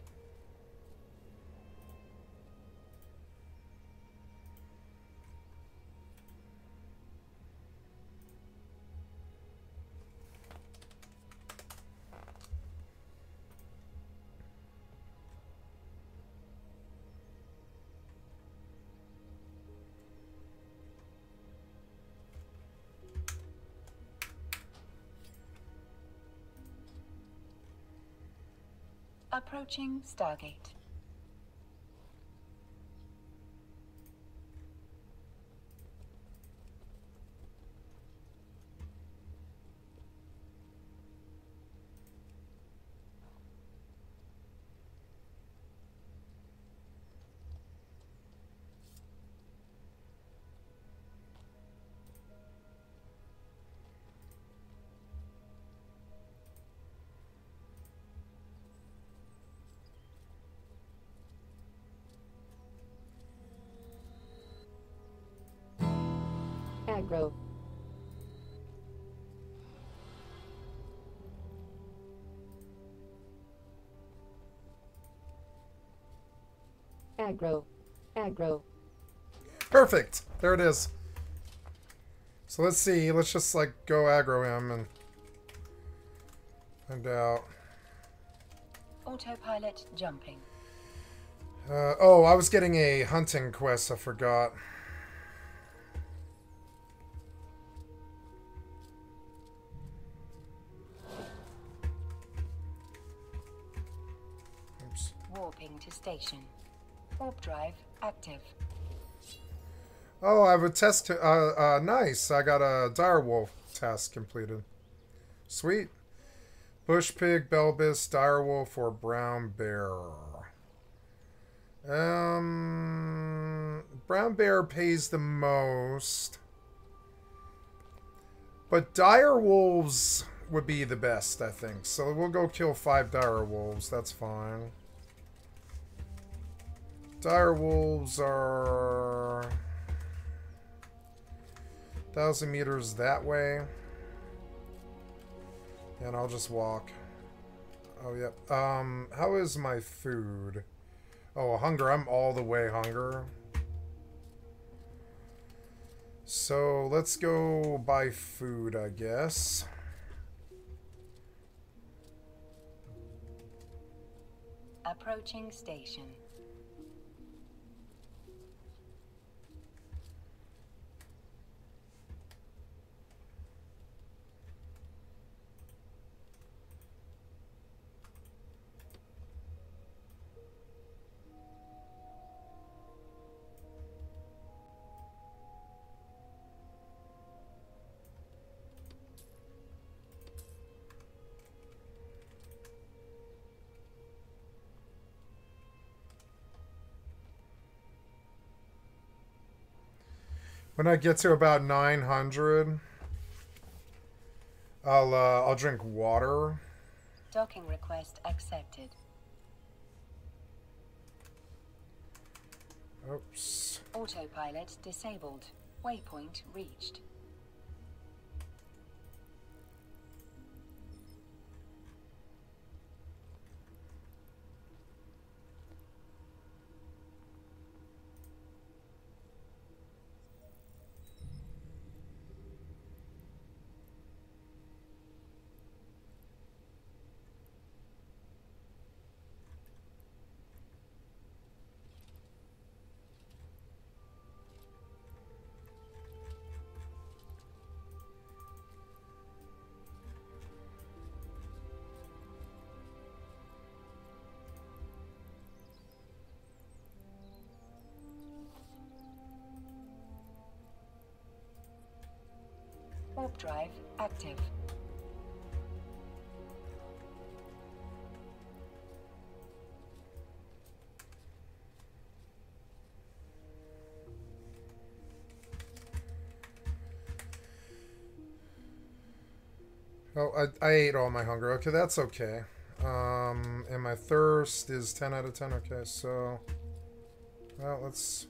Approaching Stargate. Aggro. Aggro. Aggro. Perfect. There it is. So let's see. Let's just like go aggro him and find out. Autopilot jumping. Oh, I was getting a hunting quest. I forgot. Oops. Warping to station. Warp drive active. Oh, I have a test. Nice. I got a direwolf task completed. Sweet. Bush pig, Belbis, direwolf, or brown bear. Brown bear pays the most, but direwolves would be the best, I think. So we'll go kill 5 direwolves. That's fine. Direwolves are 1,000 meters that way. And I'll just walk. Oh, yep. How is my food? Oh, hunger. I'm all the way hunger. So, let's go buy food, I guess. Approaching station. When I get to about 900, I'll drink water. Docking request accepted. Oops. Autopilot disabled. Waypoint reached. Warp drive active. Oh, I ate all my hunger. Okay, that's okay. And my thirst is 10 out of 10. Okay, so... Well, let's...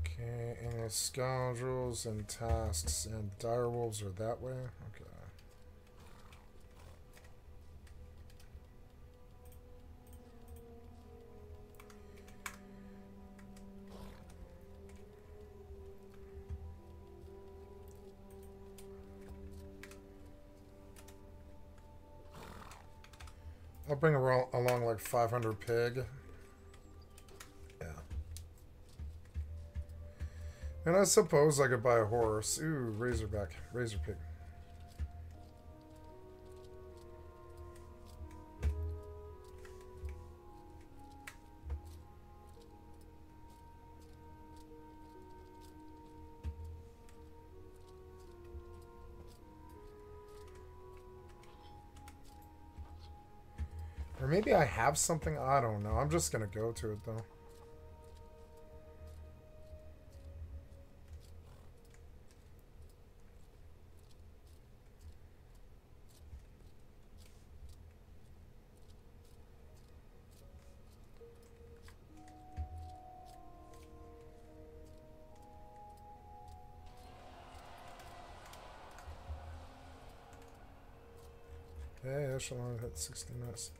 Okay, and the scoundrels and tasks and direwolves are that way? Okay. I'll bring along like 500 pig. Yeah. And I suppose I could buy a horse. Ooh, razorback. Razor pig. Or maybe I have something. I don't know. I'm just going to go to it, though. echelon hit 60 miss.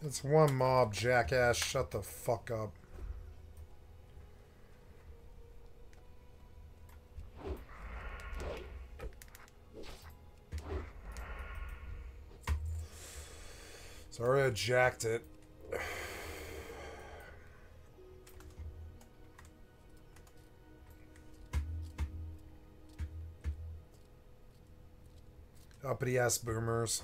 It's one mob, jackass. Shut the fuck up. Sorry I jacked it. Uppity ass boomers.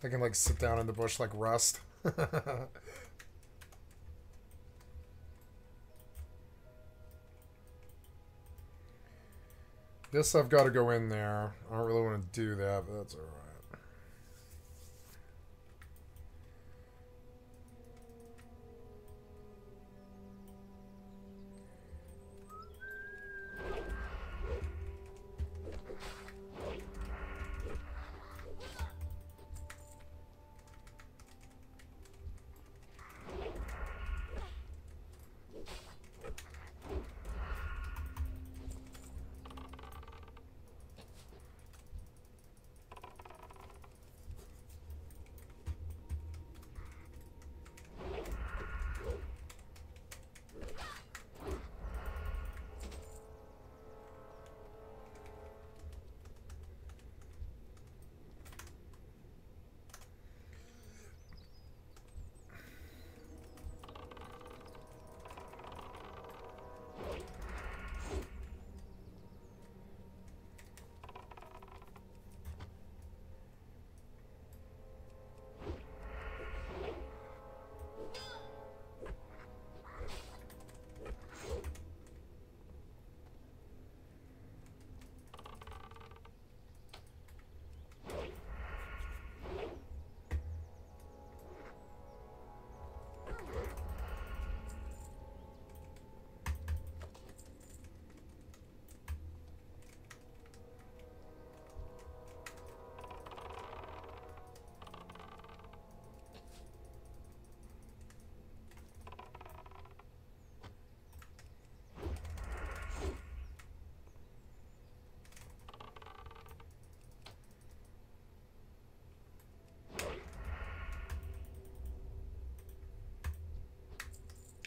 I can like sit down in the bush like Rust. Guess I've got to go in there. I don't really want to do that, but that's alright.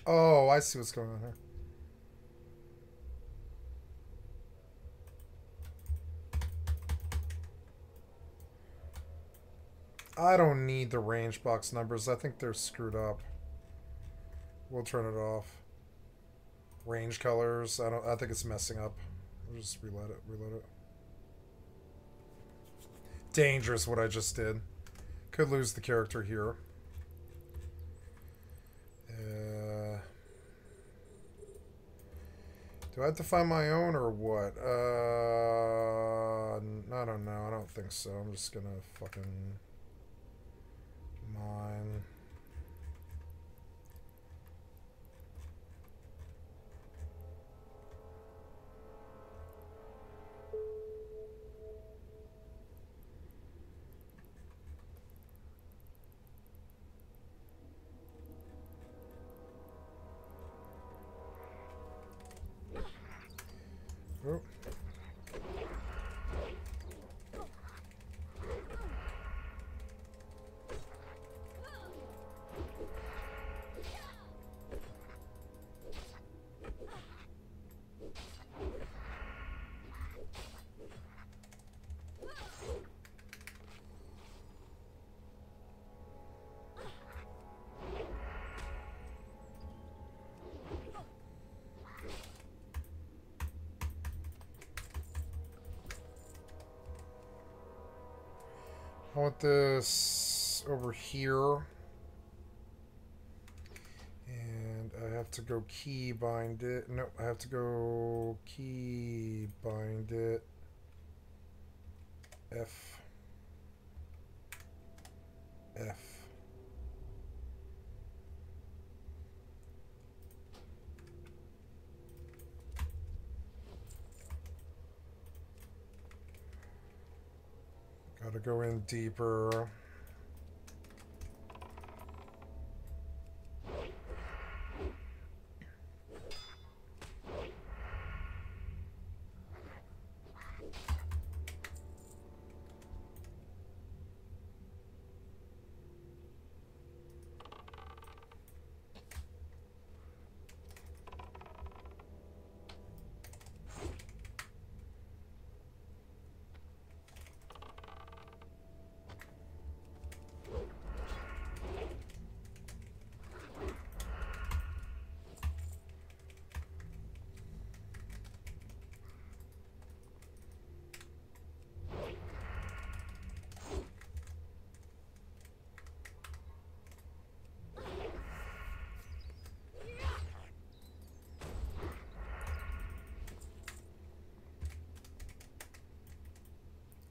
Oh, I see what's going on here. I don't need the range box numbers. I think they're screwed up. We'll turn it off. Range colors. I think it's messing up. We'll just reload it. Dangerous what I just did. Could lose the character here. Do I have to find my own or what? I don't know. I don't think so. I'm just gonna fucking mine. Oh. I want this over here. And I have to go key bind it. No, I have to go key bind it. F. Gotta go in deeper.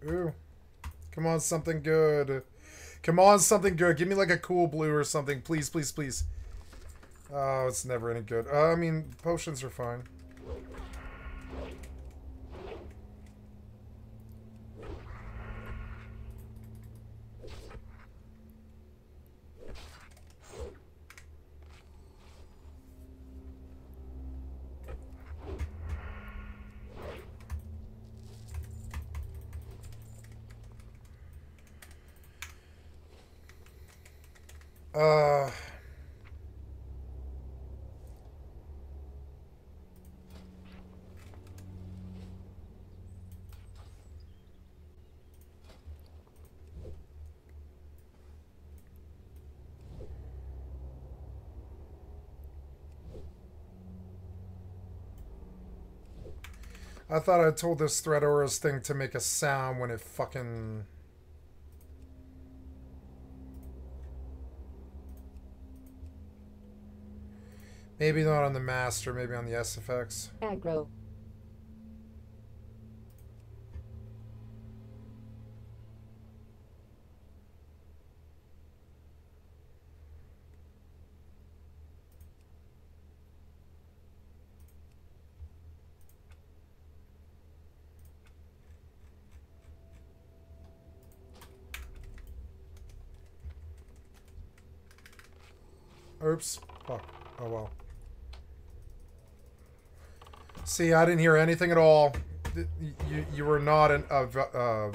Ooh. Come on, something good. Come on, something good. Give me like a cool blue or something. Please, please, please. Oh, it's never any good. I mean, potions are fine. I thought I told this Thread Aura's thing to make a sound when it fucking... Maybe not on the Master, maybe on the SFX. Aggro. Oops. Fuck. Oh well. See, I didn't hear anything at all. You were not an... I'll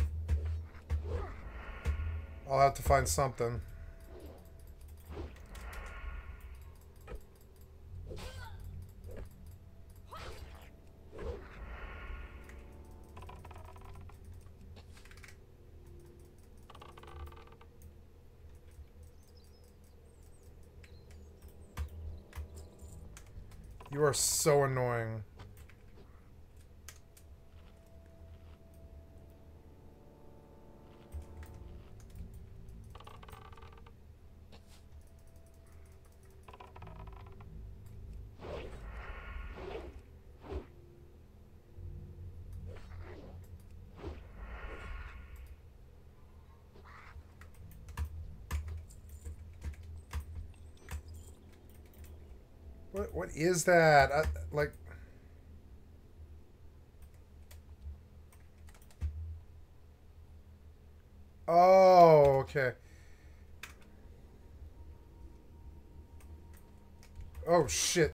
have to find something. You are so annoying. What is that? Like... Oh, okay. Oh, shit.